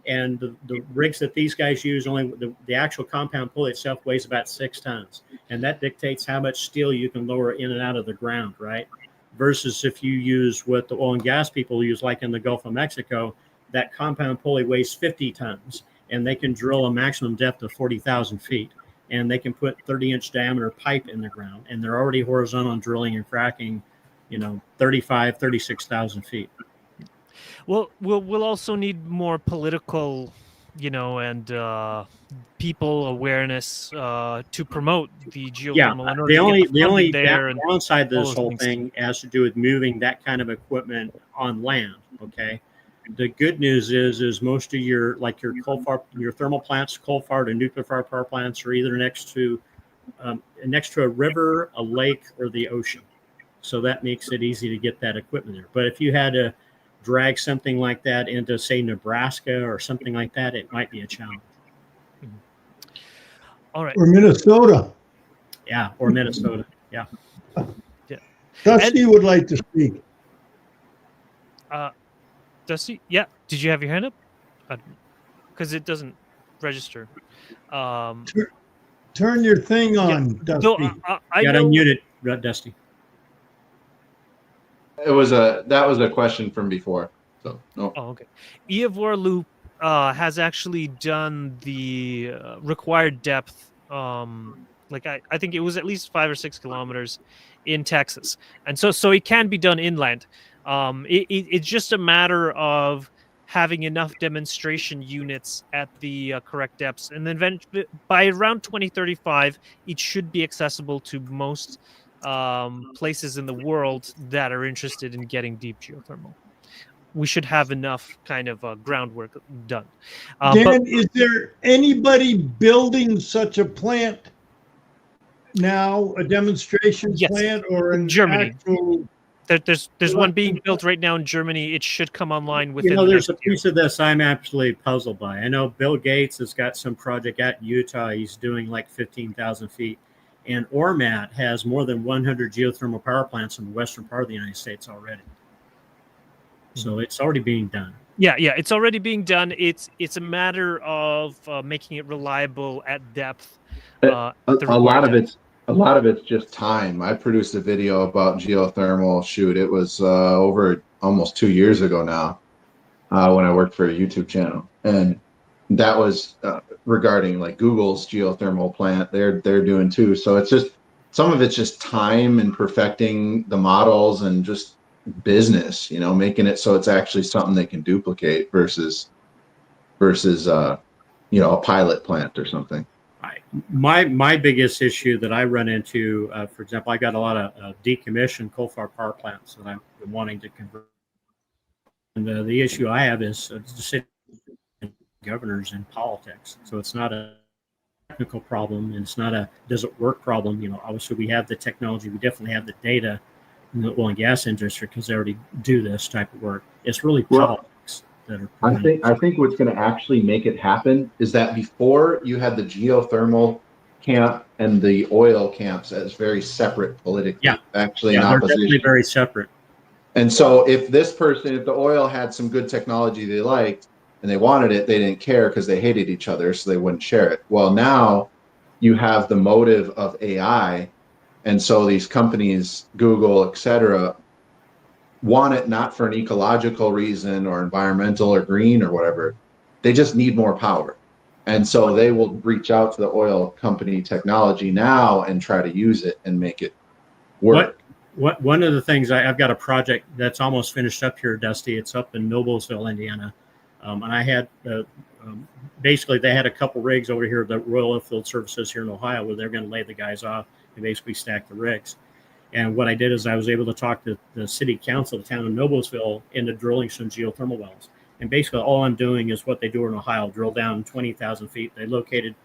And the rigs that these guys use, only the actual compound pulley itself weighs about 6 tons. And that dictates how much steel you can lower in and out of the ground, right? Versus if you use what the oil and gas people use, like in the Gulf of Mexico, that compound pulley weighs 50 tons, and they can drill a maximum depth of 40,000 feet. And they can put 30-inch diameter pipe in the ground, and they're already horizontal drilling and fracking, 36,000 feet. Well, we'll also need more political, and people awareness to promote the geothermal. Yeah, the only downside to this whole thing has to do with moving that kind of equipment on land. Okay, the good news is most of your thermal plants, coal-fired and nuclear-fired power plants are either next to a river, a lake, or the ocean. So that makes it easy to get that equipment there. But if you had to drag something like that into, say, Nebraska or something like that, it might be a challenge. All right. Or Minnesota. Yeah, or Minnesota. Yeah. Yeah. Dusty would like to speak. Dusty, yeah. Did you have your hand up? Because it doesn't register. Turn your thing on, Dusty. No, I got know. unmuted, Dusty. That was a question from before. So no. Oh, okay. EROI loop has actually done the required depth. I think it was at least 5 or 6 kilometers in Texas, and so it can be done inland. It's just a matter of having enough demonstration units at the correct depths, and then by around 2035, it should be accessible to most places in the world that are interested in getting deep geothermal. We should have enough kind of groundwork done. Dan, is there anybody building such a plant now, a demonstration plant, or an Germany? Actual... There's one being built right now in Germany. It should come online within. There's a piece of this I'm absolutely puzzled by. I know Bill Gates has got some project out in Utah. He's doing like 15,000 feet. And Ormat has more than 100 geothermal power plants in the western part of the United States already. So it's already being done. Yeah, it's already being done. It's a matter of making it reliable at depth. A lot of it's just time. I produced a video about geothermal. Shoot, it was over almost 2 years ago now, when I worked for a YouTube channel, and that was regarding like Google's geothermal plant. They're doing too. So it's just some of it's just time and perfecting the models and just business, making it so it's actually something they can duplicate versus a pilot plant or something. My biggest issue that I run into, for example, I got a lot of decommissioned coal-fired power plants that I'm wanting to convert. And the issue I have is the city governors in politics. So it's not a technical problem, and it's not a does it work problem. Obviously we have the technology, we definitely have the data in the oil and gas industry because they already do this type of work. It's really politics that are. I think what's going to actually make it happen is that before you had the geothermal camp and the oil camps as very separate politically, actually in opposition. They're definitely very separate. And so if the oil had some good technology they liked and they wanted it, they didn't care because they hated each other, so they wouldn't share it. Well, now you have the motive of AI, and so these companies, Google, etc., want it not for an ecological reason or environmental or green or whatever. They just need more power. And so they will reach out to the oil company technology now and try to use it and make it work. One of the things I've got a project that's almost finished up here, Dusty. It's up in Noblesville, Indiana, and I had basically they had a couple rigs over here, the Royal Oilfield Services here in Ohio, where they're going to lay the guys off and basically stack the rigs. And what I did is I was able to talk to the city council of the town of Noblesville into drilling some geothermal wells. And basically all I'm doing is what they do in Ohio, drill down 20,000 feet. They located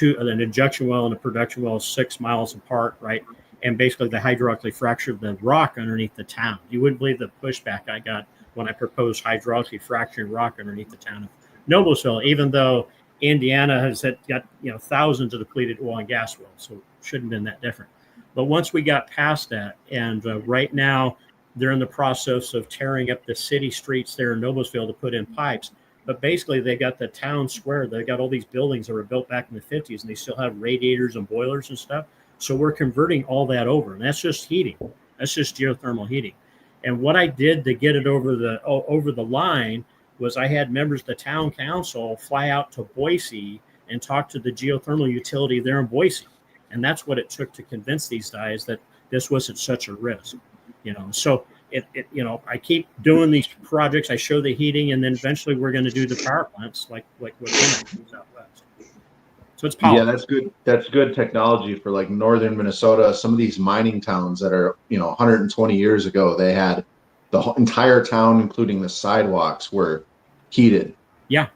an injection well and a production well 6 miles apart, right? And basically they hydraulically fractured the rock underneath the town. You wouldn't believe the pushback I got when I proposed hydraulically fracturing rock underneath the town of Noblesville, even though Indiana has got thousands of depleted oil and gas wells, so it shouldn't have been that different. But once we got past that, and right now they're in the process of tearing up the city streets there in Noblesville to put in pipes. But basically they got the town square. They got all these buildings that were built back in the 50s, and they still have radiators and boilers and stuff. So we're converting all that over, and that's just heating. That's just geothermal heating. And what I did to get it over the line was I had members of the town council fly out to Boise and talk to the geothermal utility there in Boise. And that's what it took to convince these guys that this wasn't such a risk. So I keep doing these projects. I show the heating, and then eventually we're going to do the power plants like what comes out west. So it's power. Yeah, that's good. That's good technology for like northern Minnesota. Some of these mining towns that are 120 years ago, they had the entire town, including the sidewalks, were heated. Yeah.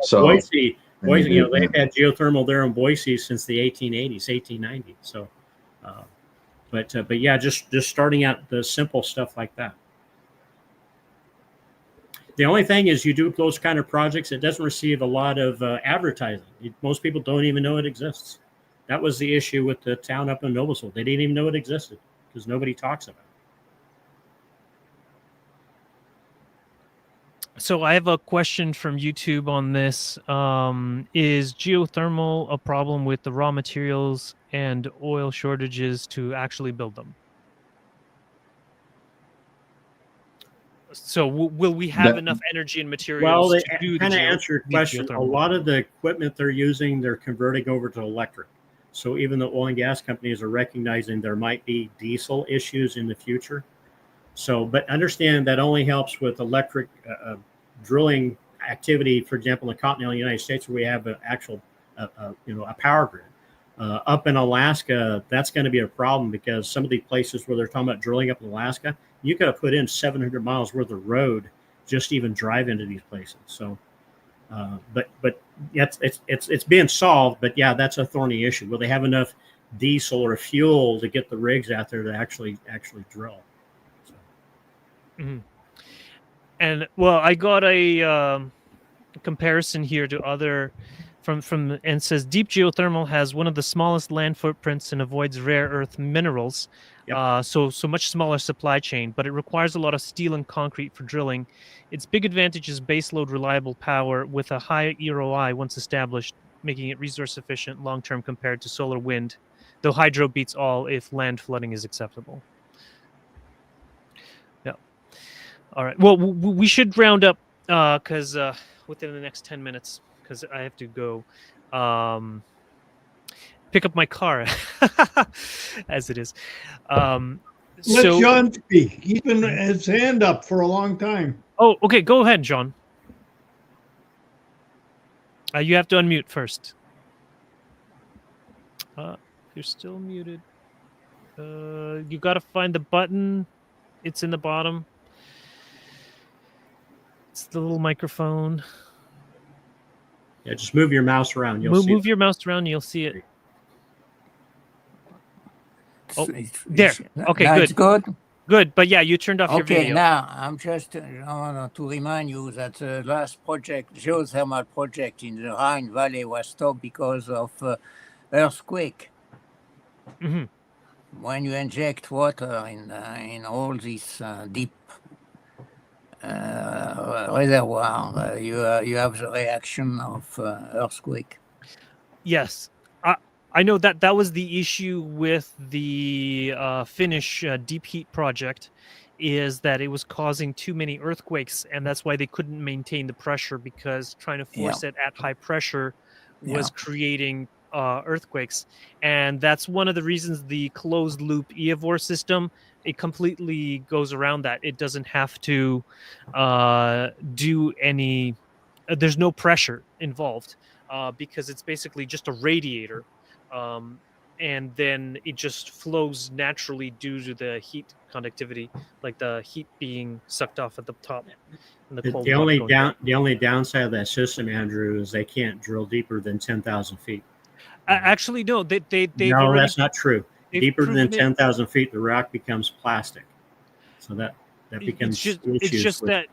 So Boise, they've had geothermal there in Boise since the 1880s, 1890s. So, but yeah, just starting out the simple stuff like that. The only thing is you do those kind of projects, it doesn't receive a lot of advertising. Most people don't even know it exists. That was the issue with the town up in Noblesville. They didn't even know it existed because nobody talks about it. So I have a question from YouTube on this. Is geothermal a problem with the raw materials and oil shortages to actually build them? So will we have enough energy and materials to do the kind of answer your question. A lot of the equipment they're using, they're converting over to electric. So even the oil and gas companies are recognizing there might be diesel issues in the future. So, but understand that only helps with electric drilling activity. For example, in the continental United States, where we have an actual, a power grid. Up in Alaska, that's going to be a problem because some of the places where they're talking about drilling up in Alaska, you got to put in 700 miles worth of road just to even drive into these places. So, but it's being solved. But yeah, that's a thorny issue. Will they have enough diesel or fuel to get the rigs out there to actually drill? So. Mm-hmm. And well, I got a comparison here to other from and says deep geothermal has one of the smallest land footprints and avoids rare earth minerals. Yep. So much smaller supply chain, but it requires a lot of steel and concrete for drilling. Its big advantage is baseload reliable power with a high EROI once established, making it resource efficient long-term compared to solar wind, though hydro beats all if land flooding is acceptable. Yeah. All right. Well, we should round up because within the next 10 minutes, because I have to go pick up my car as it is. Let John speak. He's been his hand up for a long time. Oh, okay. Go ahead, John. You have to unmute first. You're still muted. You got to find the button. It's in the bottom. It's the little microphone. Yeah, just move your mouse around. Move your mouse around. You'll see it. Oh, there. Okay, That's good. Good, but yeah, you turned off your video. Okay, now I'm just to remind you that the last project, geothermal project in the Rhine Valley, was stopped because of earthquake. Mm-hmm. When you inject water in all these deep reservoir, you have the reaction of earthquake. Yes. I know that was the issue with the Finnish deep heat project, is that it was causing too many earthquakes, and that's why they couldn't maintain the pressure, because trying to force it at high pressure was creating earthquakes. And that's one of the reasons the closed loop EOR system, it completely goes around that. It doesn't have to do any, there's no pressure involved, because it's basically just a radiator. And then it just flows naturally due to the heat conductivity, like the heat being sucked off at the top. And The only downside of that system, Andrew, is they can't drill deeper than 10,000 feet. Actually, no, they've no, already, that's not true. Deeper than 10,000 feet, the rock becomes plastic. So that becomes it's just that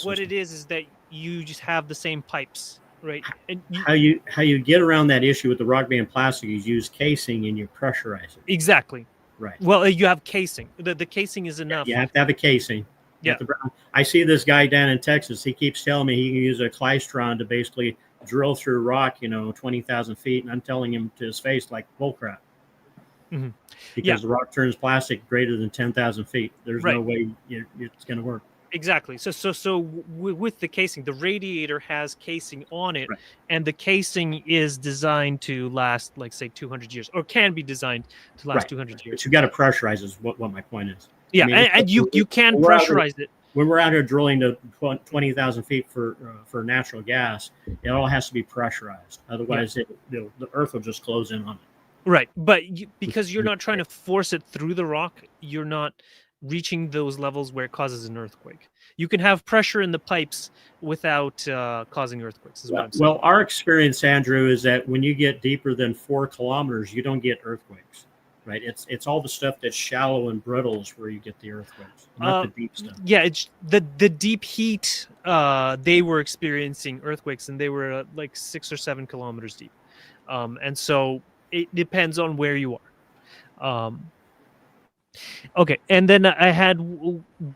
what it is that you just have the same pipes, right? And how you get around that issue with the rock being plastic is use casing and you pressurize it. Exactly. Right. Well, you have casing. The casing is enough. You have to have a casing. Yeah. I see this guy down in Texas. He keeps telling me he can use a klystron to basically drill through rock, 20,000 feet, and I'm telling him to his face like bullcrap. Mm-hmm. Because the rock turns plastic greater than 10,000 feet. There's no way it's going to work. Exactly. So with the casing, the radiator has casing on it, and the casing is designed to last, like, say, 200 years, or can be designed to last 200 years. But you got to pressurize is what my point is. Yeah, and you can pressurize it. When we're out here drilling to 20,000 feet for natural gas, it all has to be pressurized. Otherwise, the earth will just close in on it. Right, but because you're not trying to force it through the rock, you're not reaching those levels where it causes an earthquake. You can have pressure in the pipes without causing earthquakes, is what I'm saying. Well, our experience, Andrew, is that when you get deeper than 4 kilometers, you don't get earthquakes, right? It's all the stuff that's shallow and brittle is where you get the earthquakes, not the deep stuff. Yeah, it's the deep heat. They were experiencing earthquakes, and they were like 6 or 7 kilometers deep, and so it depends on where you are. Okay, and then I had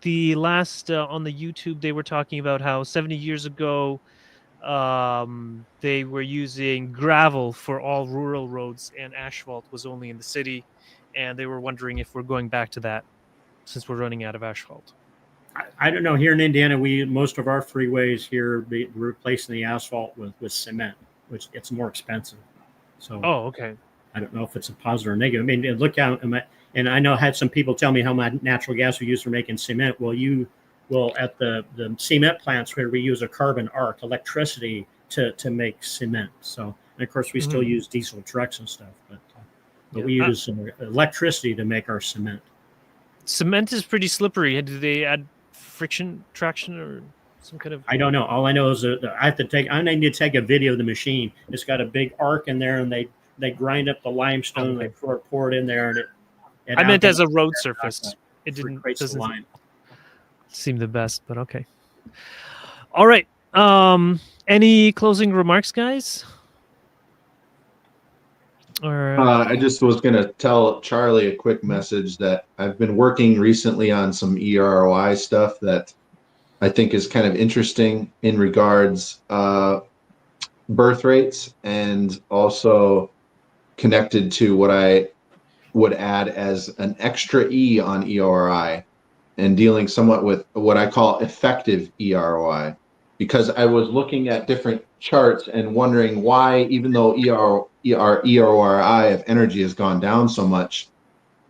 the last on the YouTube. They were talking about how 70 years ago, they were using gravel for all rural roads, and asphalt was only in the city. And they were wondering if we're going back to that since we're running out of asphalt. I don't know. Here in Indiana, most of our freeways here we're replacing the asphalt with cement, which it's more expensive. So, okay. I don't know if it's a positive or negative. I mean, look out, and I know I had some people tell me how much natural gas we use for making cement. Well, at the cement plants where we use a carbon arc, electricity to make cement. So, and of course, we still use diesel trucks and stuff, but we use electricity to make our cement. Cement is pretty slippery. Do they add friction, traction, or some kind of? I don't know. All I know is that I need to take a video of the machine. It's got a big arc in there, and they grind up the limestone, and they pour it in there, and I meant as a road surface. It doesn't line. Seem the best, but okay. All right. Any closing remarks, guys? Or I just was going to tell Charlie a quick message that I've been working recently on some EROI stuff that I think is kind of interesting in regards birth rates, and also connected to what I would add as an extra E on EROI, and dealing somewhat with what I call effective EROI, because I was looking at different charts and wondering why, even though EROI of energy has gone down so much,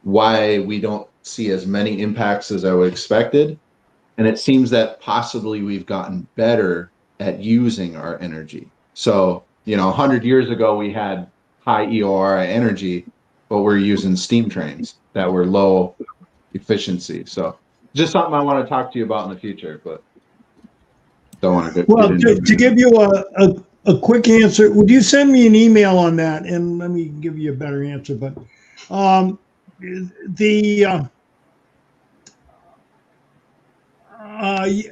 why we don't see as many impacts as I would expected. And it seems that possibly we've gotten better at using our energy. So, 100 years ago, we had high EROI energy, but we're using steam trains that were low efficiency. So just something I want to talk to you about in the future, but don't want to to give you a quick answer, would you send me an email on that, and let me give you a better answer. But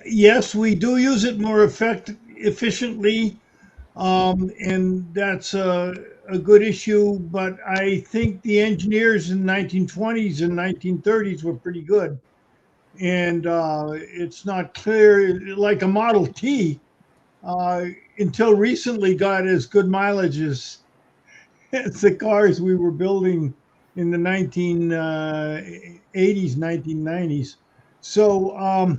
yes, we do use it more efficiently, and that's a good issue. But I think the engineers in the 1920s and 1930s were pretty good. And it's not clear, like a Model T, until recently got as good mileage as the cars we were building in the 1980s, 1990s. So,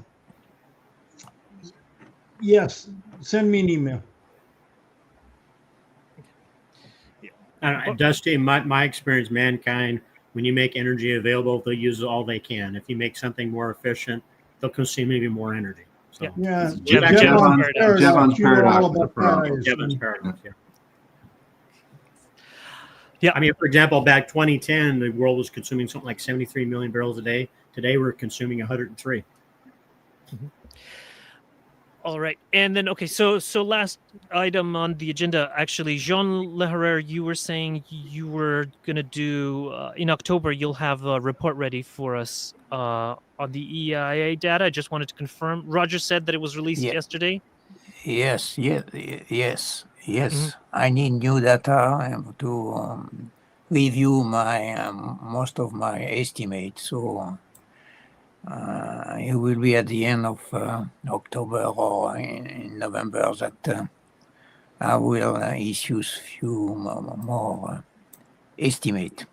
yes, send me an email. Dusty, my experience, mankind, when you make energy available, they'll use all they can. If you make something more efficient, they'll consume maybe more energy. So, Yeah, Jevon's paradox. You know all paradox. about that, I Jevon's assume. paradox, yeah. Yeah. I mean, for example, back 2010, the world was consuming something like 73 million barrels a day. Today, we're consuming 103. All right, and then so last item on the agenda. Actually, Jean Leherrer, you were saying you were gonna do in October. You'll have a report ready for us on the EIA data. I just wanted to confirm. Roger said that it was released yesterday. Yes. I need new data to review my most of my estimates. So it will be at the end of October or in November that I will issue few more estimate.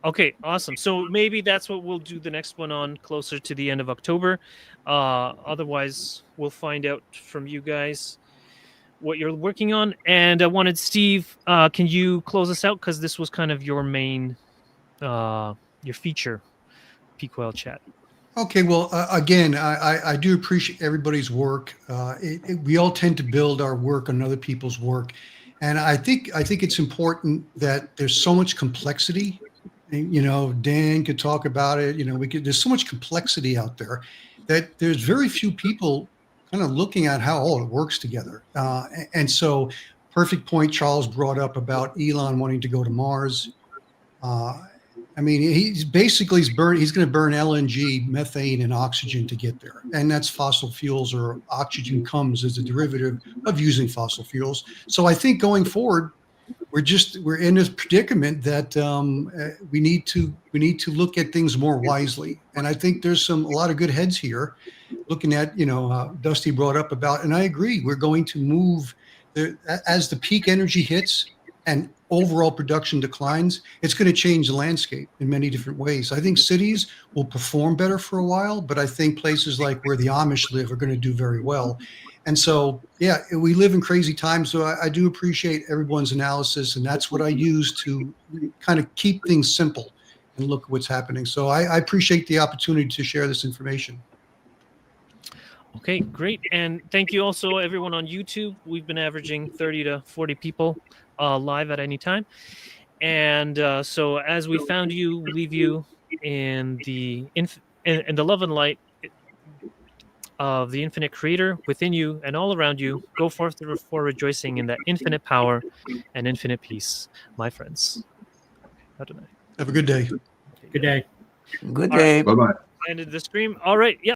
Okay, awesome. So maybe that's what we'll do the next one on, closer to the end of October. Otherwise, we'll find out from you guys what you're working on. And I wanted Steve, can you close us out, because this was kind of your main, your feature, Peak Oil Chat. Okay, well, again, I do appreciate everybody's work. We all tend to build our work on other people's work, and I think it's important that there's so much complexity. And, Dan could talk about it. There's so much complexity out there that there's very few people kind of looking at how all it works together. And so, perfect point Charles brought up about Elon wanting to go to Mars. I mean, he's going to burn LNG, methane, and oxygen to get there. And that's fossil fuels, or oxygen comes as a derivative of using fossil fuels. So I think going forward, we're in this predicament that we need to look at things more wisely. And I think there's a lot of good heads here looking at, Dusty brought up about, and I agree, we're going to move as the peak energy hits and overall production declines. It's going to change the landscape in many different ways. I think cities will perform better for a while, but I think places like where the Amish live are going to do very well. And so, yeah, we live in crazy times. So I do appreciate everyone's analysis, and that's what I use to kind of keep things simple and look at what's happening. So I appreciate the opportunity to share this information. Okay, great. And thank you also, everyone on YouTube. We've been averaging 30 to 40 people live at any time. And so as we found you, leave you in the in the love and light of the infinite creator within you and all around you. Go forth for rejoicing in that infinite power and infinite peace, my friends. Have a good day. Good day. Good day. Bye-bye. Ended the stream. All right. Yeah.